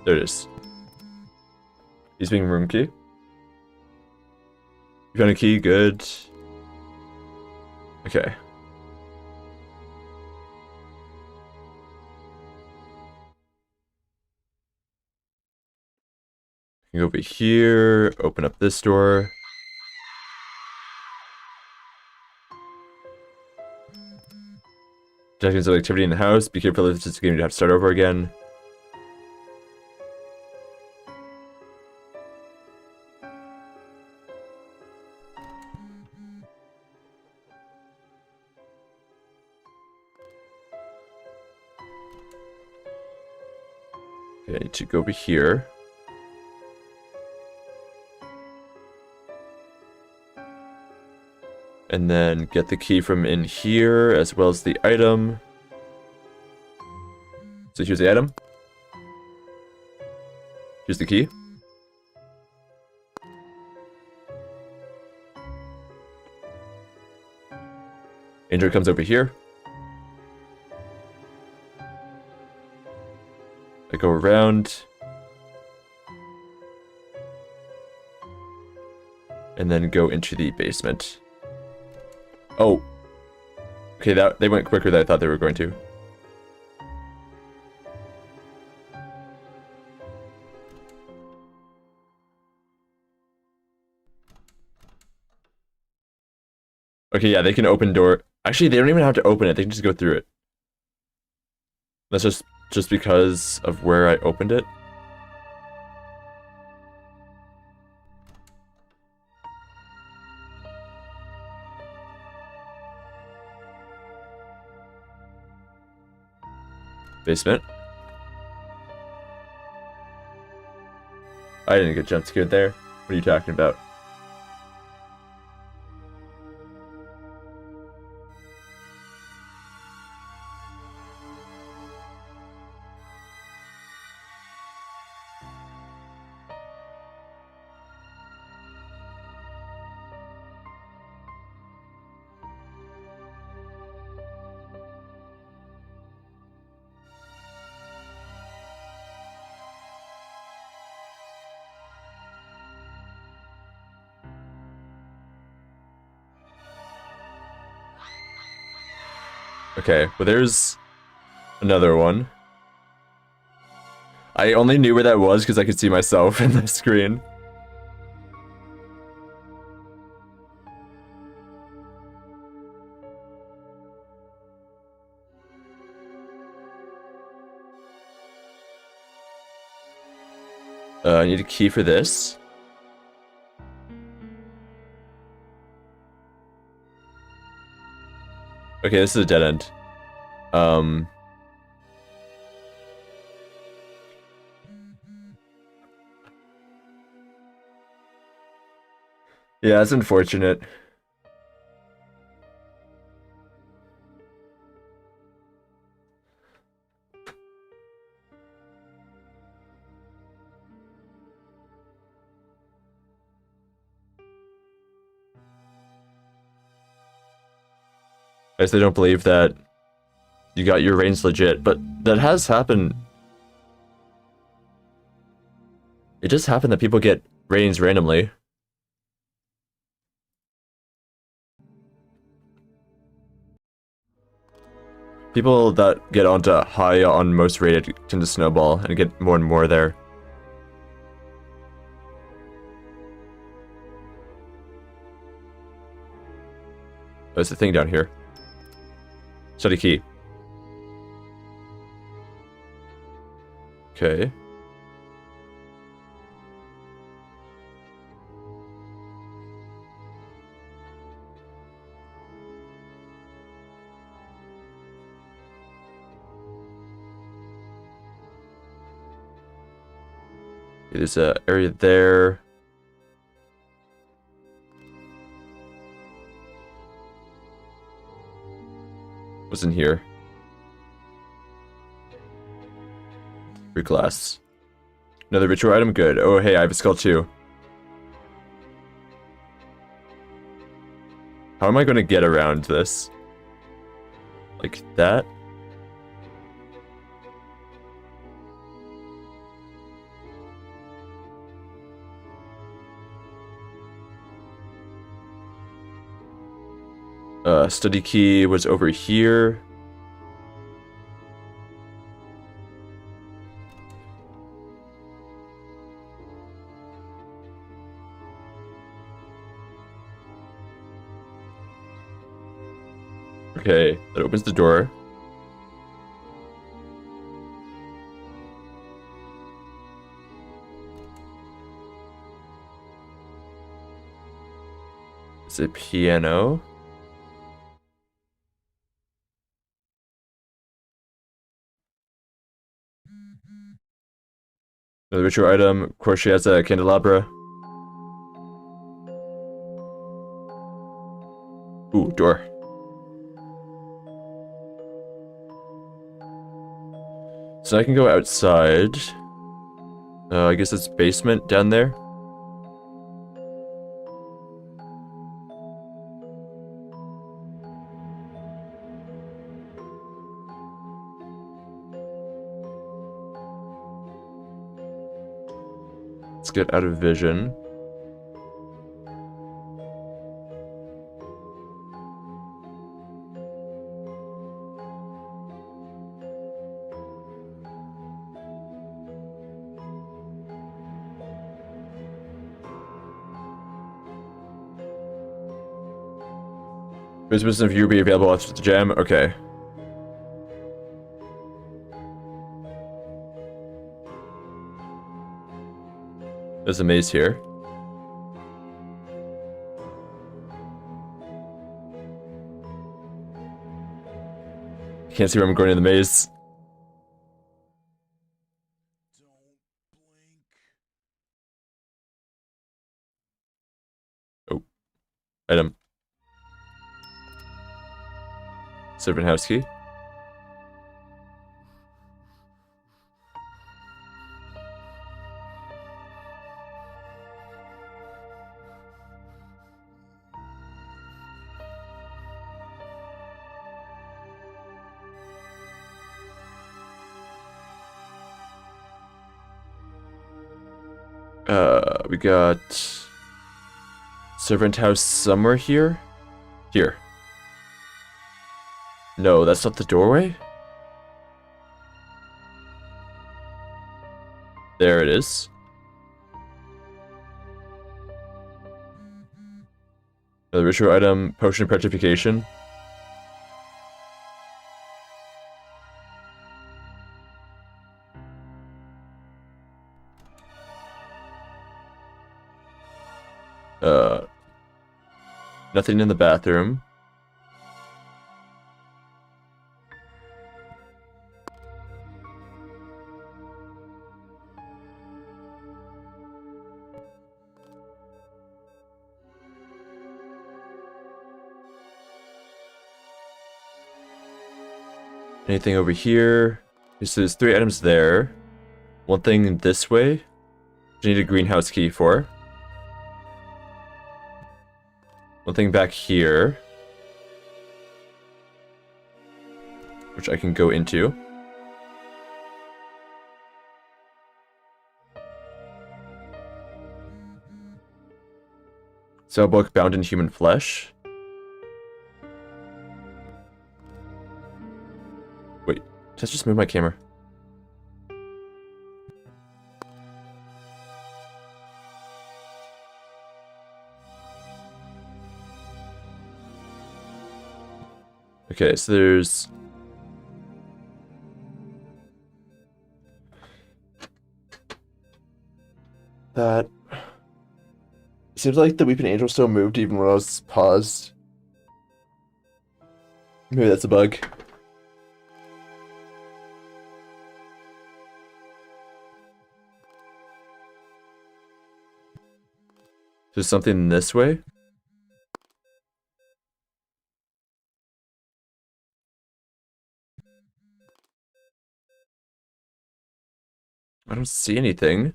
There it is. He's being room key. You found a key, good. Okay. You can go over here, open up this door. Detecting some activity in the house. Be careful if it's a game you have to start over again. Okay, I need to go over here. And then get the key from in here, as well as the item. So here's the item. Here's the key. Angel comes over here. I go around. And then go into the basement. Oh. Okay, they went quicker than I thought they were going to. Okay, yeah, they can open door. Actually, they don't even have to open it. They can just go through it. That's just because of where I opened it. Basement. I didn't get jump scared there. What are you talking about? Okay, well there's another one. I only knew where that was because I could see myself in the screen. I need a key for this. Okay, this is a dead end. Yeah, it's unfortunate. I guess they don't believe that you got your range legit, but that has happened. It just happened that people get range randomly. People that get onto high on most rated tend to snowball and get more and more there. There's the thing down here. Study key. Okay. There's an area there. What's in here? Free glass. Another ritual item? Good. Oh, hey, I have a skull too. How am I going to get around this? Like that? Study key was over here. Okay, that opens the door. It's a piano. Another ritual item. Of course, she has a candelabra. Ooh, door. So I can go outside. I guess it's basement down there. Let's get out of vision. Business of you be available after the jam. Okay. There's a maze here. Can't see where I'm going in the maze. Oh. Item. Servant house key. We got servant house somewhere here. Here. No, that's not the doorway. There it is. Another ritual item, potion of petrification. Nothing in the bathroom. Anything over here? So there's 3 items there. One thing this way. Which I need a greenhouse key for. One thing back here. Which I can go into. So a book bound in human flesh. Wait, did I just move my camera? Okay, so there's... that... It seems like the Weeping Angel still moved even when I was paused. Maybe that's a bug. There's something this way? I don't see anything.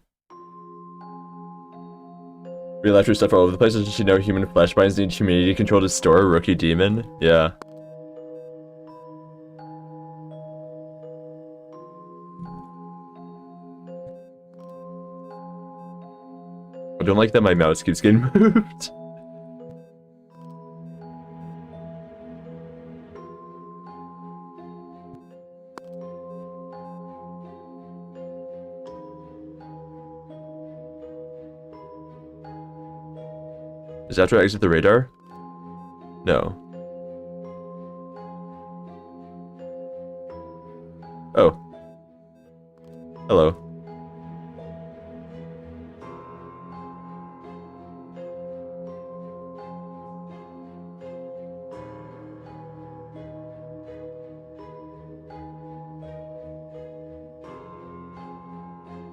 We left your stuff all over the place. Did you know human flesh binds need humidity control to store a rookie demon? Yeah. I don't like that my mouse keeps getting moved. Is that after I exit the radar? No. Oh. Hello.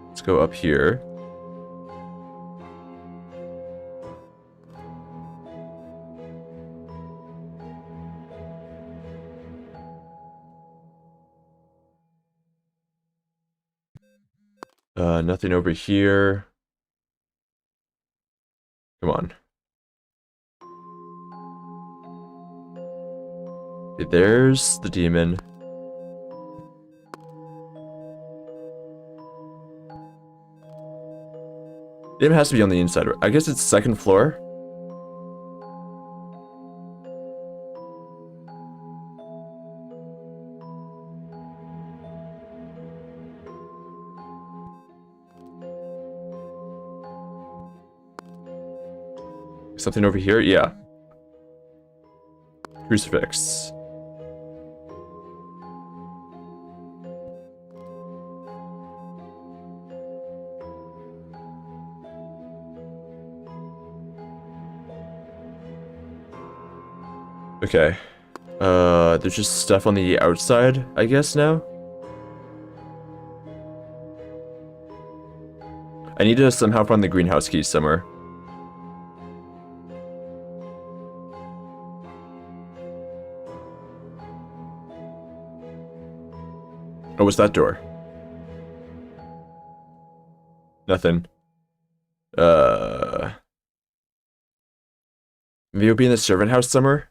Let's go up here. Nothing over here. Come on. Okay, there's the demon. Demon has to be on the inside. I guess it's second floor. Something over here? Yeah. Crucifix. Okay. There's just stuff on the outside, I guess, now? I need to somehow find the greenhouse keys somewhere. Oh, what's that door? Nothing. Maybe it'll be in the servant house somewhere?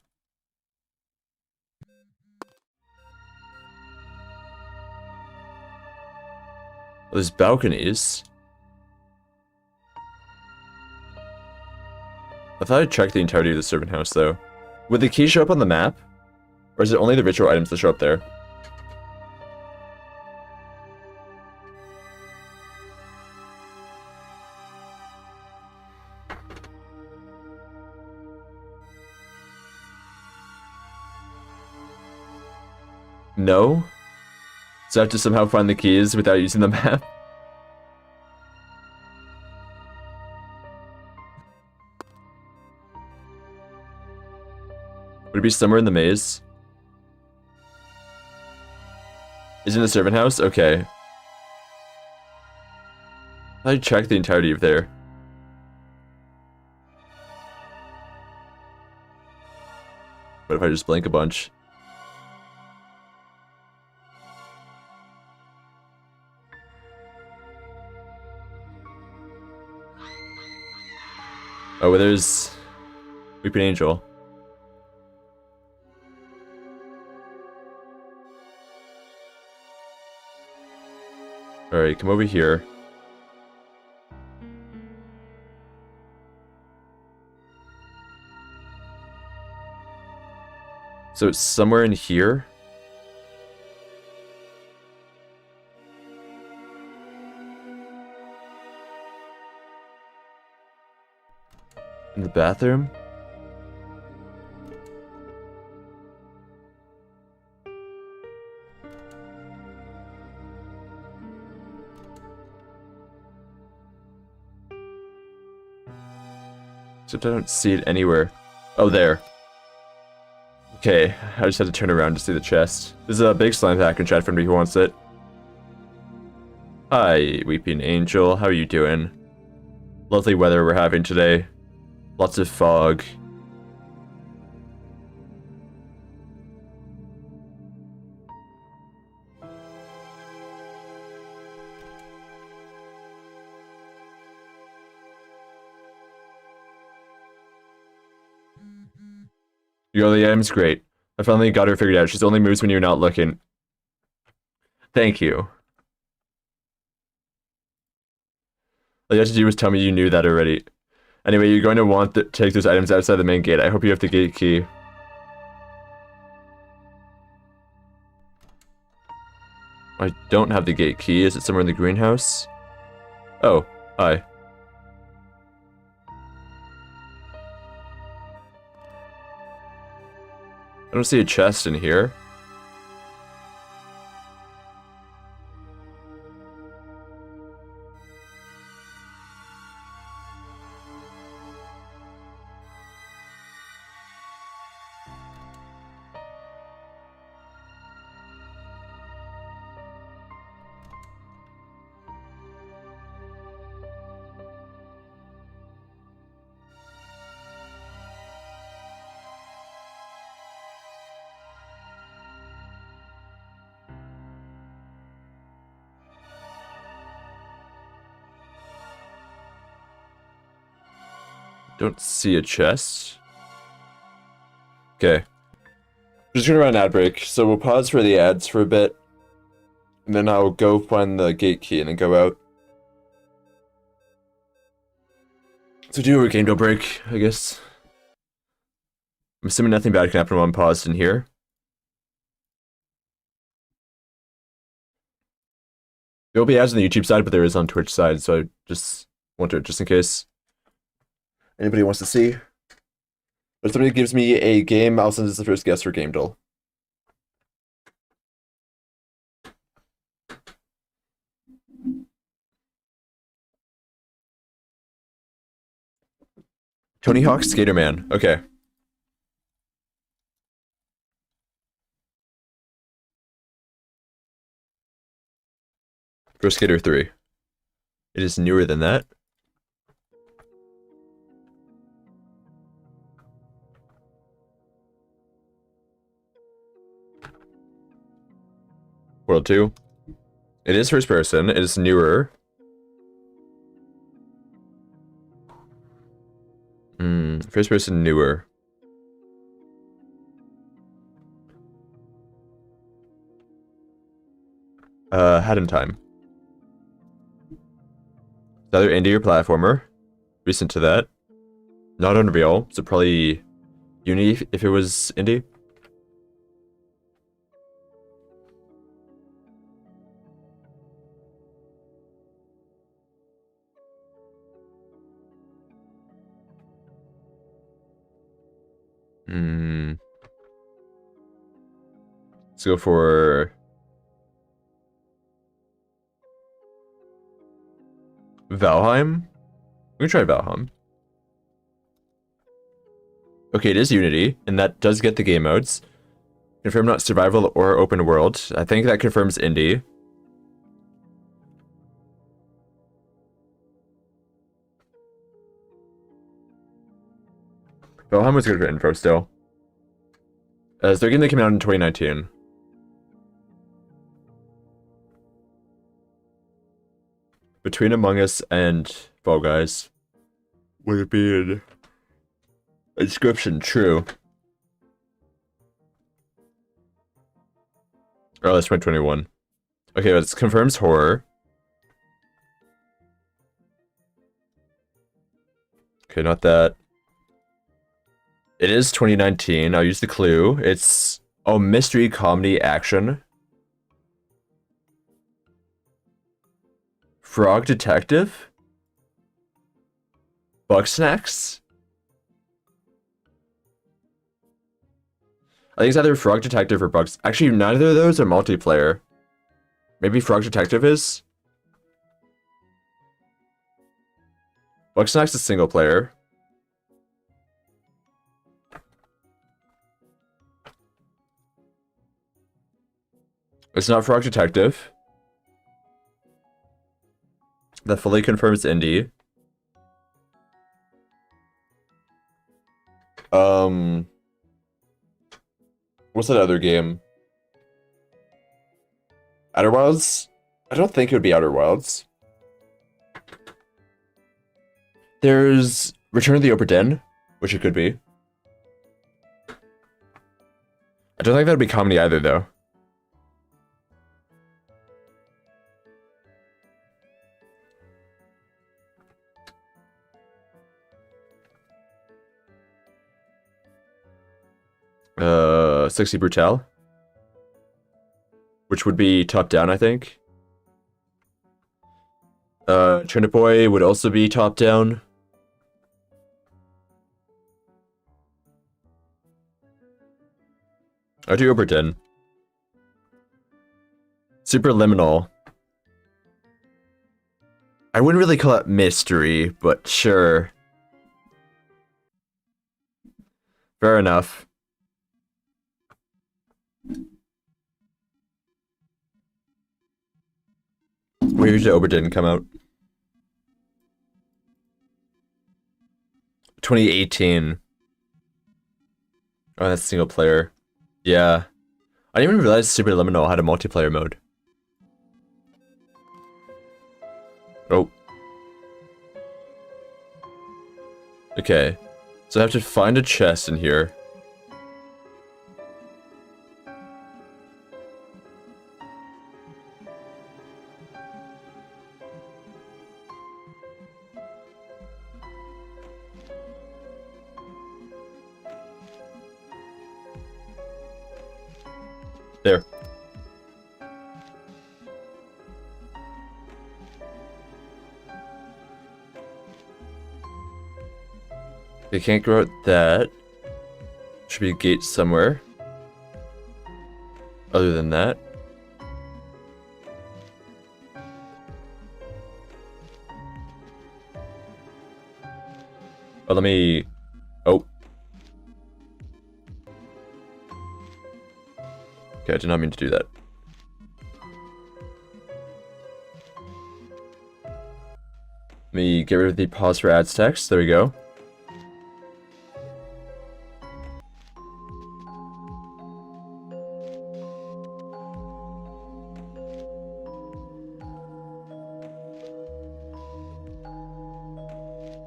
Oh, there's balconies. I thought I checked the entirety of the servant house, though. Would the key show up on the map? Or is it only the ritual items that show up there? No? So I have to somehow find the keys without using the map? Would it be somewhere in the maze? Is it in the servant house? Okay. I checked the entirety of there. What if I just blink a bunch? Oh, there's Weeping Angel. Alright, come over here. So it's somewhere in here? In the bathroom? Except I don't see it anywhere. Oh, there. Okay, I just had to turn around to see the chest. There's a big slime pack in chat for anybody who wants it. Hi, Weeping Angel. How are you doing? Lovely weather we're having today. Lots of fog. Yo, the items great. I finally got her figured out. She only moves when you're not looking. Thank you. All you had to do was tell me you knew that already. Anyway, you're going to want to take those items outside the main gate. I hope you have the gate key. I don't have the gate key. Is it somewhere in the greenhouse? Oh, hi. I don't see a chest in here. Don't see a chest. Okay. Just gonna run an ad break, so we'll pause for the ads for a bit. And then I'll go find the gate key and then go out. So do a Gamedle Break, I guess. I'm assuming nothing bad can happen while I'm paused in here. There will be ads on the YouTube side, but there is on Twitch side, so I just want to, just in case anybody wants to see. If somebody gives me a game, I'll send as the first guest for Gamedle. Tony Hawk Skater Man. Okay. Pro Skater 3. It is newer than that. World 2. It is first person. It is newer. First person newer. Had in time. Another indie or platformer. Recent to that. Not Unreal, so probably Unity if it was indie. Let's go for Valheim. We can try Valheim. Okay, it is Unity, and that does get the game modes. Confirm not survival or open world. I think that confirms indie. Valheim was good for info still. As their game that came out in 2019. Between Among Us and Fall Guys would it be an inscription true? Oh, that's 2021. Okay, but it confirms horror. Okay, not that. It is 2019. I'll use the clue. It's mystery comedy action. Frog Detective? Bug Snacks? I think it's either Frog Detective or Bugs. Actually, neither of those are multiplayer. Maybe Frog Detective is? Bug Snacks is single player. It's not Frog Detective. That fully confirms indie. What's that other game? Outer Wilds? I don't think it would be Outer Wilds. There's Return of the Obra Dinn, which it could be. I don't think that'd be comedy either, though. Sexy Brutale, which would be top down, I think. Turnip Boy would also be top down. I'll do Obra Dinn. Superliminal. I wouldn't really call it mystery, but sure. Fair enough. Where did Obra Dinn come out? 2018. Oh, that's single player. Yeah. I didn't even realize Superliminal had a multiplayer mode. Oh. Okay. So I have to find a chest in here. There. They can't grow out that. should be a gate somewhere. Other than that. Oh, let me... Oh. Okay, I did not mean to do that. Let me get rid of the pause for ads text. There we go.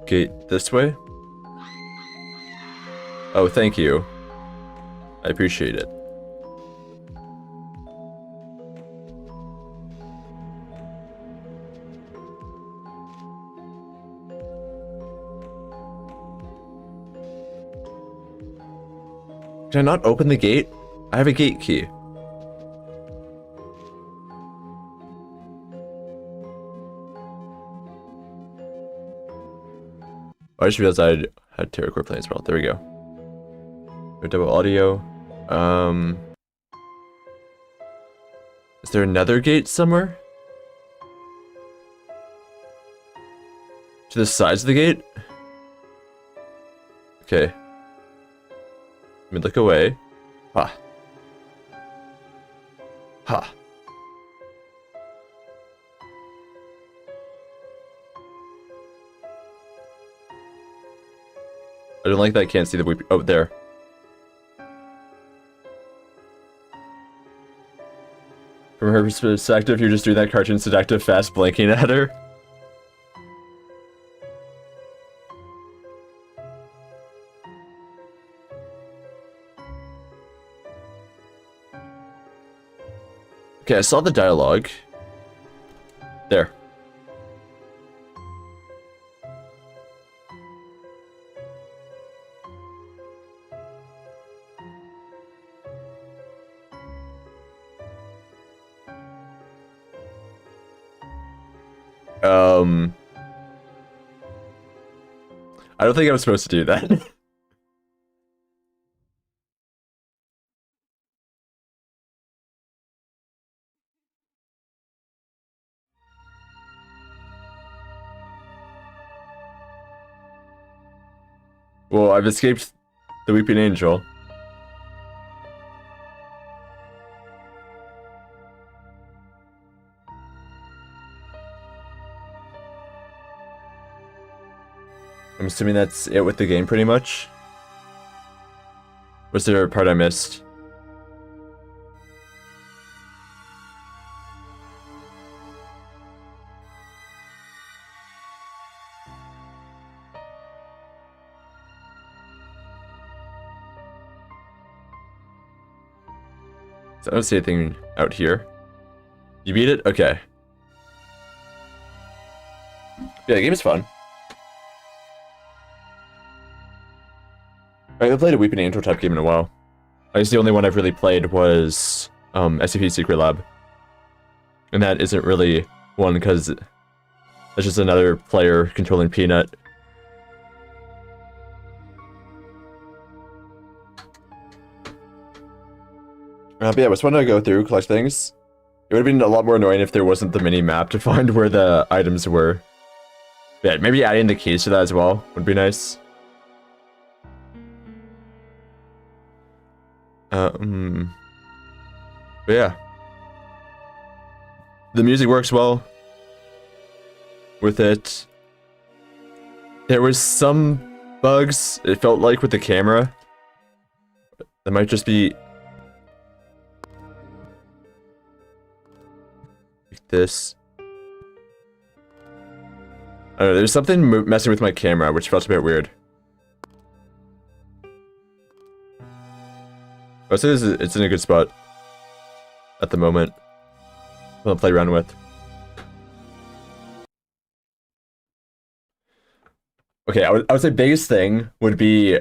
Gate this way. Oh, thank you. I appreciate it. Did I not open the gate? I have a gate key. I just realized I had Terracore playing as well. There we go. Double audio. Is there another gate somewhere? To the sides of the gate? Okay. Let me look away. Ha. Ha. I don't like that I can't see the weep. Oh, there. From her perspective, you're just doing that cartoon seductive fast blinking at her. Okay, I saw the dialogue. There. I don't think I was supposed to do that. Well, I've escaped the Weeping Angel. I'm assuming that's it with the game, pretty much. Was there a part I missed? So I don't see anything out here. You beat it? Okay. Yeah, the game is fun. I haven't played a Weeping Angel type game in a while. I guess the only one I've really played was SCP Secret Lab. And that isn't really one because it's just another player controlling Peanut. But yeah, I just wanted to go through, collect things. It would have been a lot more annoying if there wasn't the mini-map to find where the items were. Yeah, maybe adding the keys to that as well would be nice. But yeah. The music works well with it. There was some bugs, it felt like, with the camera. That might just be... like this. I don't know, there's something messing with my camera, which felt a bit weird. I'd say it's in a good spot at the moment. I'll play around with. Okay, I would say biggest thing would be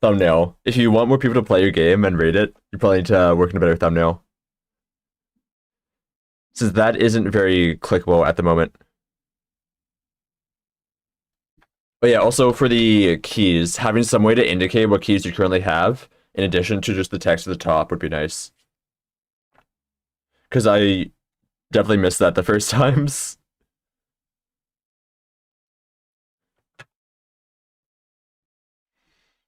thumbnail. If you want more people to play your game and rate it, you probably need to work on a better thumbnail. Since that isn't very clickable at the moment. But yeah, also for the keys, having some way to indicate what keys you currently have in addition to just the text at the top would be nice. Because I definitely missed that the first times.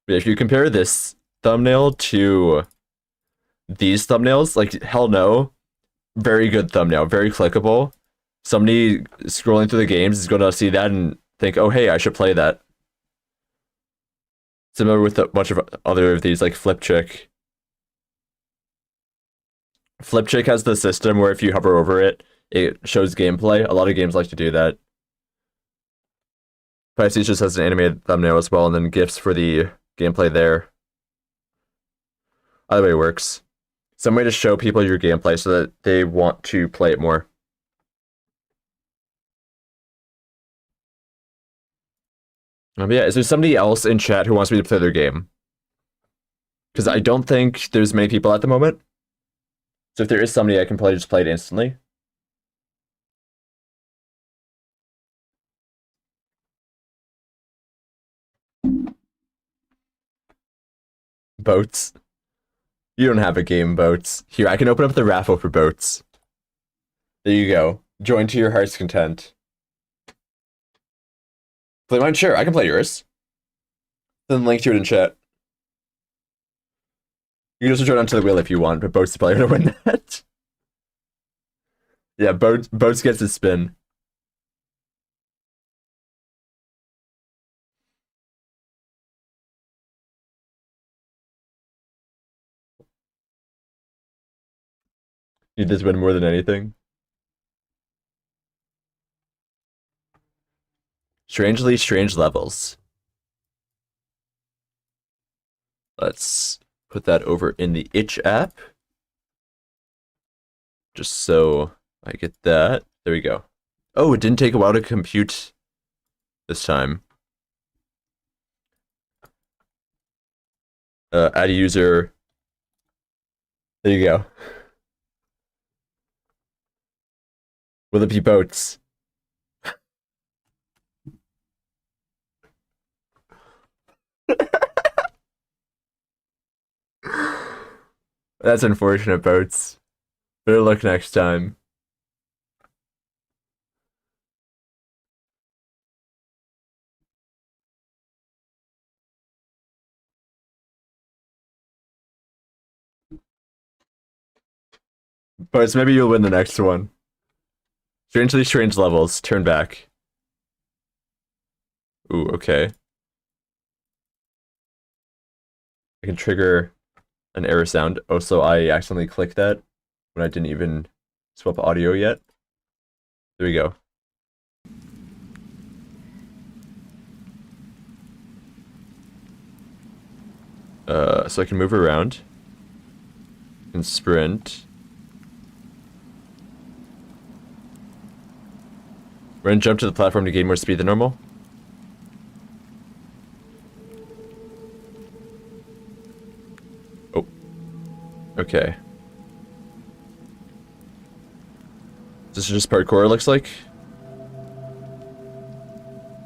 But if you compare this thumbnail to these thumbnails, like, hell no. Very good thumbnail, very clickable. Somebody scrolling through the games is going to see that and think, oh, hey, I should play that. Similar with a bunch of other of these, like Flip Chick. Flip Chick has the system where if you hover over it, it shows gameplay. A lot of games like to do that. Pisces just has an animated thumbnail as well, and then GIFs for the gameplay there. Either way it works. Some way to show people your gameplay so that they want to play it more. But yeah, is there somebody else in chat who wants me to play their game? Because I don't think there's many people at the moment. So if there is somebody, I can probably just play it instantly. Boats. You don't have a game, Boats. Here, I can open up the raffle for Boats. There you go. Join to your heart's content. Play mine? Sure, I can play yours. Then link to it in chat. You can also join onto the wheel if you want, but Boats is probably gonna win that. Yeah, Boats gets his spin. Need this win more than anything. Strangely strange levels. Let's put that over in the itch app. Just so I get that. There we go. Oh, it didn't take a while to compute this time. Add a user. There you go. Will it be Boats? That's unfortunate, Boats. Better luck next time. Boats, maybe you'll win the next one. Strangely strange levels. Turn back. Ooh, okay. I can trigger an error sound. Oh, so I accidentally clicked that when I didn't even swap audio yet. There we go. So I can move around and sprint. We're gonna jump to the platform to gain more speed than normal. Oh. Okay. This is just parkour, it looks like.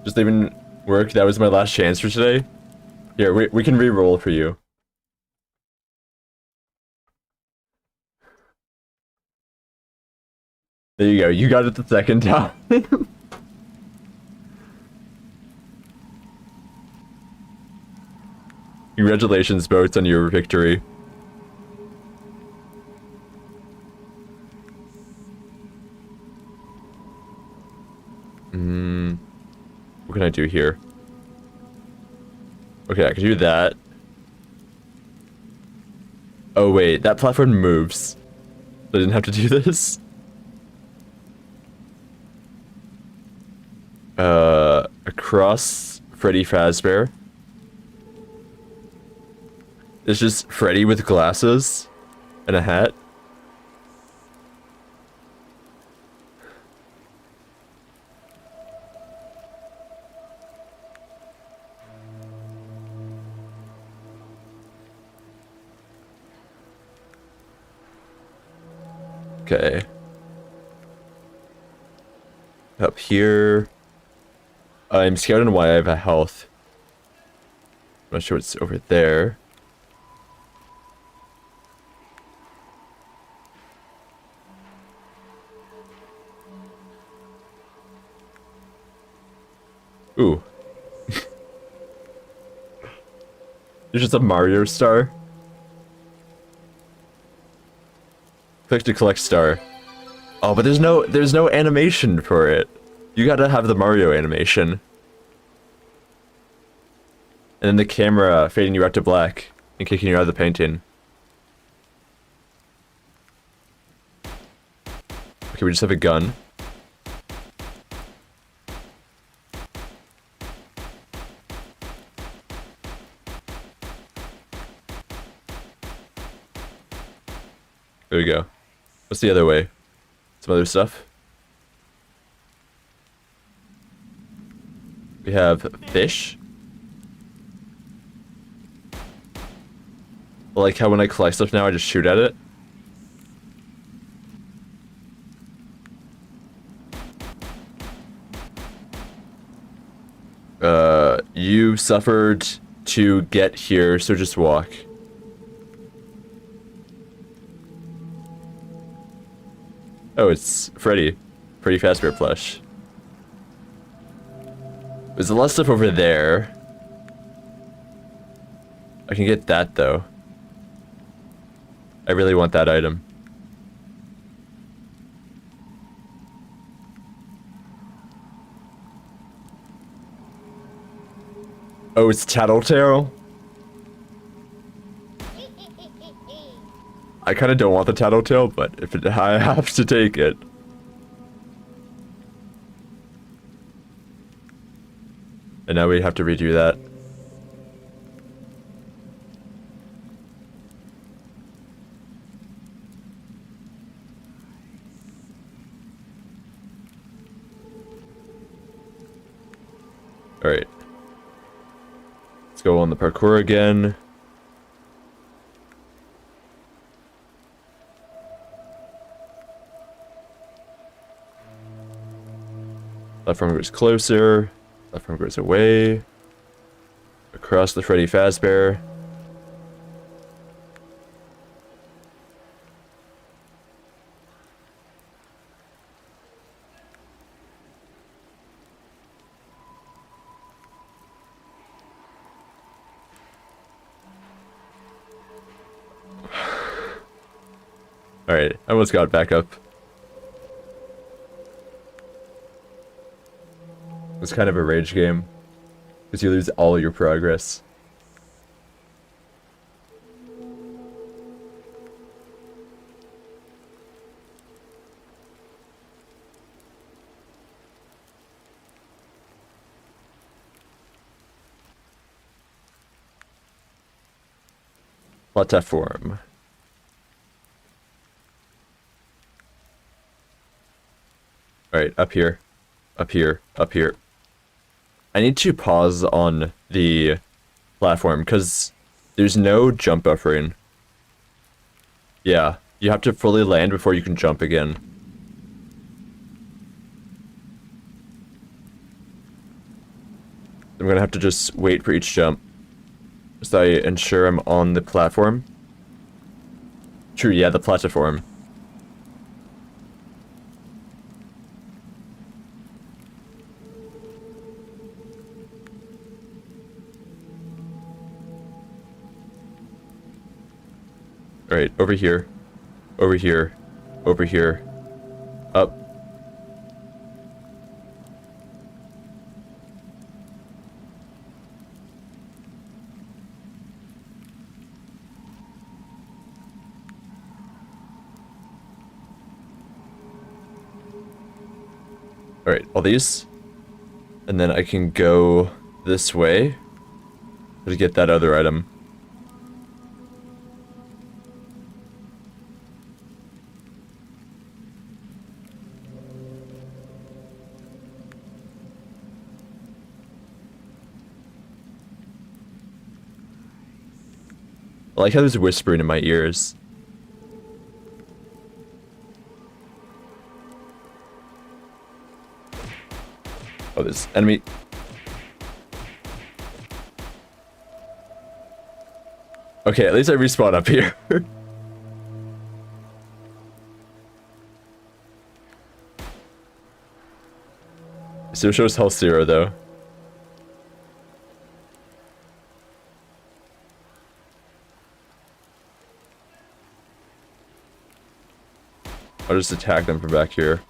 Just even work. That was my last chance for today. Here, we can re-roll for you. There you go. You got it the second time. Congratulations, Boats, on your victory. What can I do here? Okay, I can do that. Oh wait, that platform moves. I didn't have to do this. Across Freddy Fazbear. It's just Freddy with glasses and a hat. Okay. Up here. I'm scouting why I have a health. I'm not sure what's over there. Ooh. There's just a Mario star. Click to collect star. Oh, but there's no animation for it. You gotta have the Mario animation. And then the camera fading you out to black and kicking you out of the painting. Okay, we just have a gun. There we go. What's the other way? Some other stuff? We have fish. I like how when I collect stuff now, I just shoot at it. You suffered to get here, so just walk. Oh, it's Freddy. Freddy Fazbear plush. There's a lot of stuff over there. I can get that, though. I really want that item. Oh, it's Tattletale? I kind of don't want the Tattletale, but if it, I have to take it. And now we have to redo that. Alright. Let's go on the parkour again. Platform goes closer. Platform goes away. Across the Freddy Fazbear. Alright, I almost got back up. It's kind of a rage game, because you lose all your progress. Platform. Alright, up here. Up here. Up here. I need to pause on the platform, because there's no jump buffering. Yeah, you have to fully land before you can jump again. I'm gonna have to just wait for each jump, so I ensure I'm on the platform. True, yeah, the platform. Alright, over here. Over here. Over here. Up. Alright, all these. And then I can go this way to get that other item. I like how there's whispering in my ears. Oh, there's enemy. Okay, at least I respawn up here. Still shows health 0 though. I'll just attack them from back here.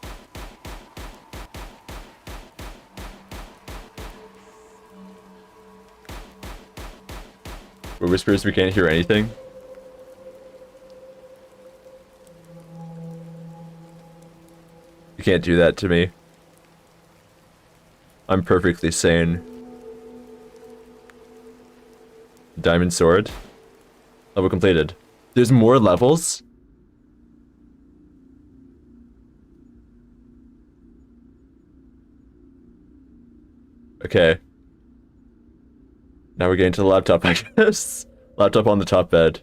With whispers, we can't hear anything. You can't do that to me. I'm perfectly sane. Diamond sword. Level completed. There's more levels? Okay. Now we're getting to the laptop, I guess. Laptop on the top bed.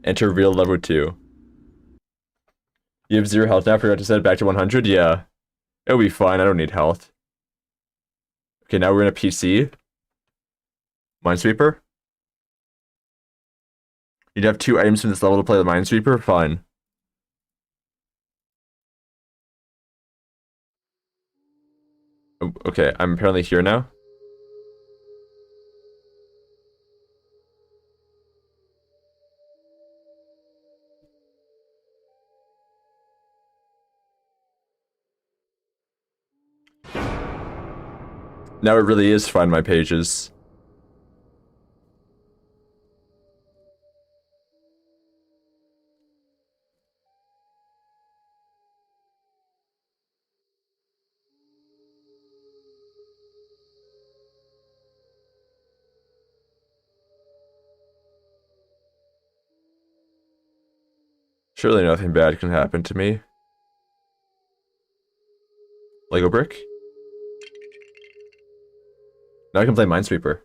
Enter real level 2. You have 0 health now, forgot to set it back to 100? Yeah. It'll be fine, I don't need health. Okay, now we're in a PC. Minesweeper. You'd have 2 items from this level to play the Minesweeper? Fine. Oh, okay, I'm apparently here now. Now it really is Find My Pages. Surely nothing bad can happen to me. Lego brick? Now I can play Minesweeper.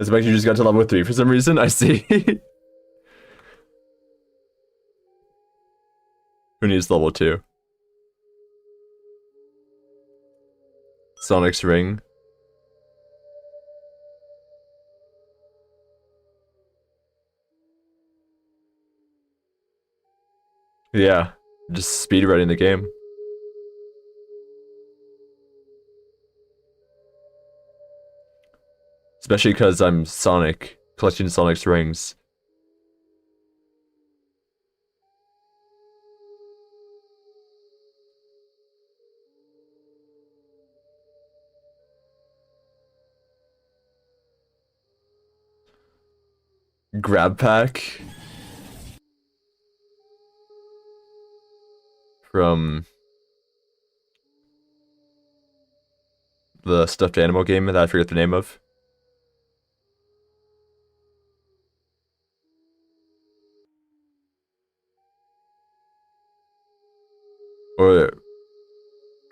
This makes you just got to level 3 for some reason, I see. Who needs level 2? Sonic's ring. Yeah, just speedrunning the game. Especially because I'm Sonic, collecting Sonic's rings. Grab pack. From the stuffed animal game that I forget the name of. Or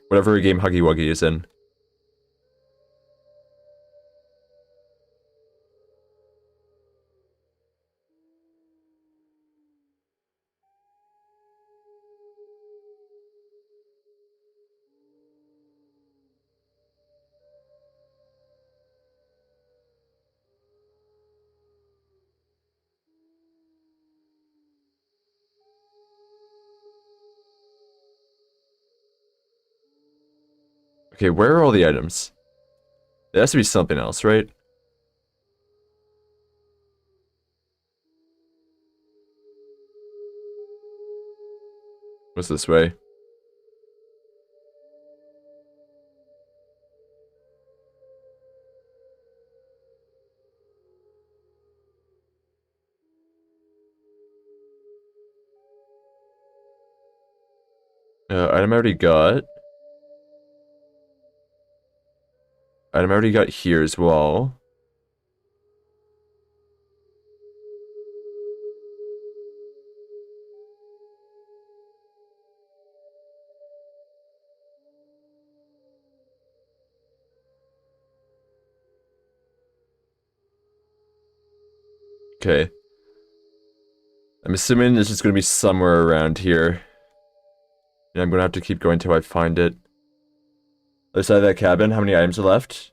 whatever game Huggy Wuggy is in. Okay, where are all the items? There has to be something else, right? What's this way? Item I already got. Item I already got here as well. Okay. I'm assuming this is going to be somewhere around here. And I'm going to have to keep going till I find it. Other side of that cabin, how many items are left?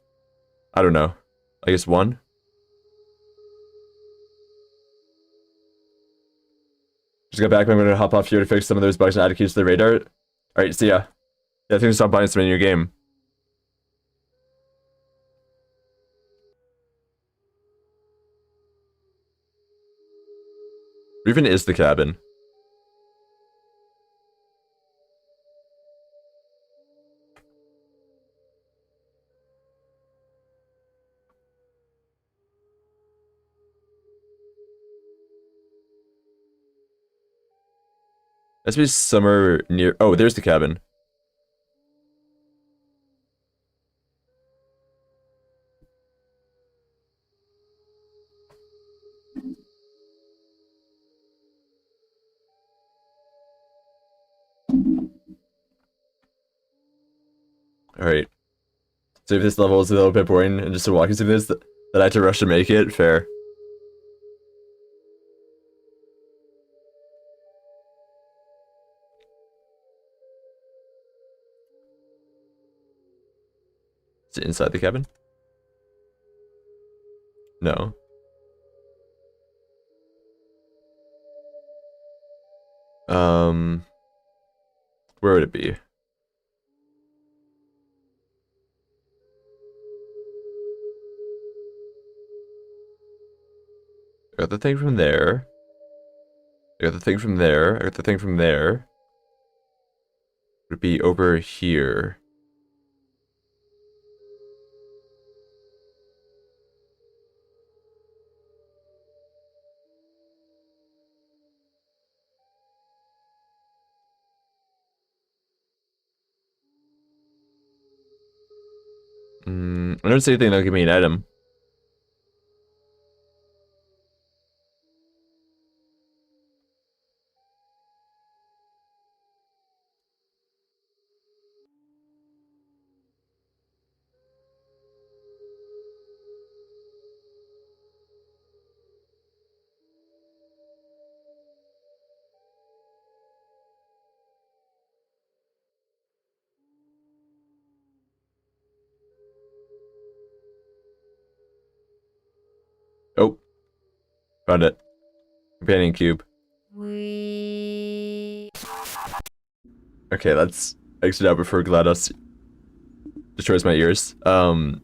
I don't know. I guess 1? Just got back. I'm gonna hop off here to fix some of those bugs and add keys to the radar. Alright, see ya. Yeah, I think stop buying some in your game. Where even is the cabin? Must be somewhere near. Oh, there's the cabin. Alright. So if this level is a little bit boring and just a walking through this, that I had to rush to make it, fair. Is it inside the cabin? No. Where would it be? I got the thing from there. I got the thing from there. I got the thing from there. Would it be over here? I don't see anything that'll give me an item. Oh. Found it. Companion cube. Okay, let's exit out before GLaDOS destroys my ears. Oh,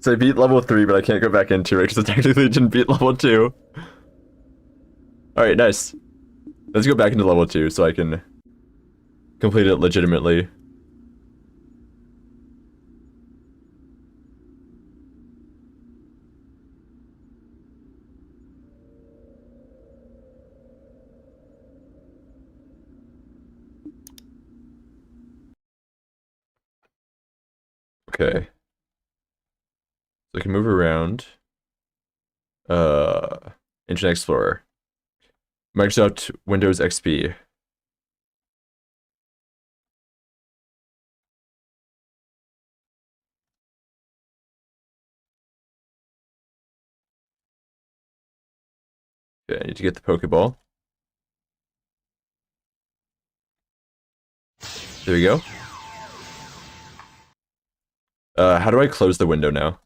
so I beat level 3, but I can't go back into it because I technically didn't beat level 2. Alright, nice. Let's go back into level 2 so I can complete it legitimately. Okay. So I can move around. Internet Explorer. Microsoft Windows XP. Okay, I need to get the Pokeball. There we go. How do I close the window now?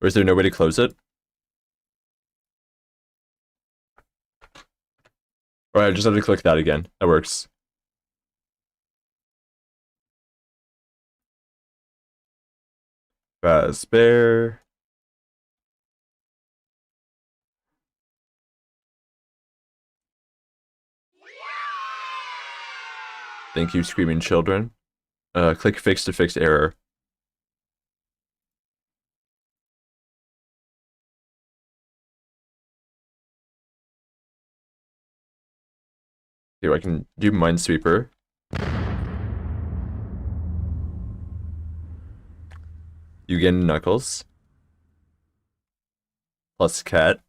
Or is there no way to close it? Or I just have to click that again. That works. Spare. Thank you, screaming children. Click fix to fix error. Here, I can do Minesweeper. You get Knuckles. Plus Cat.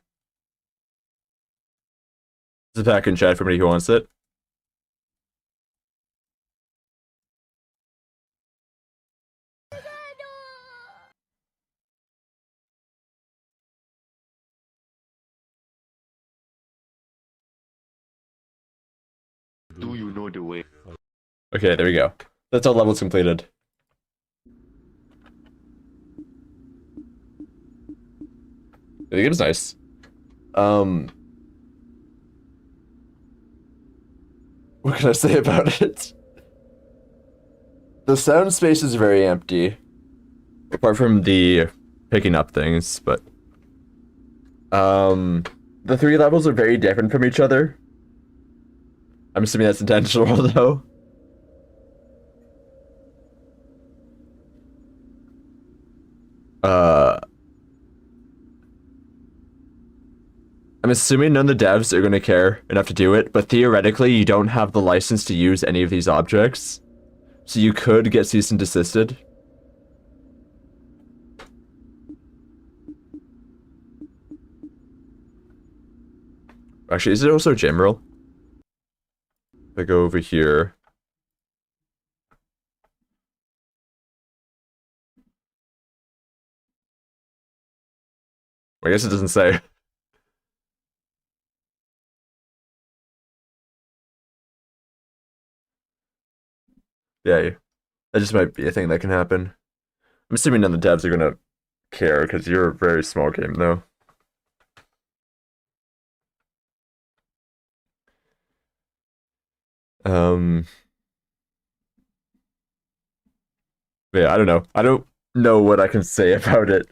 There's a pack in chat for anybody who wants it. Do you know the way? Okay, there we go. That's all levels completed. The game's nice. What can I say about it? The sound space is very empty. Apart from the picking up things, but the 3 levels are very different from each other. I'm assuming that's intentional though. I'm assuming none of the devs are going to care enough to do it, but theoretically you don't have the license to use any of these objects. So you could get cease and desisted. Actually, is it also general? If I go over here. I guess it doesn't say. Yeah, that just might be a thing that can happen. I'm assuming none of the devs are gonna care, because you're a very small game, though. Yeah, I don't know. I don't know what I can say about it.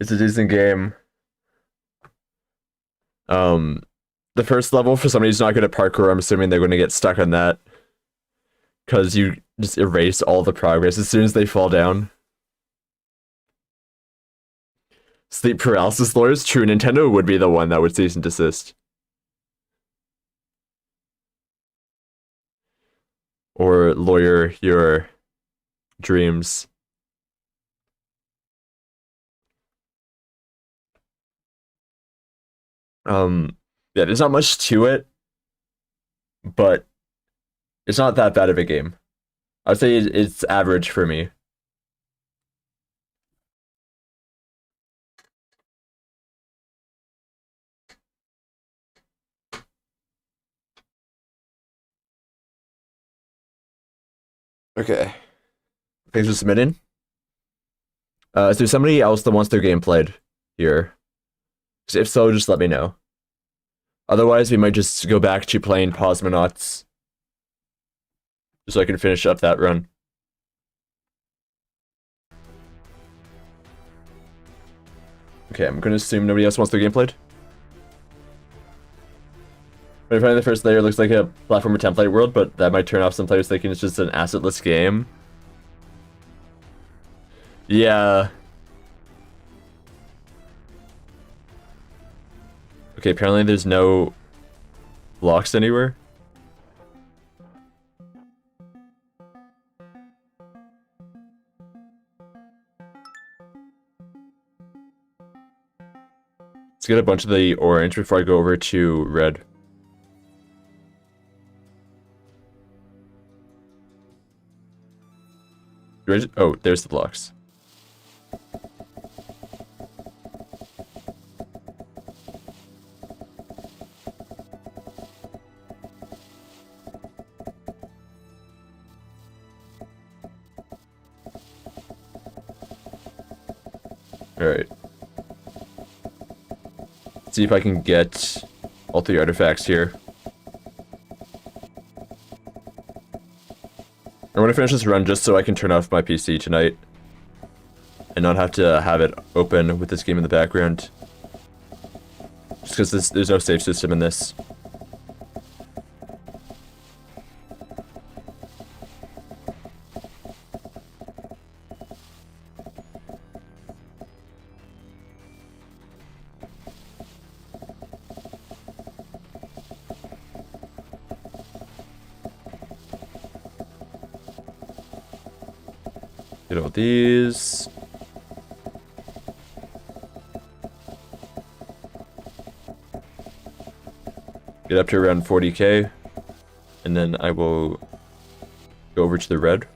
It's a decent game. The first level, for somebody who's not good at parkour, I'm assuming they're gonna get stuck on that. Because you just erase all the progress as soon as they fall down. Sleep paralysis lawyers? True, Nintendo would be the one that would cease and desist. Or lawyer your dreams. Yeah, there's not much to it, but it's not that bad of a game. I'd say it's average for me. Okay. Thanks for submitting. Is there somebody else that wants their game played here? If so, just let me know. Otherwise, we might just go back to playing Pawsmonauts. Just so I can finish up that run. Okay, I'm gonna assume nobody else wants their game played. When finding the first layer looks like a platformer template world, but that might turn off some players thinking it's just an assetless game. Yeah. Okay, apparently there's no blocks anywhere. Let's get a bunch of the orange before I go over to red. Oh, there's the blocks. Alright. See if I can get all 3 artifacts here. I want to finish this run just so I can turn off my PC tonight. And not have to have it open with this game in the background. Just because there's no save system in this. Get all these. Get up to around 40k. And then I will go over to the red.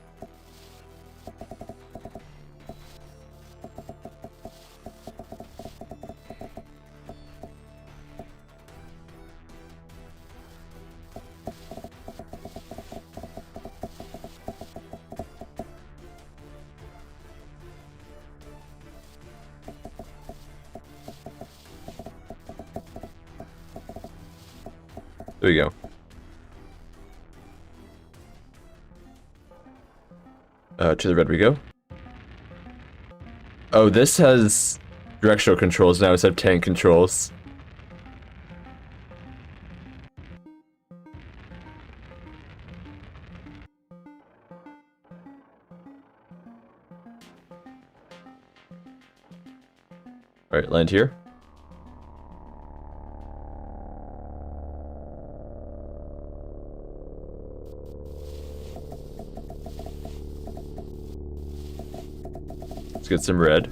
There we go. To the red we go. Oh, this has directional controls now instead of tank controls. Alright, land here. Let's get some red.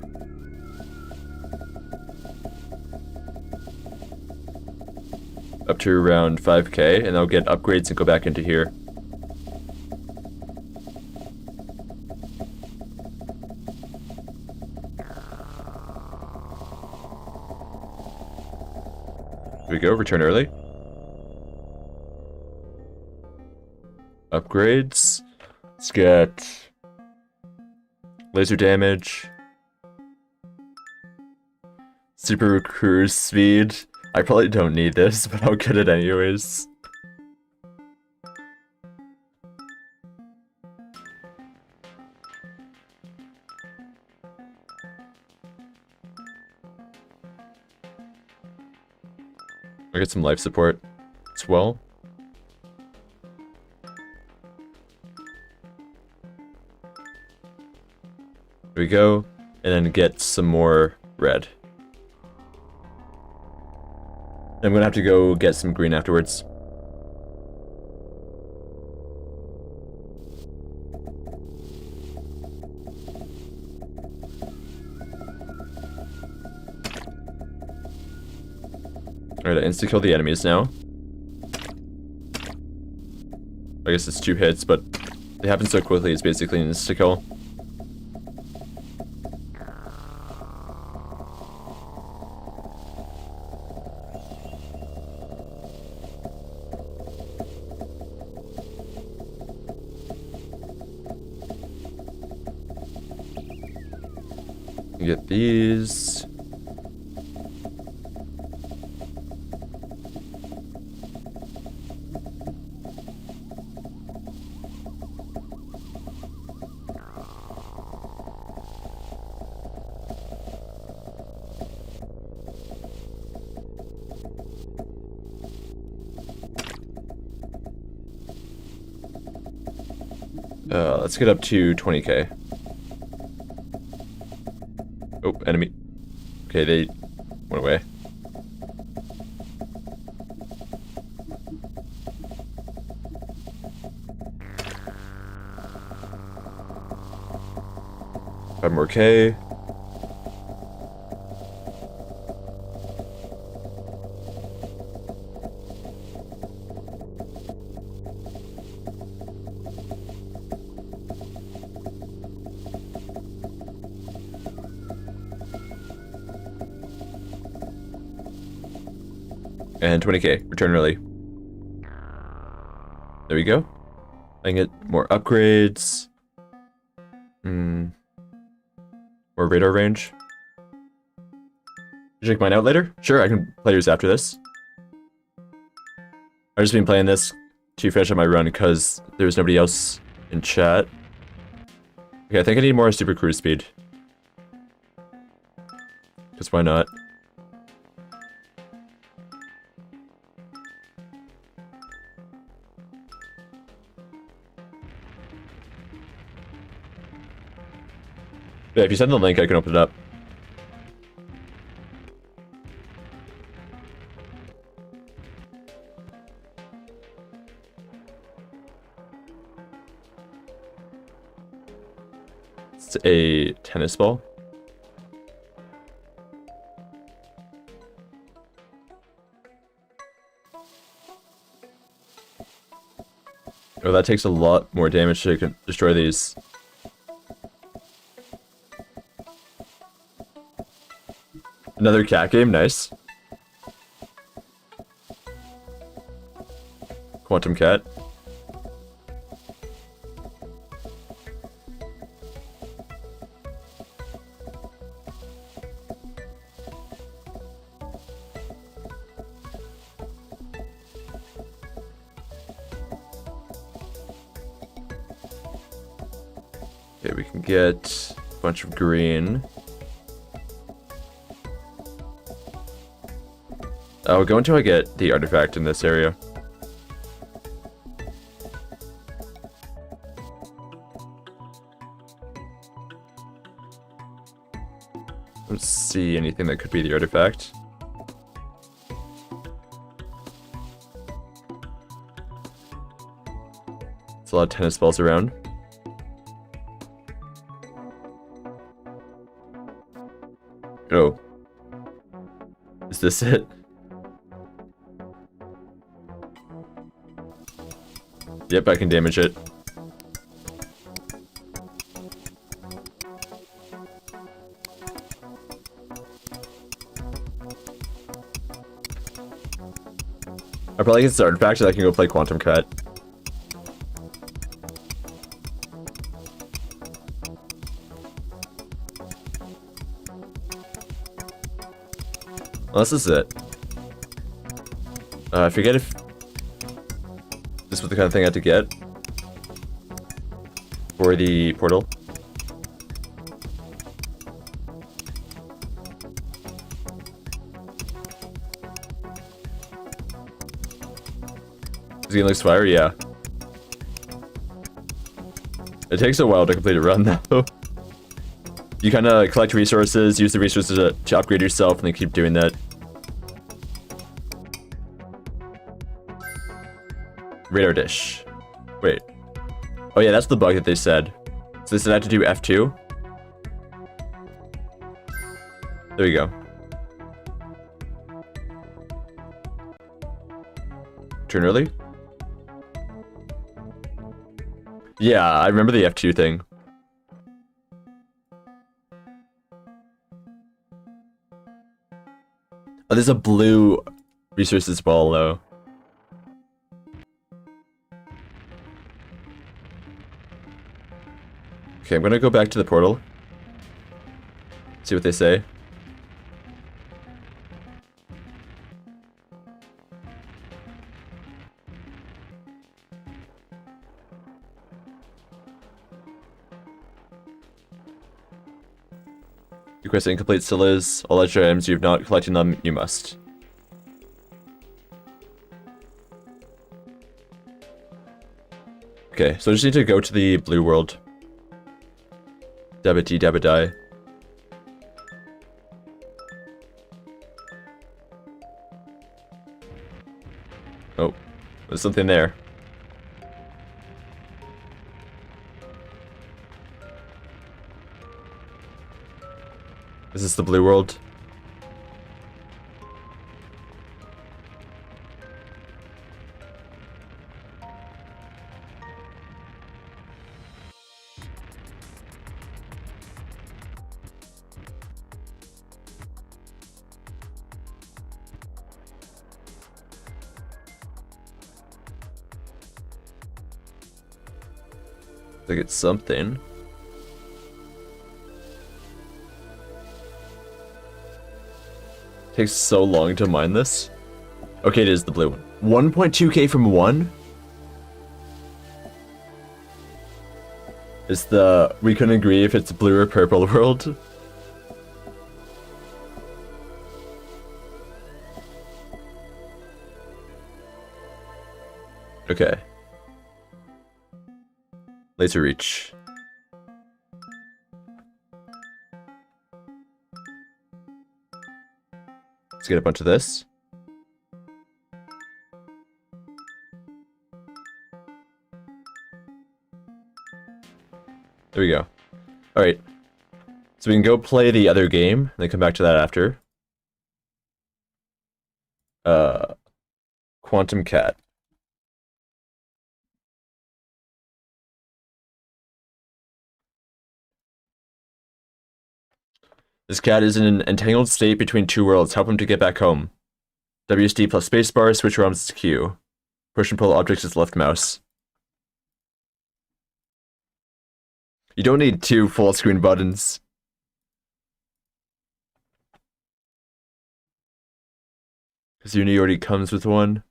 Up to around 5k, and I'll get upgrades and go back into here. Here we go, return early. Upgrades. Let's get laser damage. Super cruise speed. I probably don't need this, but I'll get it anyways. I'll get some life support as well. Here we go, and then get some more red. I'm gonna have to go get some green afterwards. Alright, I insta-kill the enemies now. I guess it's 2 hits, but they happen so quickly, it's basically an insta-kill. Get these. Let's get up to 20k. Oh, enemy. Okay, they went away. Five more K. And 20k, return early. There we go. I can get more upgrades. More radar range. You check mine out later? Sure, I can play yours after this. I've just been playing this to finish up my run because there's nobody else in chat. Okay, I think I need more super cruise speed. Because why not? Yeah, if you send the link, I can open it up. It's a tennis ball. Oh, that takes a lot more damage to destroy these. Another cat game, nice. Quantum cat. Okay, we can get a bunch of green. I'll go until I get the artifact in this area. I don't see anything that could be the artifact. There's a lot of tennis balls around. Oh. Is this it? Yep, I can damage it. I probably get the artifact so I can go play Quantum Cut. Well, this is it. I forget if this was the kind of thing I had to get for the portal. Is he gonna expire? Yeah. It takes a while to complete a run though. You kind of collect resources, use the resources to upgrade yourself, and then keep doing that. Radar dish. Wait. Oh yeah, that's the bug that they said. So they said I had to do F2. There you go. Turn early? Yeah, I remember the F2 thing. Oh, there's a blue resources ball though. Okay, I'm gonna go back to the portal. See what they say. Your quest incomplete still is. All extra items you've not collected them, you must. Okay, so I just need to go to the blue world. Dabba dee dabba die. Oh, there's something there. Is this the blue world? I think it's something. Takes so long to mine this. Okay, it is the blue one. 1.2k from 1? It's the... We couldn't agree if it's blue or purple world. Okay. Laser reach. Let's get a bunch of this. There we go. Alright. So we can go play the other game, and then come back to that after. Quantum Cat. This cat is in an entangled state between two worlds. Help him to get back home. WSD plus spacebar, switch arms to Q. Push and pull objects with left mouse. You don't need two full screen buttons. Because Uni already comes with one.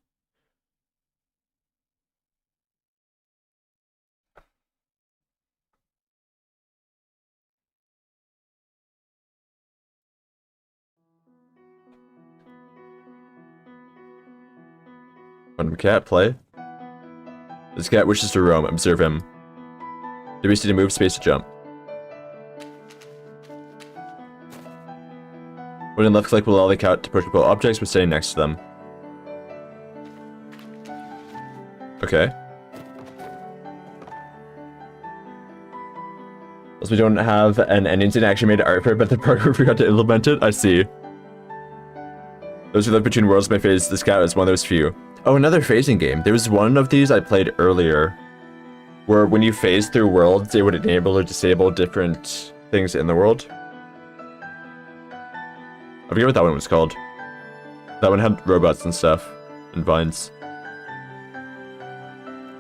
Random cat, play. This cat wishes to roam. Observe him. WC to move, space to jump. Holding left click will allow the cat to approach objects but staying next to them. Okay. As we don't have an ending scene, I actually made art for it, but the programmer forgot to implement it. I see. Those who live between worlds may phase. This cat is one of those few. Oh, another phasing game. There was one of these I played earlier, where when you phase through worlds, they would enable or disable different things in the world. I forget what that one was called. That one had robots and stuff, and vines.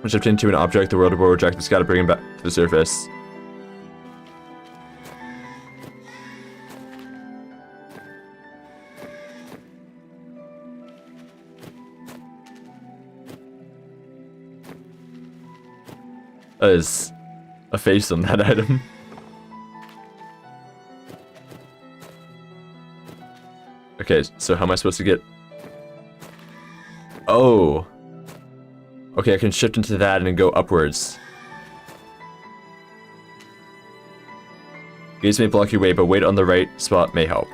When shift into an object, the world will reject this guy to bring him back to the surface. That is a face on that item. Okay, so how am I supposed to get... Oh! Okay, I can shift into that and then go upwards. Gaze may block your way, but wait on the right spot may help.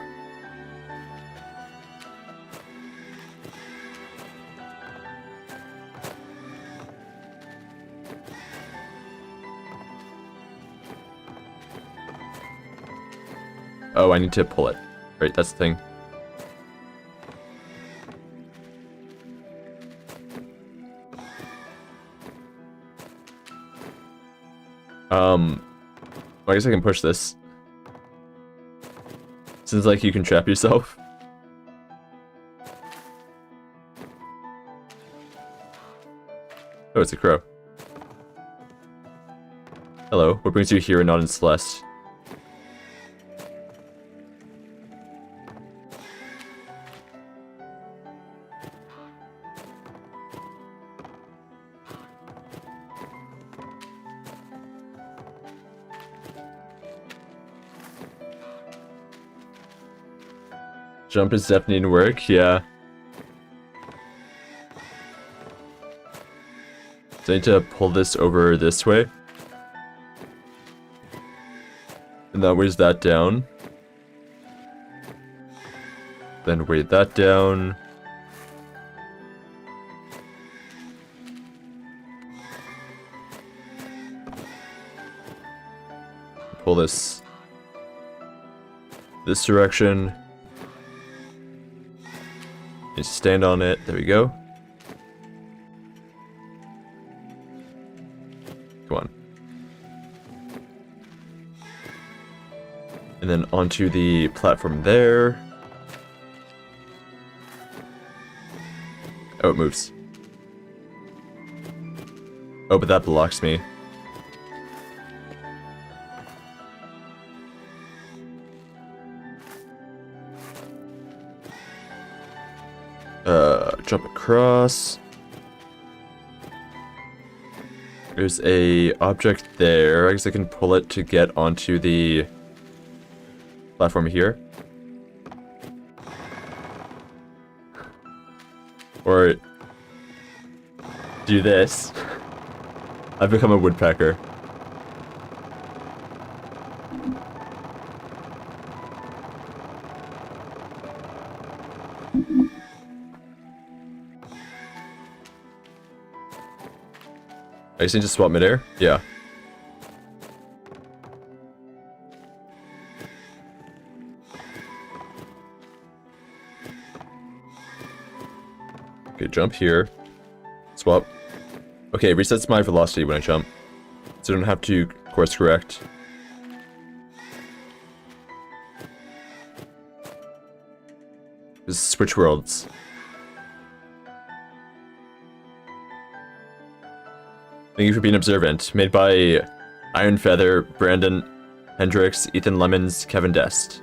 Oh, I need to pull it. Right, that's the thing. Well, I guess I can push this. Seems like you can trap yourself. Oh, it's a crow. Hello, what brings you here and not in Celeste? Jump is definitely in work, yeah. So I need to pull this over this way. And that weighs that down. Then weight that down. Pull this direction. Just stand on it. There we go. Come on. And then onto the platform there. Oh, it moves. Oh, but that blocks me. Jump across. There's a object there. I guess I can pull it to get onto the platform here. Or do this. I've become a woodpecker. I just need to swap midair? Yeah. Okay, jump here. Swap. Okay, resets my velocity when I jump. So I don't have to course correct. This is switch worlds. Thank you for being observant. Made by Iron Feather, Brandon Hendricks, Ethan Lemons, Kevin Dest.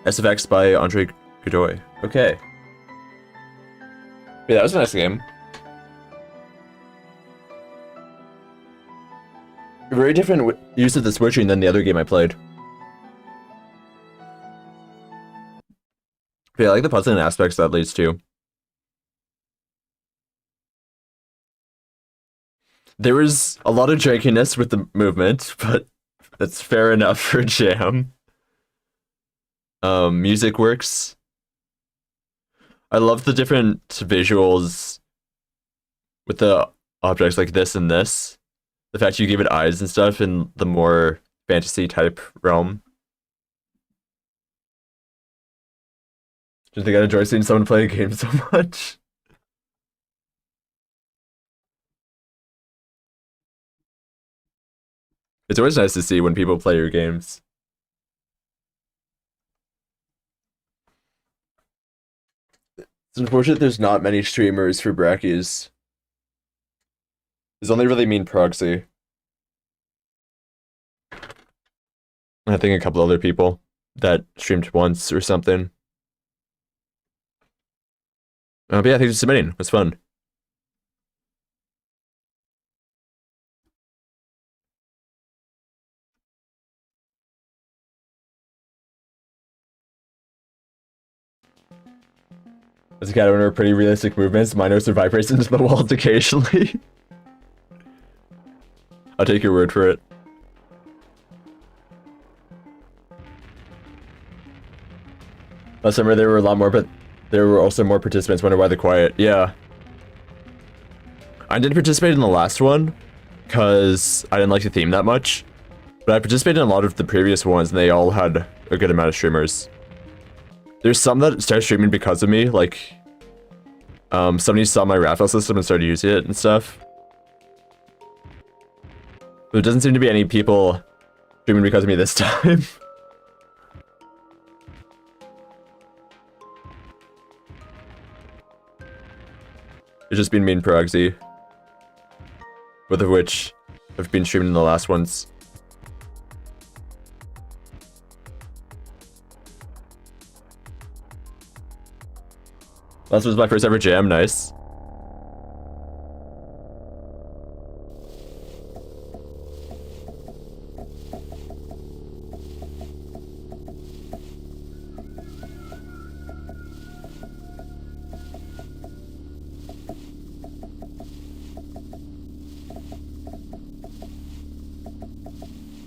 SFX by Andre Godoy. Okay. Yeah, that was a nice game. Very different use of the switching than the other game I played. But yeah, I like the puzzling aspects that leads to. There was a lot of jankiness with the movement, but that's fair enough for a jam. Music works. I love the different visuals with the objects like this and this. The fact you give it eyes and stuff in the more fantasy type realm. Just think I enjoy seeing someone play a game so much. It's always nice to see when people play your games. It's unfortunate there's not many streamers for Brackeys. There's only really Mean Proxy. I think a couple other people that streamed once or something. But yeah, thanks for submitting. It was fun. As a cat owner, pretty realistic movements. Mine also vibrates into the walls occasionally. I'll take your word for it. Last summer there were a lot more, but there were also more participants. Wonder why they're quiet. Yeah. I didn't participate in the last one, because I didn't like the theme that much. But I participated in a lot of the previous ones, and they all had a good amount of streamers. There's some that started streaming because of me, like... somebody saw my raffle system and started using it and stuff. But there doesn't seem to be any people streaming because of me this time. It's just been Mean Proxy. Both of which have been streaming in the last ones. Last was my first ever jam, nice.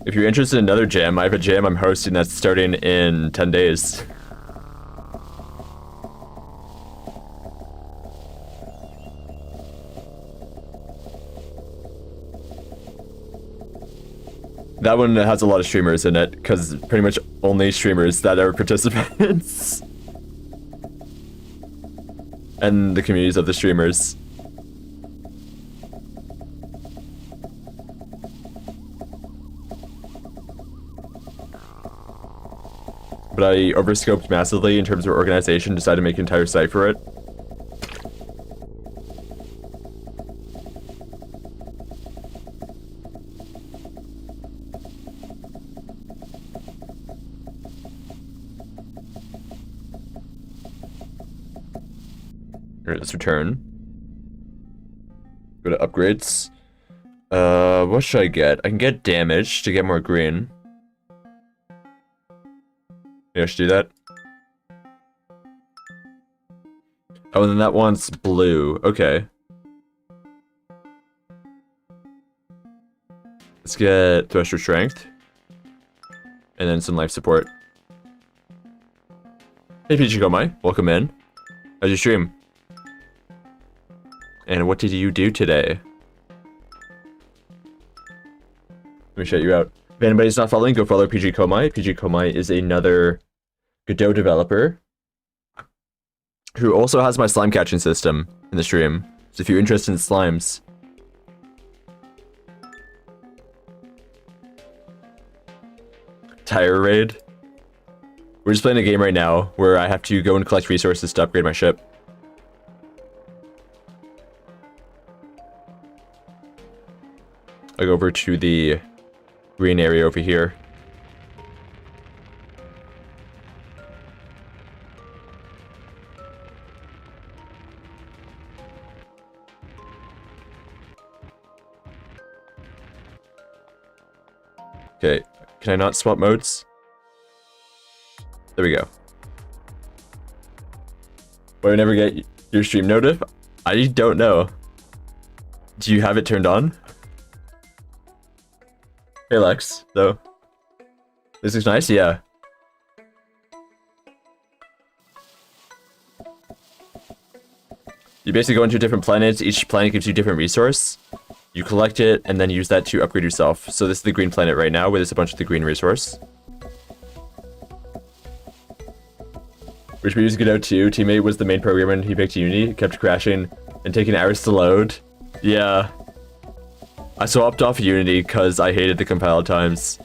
If you're interested in another jam, I have a jam I'm hosting that's starting in 10 days. That one has a lot of streamers in it, because pretty much only streamers that are participants. And the communities of the streamers. But I overscoped massively in terms of organization, decided to make an entire site for it. Alright, let's return. Go to upgrades. What should I get? I can get damage to get more green. Yeah, I should do that. Oh, and then that one's blue. Okay. Let's get Thresher Strength. And then some life support. Hey, Pichikomai. Welcome in. How's your stream? And what did you do today? Let me shout you out. If anybody's not following, go follow PG Komai. PG Komai is another Godot developer who also has my slime catching system in the stream. So if you're interested in slimes. Tire raid. We're just playing a game right now where I have to go and collect resources to upgrade my ship. I go over to the green area over here. Okay, can I not swap modes? There we go. Why I never get your stream notif? I don't know. Do you have it turned on? Hey Lex, though. This looks nice, yeah. You basically go into different planets, each planet gives you different resource. You collect it, and then use that to upgrade yourself. So this is the green planet right now, where there's a bunch of the green resource. Which we used to get out too. Teammate was the main programmer and he picked Unity, kept crashing and taking hours to load. Yeah. I swapped off Unity because I hated the compile times.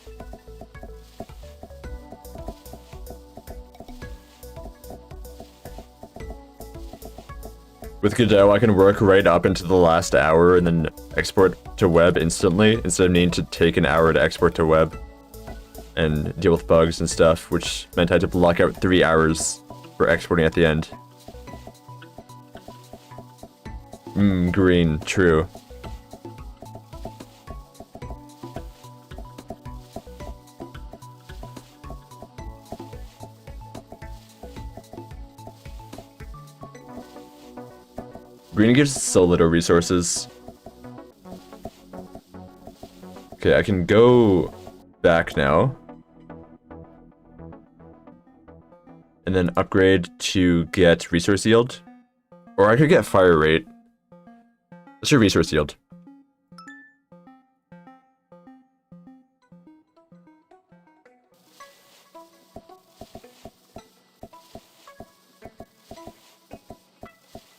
With Godot, I can work right up into the last hour and then export to web instantly, instead of needing to take an hour to export to web and deal with bugs and stuff, which meant I had to block out 3 hours for exporting at the end. Green, true. Green gives so little resources. Okay, I can go back now. And then upgrade to get resource yield. Or I could get fire rate. Let's do resource yield.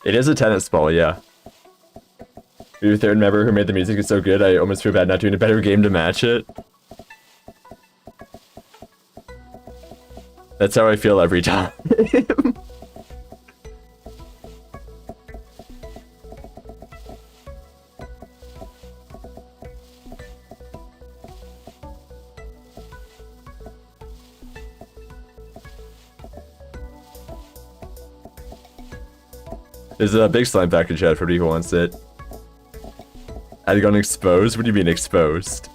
It is a tennis ball, yeah. Your third member who made the music is so good, I almost feel bad not doing a better game to match it. That's how I feel every time. There's a big slime back in chat for who wants it. I'd gone exposed? What do you mean exposed?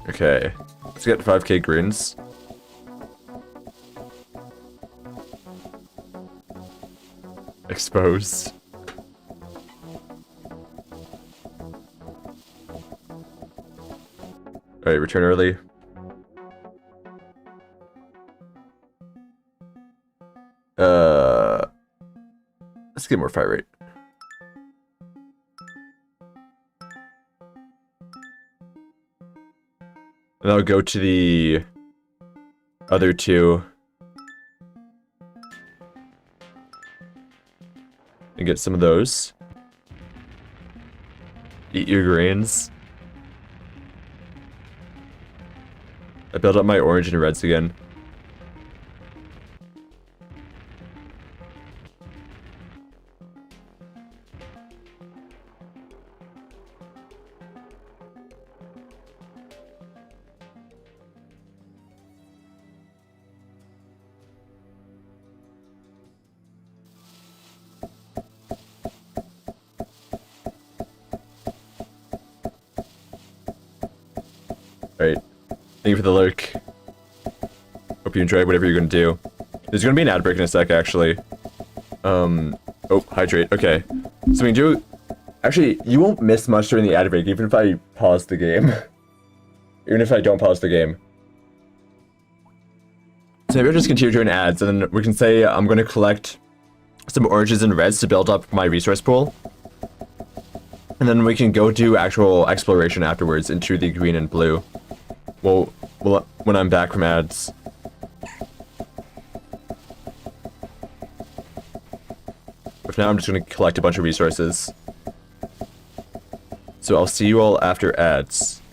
Okay, let's get 5k greens. Exposed. Alright, return early. Let's get more fire rate. And I'll go to the other two and get some of those. Eat your greens. I built up my orange and reds again. Alright. Thank you for the lurk. Hope you enjoyed whatever you're gonna do. There's gonna be an ad break in a sec, actually. Oh, hydrate. Okay. So we can do... Actually, you won't miss much during the ad break, even if I pause the game. Even if I don't pause the game. So maybe I'll just continue doing ads, and then we can say I'm gonna collect some oranges and reds to build up my resource pool. And then we can go do actual exploration afterwards into the green and blue. Well, when I'm back from ads. But for now, I'm just going to collect a bunch of resources. So I'll see you all after ads.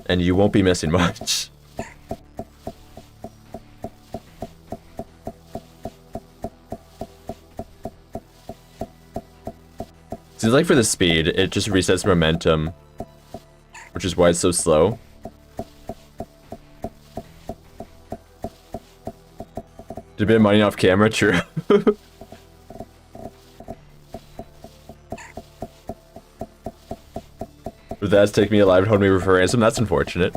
And you won't be missing much. Seems like for the speed, it just resets momentum. Which is why it's so slow. been mining off camera, true. But that's taking me alive and holding me for ransom. That's unfortunate.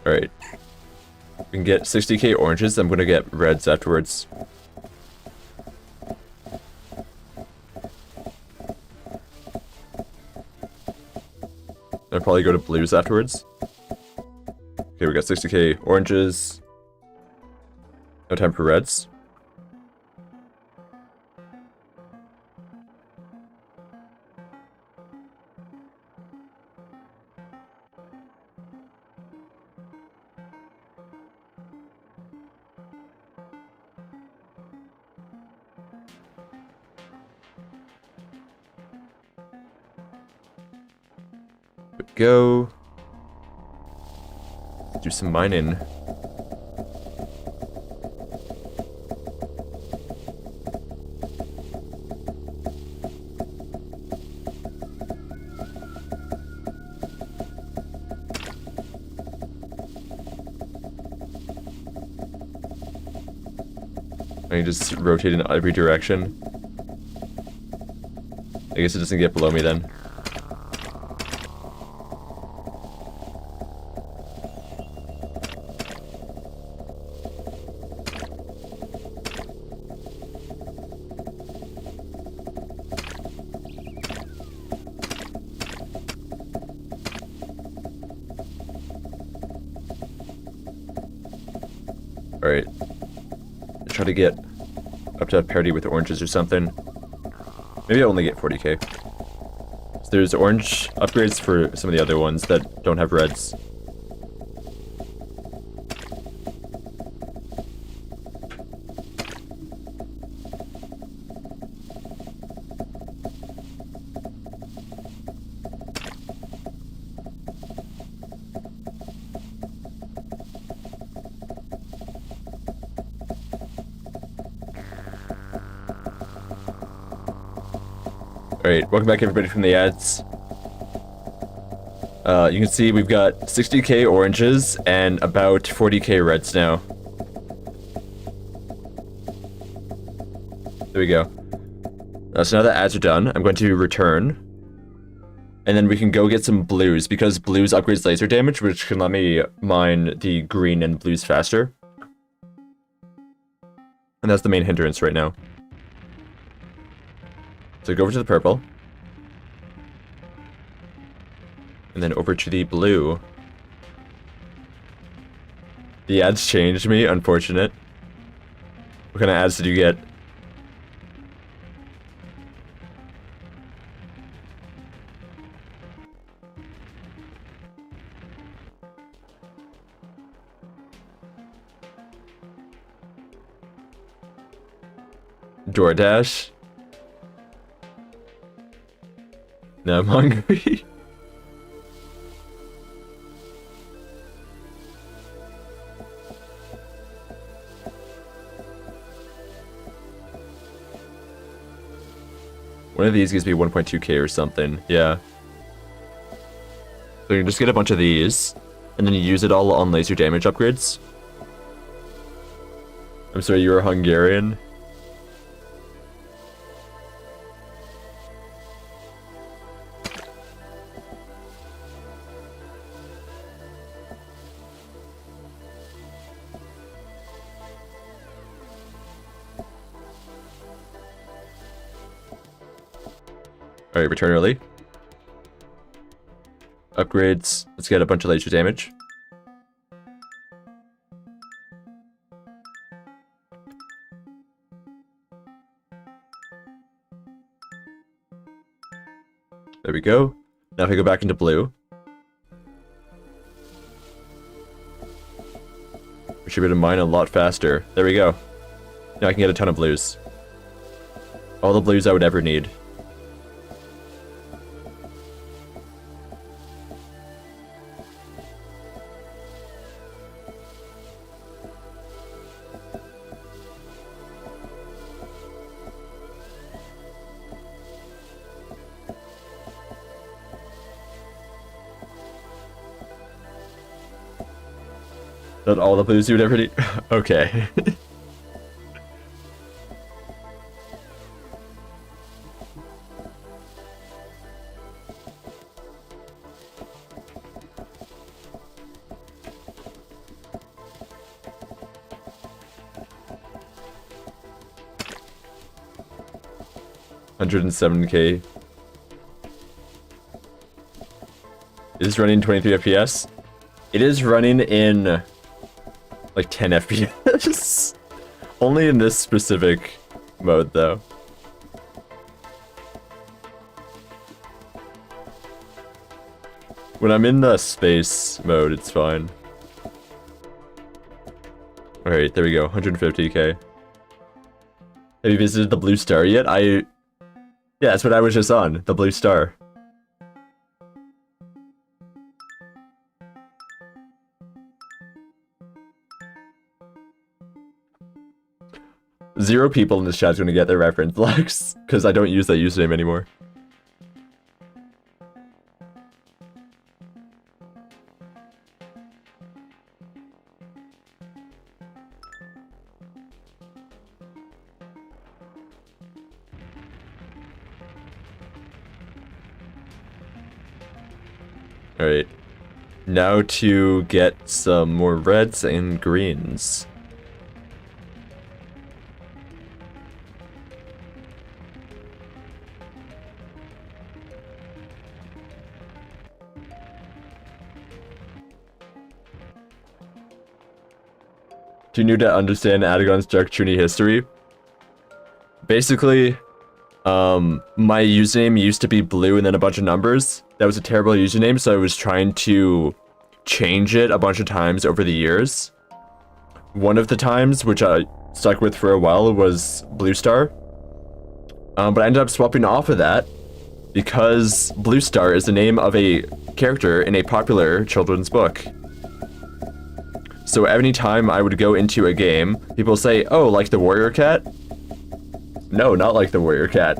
Alright. We can get 60k oranges. I'm gonna get reds afterwards. I'll probably go to blues afterwards. Okay, we got 60k oranges. No time for reds. Go. Do some mining. I can just rotate in every direction. I guess it doesn't get below me then. Alright. Try to get up to parity with oranges or something. Maybe I'll only get 40k. So there's orange upgrades for some of the other ones that don't have reds. Alright, welcome back everybody from the ads. You can see we've got 60k oranges and about 40k reds now. There we go. So now that ads are done, I'm going to return. And then we can go get some blues, because blues upgrades laser damage, which can let me mine the green and blues faster. And that's the main hindrance right now. So go over to the purple. And then over to the blue. The ads changed me, unfortunate. What kind of ads did you get? DoorDash? No, I'm hungry. One of these gives me 1.2k or something, yeah. So you can just get a bunch of these, and then you use it all on laser damage upgrades. I'm sorry, you were Hungarian? Alright, return early. Upgrades. Let's get a bunch of laser damage. There we go. Now if I go back into blue, we should be able to mine a lot faster. There we go. Now I can get a ton of blues. All the blues I would ever need. Not all the blues you would ever need? Okay. $107K. It is running 23 FPS. It is running in like 10 FPS. Only in this specific mode though. When I'm in the space mode, it's fine. Alright, there we go, 150K. Have you visited the Blue Star yet? Yeah, that's what I was just on, the Blue Star. Zero people in this chat's gonna get their reference, Lex, because I don't use that username anymore. Alright. Now to get some more reds and greens. Do you need to understand Adagon's Dark Trinity history? Basically, my username used to be blue and then a bunch of numbers. That was a terrible username, so I was trying to change it a bunch of times over the years. One of the times, which I stuck with for a while, was Blue Star. But I ended up swapping off of that because Blue Star is the name of a character in a popular children's book. So any time I would go into a game, people say, oh, like the warrior cat? No, not like the warrior cat.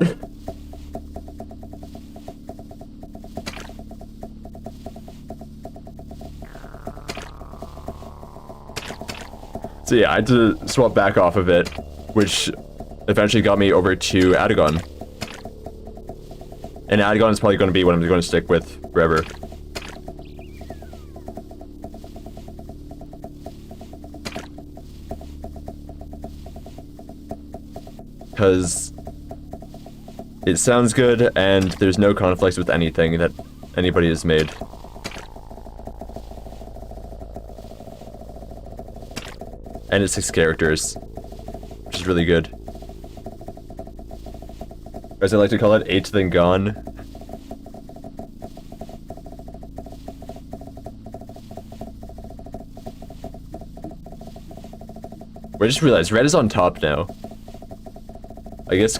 So yeah, I had to swap back off of it, which eventually got me over to Adagon. And Adagon is probably going to be what I'm going to stick with forever. Because it sounds good, and there's no conflicts with anything that anybody has made. And it's 6 characters, which is really good. As I like to call it, 8 then gone. I just realized red is on top now. I guess.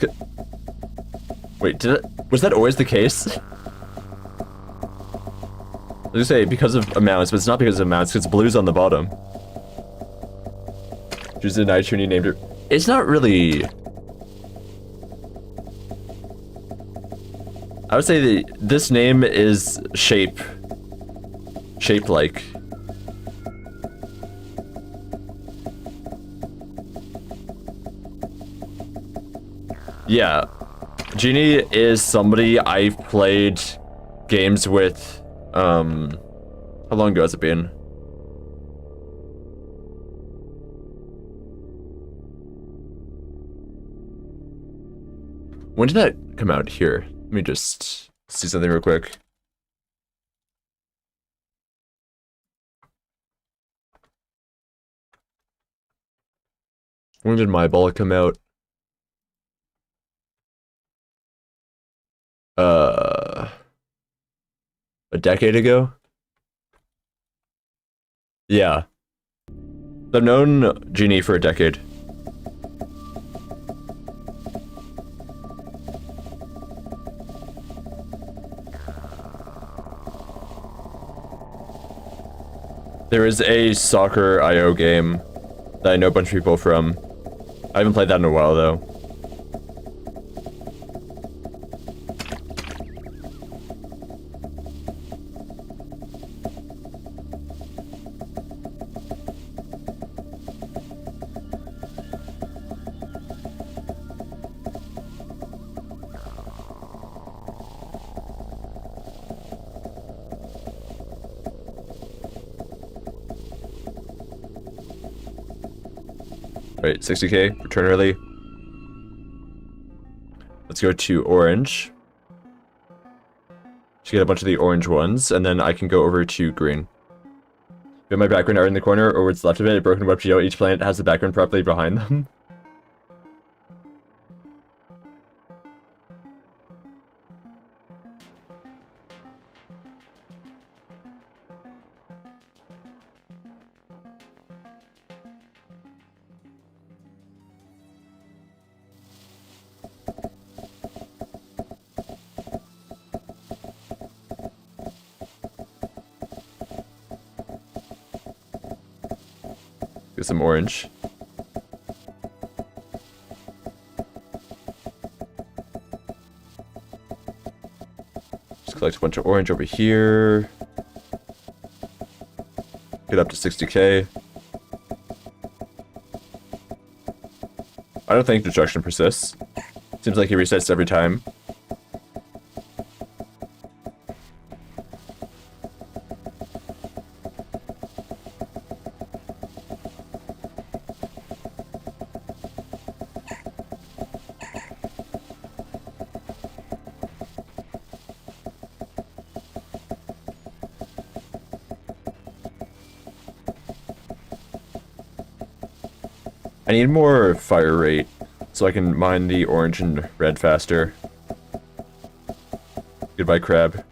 Wait, was that always the case? I was gonna say because of amounts, but it's not because of amounts, because blue's on the bottom. She's a night Trini named her. It's not really. I would say this name is shape-like. Yeah, Genie is somebody I've played games with, how long ago has it been? When did that come out here? Let me just see something real quick. When did my ball come out? decade ago? Yeah. I've known Genie for a decade. There is a soccer IO game that I know a bunch of people from. I haven't played that in a while though. Alright, 60k, return early. Let's go to orange. Just get a bunch of the orange ones, and then I can go over to green. Got my background art in the corner, or what's left of it, a broken web geo. Each planet has the background properly behind them. Get some orange. Just collect a bunch of orange over here. Get up to 60k. I don't think destruction persists. Seems like he resets every time. I need more fire rate so I can mine the orange and red faster. Goodbye, crab.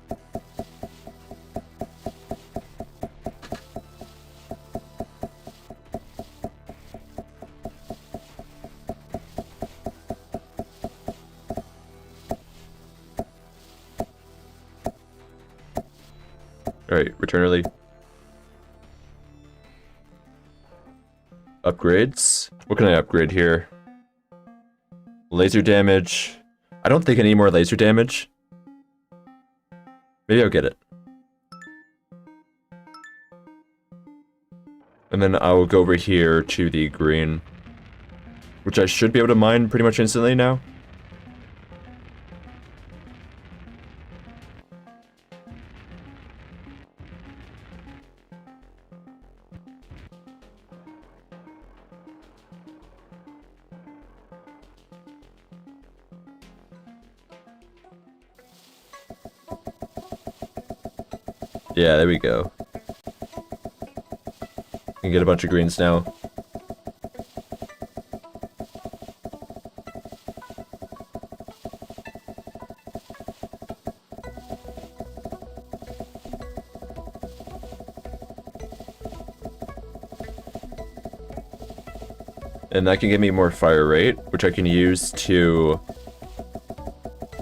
Alright, return early. Upgrades. What can I upgrade here? Laser damage. I don't think I need more laser damage. Maybe I'll get it. And then I will go over here to the green, which I should be able to mine pretty much instantly now. Yeah, there we go. Can get a bunch of greens now. And that can give me more fire rate, which I can use to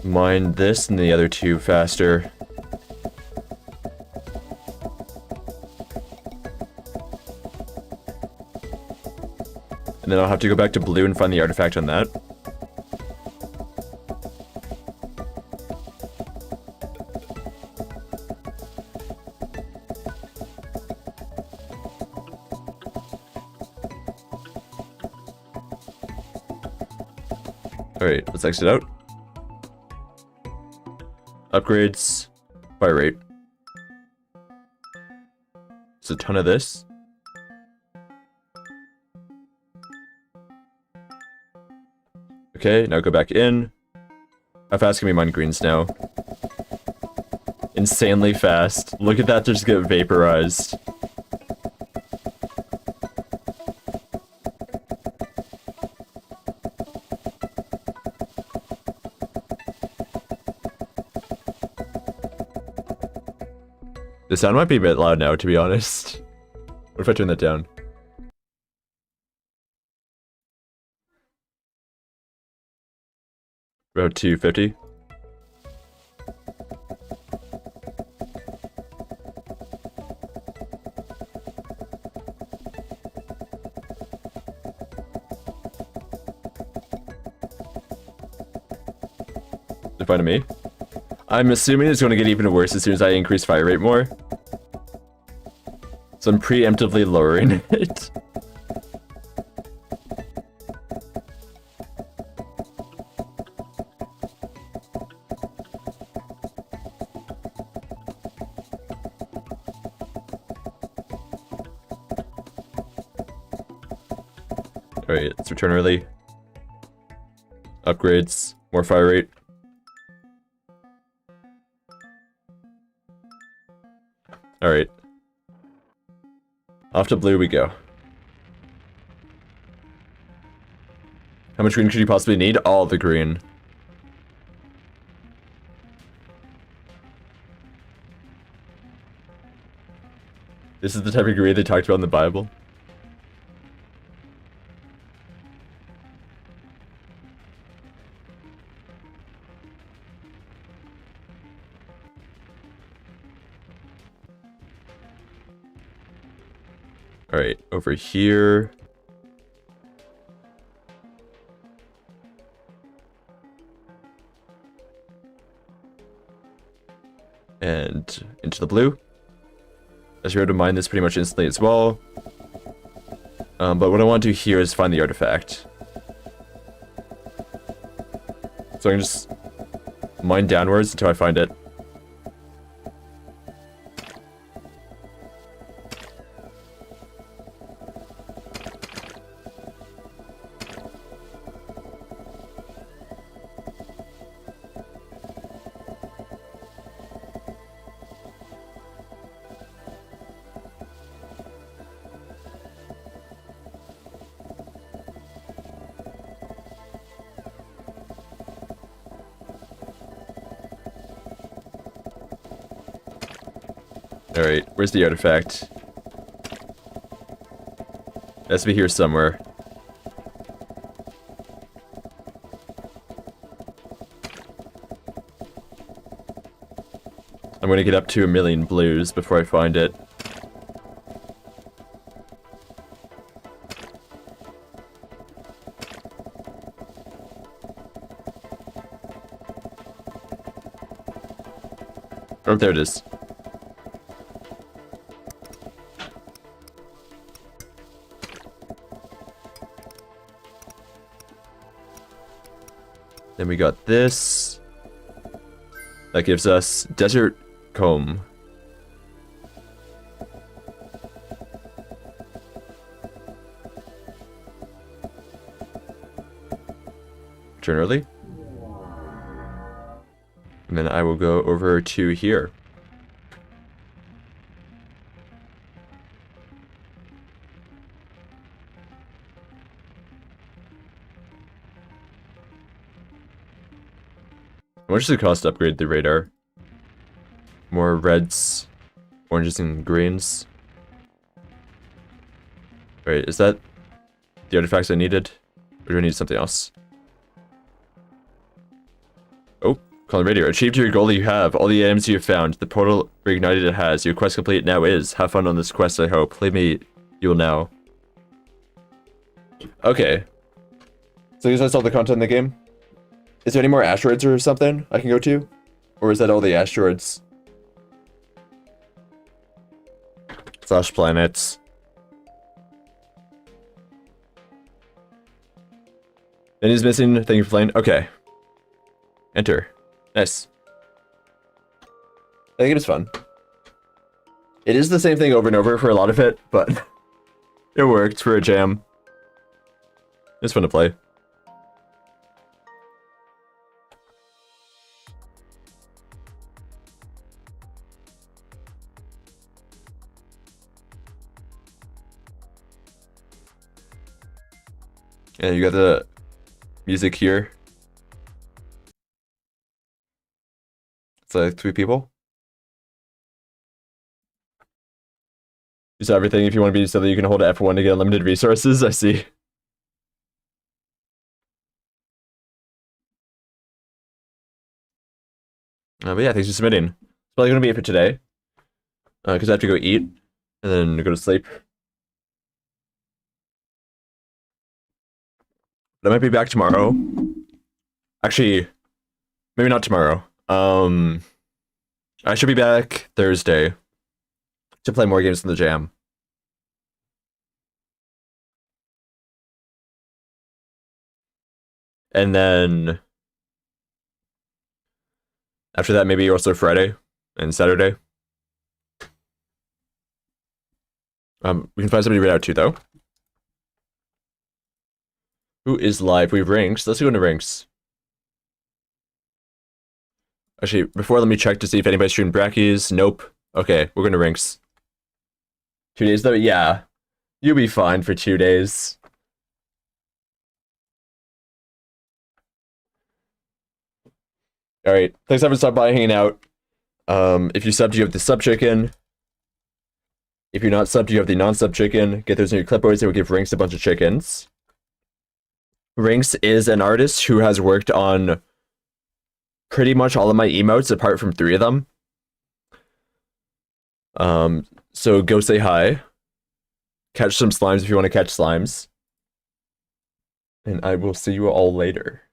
mine this and the other two faster. And then I'll have to go back to blue and find the artifact on that. Alright, let's exit out. Upgrades. Fire rate. There's a ton of this. Okay, now go back in. How fast can we mine greens now? Insanely fast. Look at that just get vaporized. The sound might be a bit loud now, to be honest. What if I turn that down? About 250. In front of me. I'm assuming it's going to get even worse as soon as I increase fire rate more. So I'm preemptively lowering it. Alright, let's return early. Upgrades, more fire rate. Alright. Off to blue we go. How much green could you possibly need? All the green. This is the type of green they talked about in the Bible. Alright, over here. And into the blue. As you're able to mine this pretty much instantly as well. But what I want to do here is find the artifact. So I can just mine downwards until I find it. Alright, where's the artifact? It has to be here somewhere. I'm gonna get up to 1,000,000 blues before I find it. Oh, there it is. Then we got this. That gives us Desert Comb. Turn early. And then I will go over to here. How much does it cost to upgrade the radar? More reds, oranges, and greens. Alright, is that the artifacts I needed? Or do I need something else? Oh, calling radio. Achieved your goal that you have. All the items you have found. The portal reignited it has. Your quest complete now is. Have fun on this quest, I hope. Leave me, you will now. Okay. So is that all the content in the game? Is there any more asteroids or something I can go to? Or is that all the asteroids? Slash planets. Then he's missing. Thank you for playing. Okay. Enter. Nice. I think it was fun. It is the same thing over and over for a lot of it, but it worked for a jam. It's fun to play. Yeah, you got the music here. It's like 3 people. You saw everything if you want to be so that you can hold F1 to get unlimited resources. I see. But yeah, thanks for submitting. It's probably gonna be it for today. Because I have to go eat and then go to sleep. But I might be back tomorrow. Actually, maybe not tomorrow. I should be back Thursday to play more games in the jam. And then after that, maybe also Friday and Saturday. We can find somebody right out too, though. Who is live? We have Rinks. Let's go into Rinks. Actually, before, let me check to see if anybody's streamed Brackeys. Nope. Okay, we're going to Rinks. 2 days, though? Yeah. You'll be fine for 2 days. Alright, thanks for stopping by, hanging out. If you subbed, you have the sub chicken. If you're not subbed, you have the non-sub chicken. Get those in your clipboards, they will give Rinks a bunch of chickens. Rinks is an artist who has worked on pretty much all of my emotes, apart from 3 of them. So go say hi. Catch some slimes if you want to catch slimes. And I will see you all later.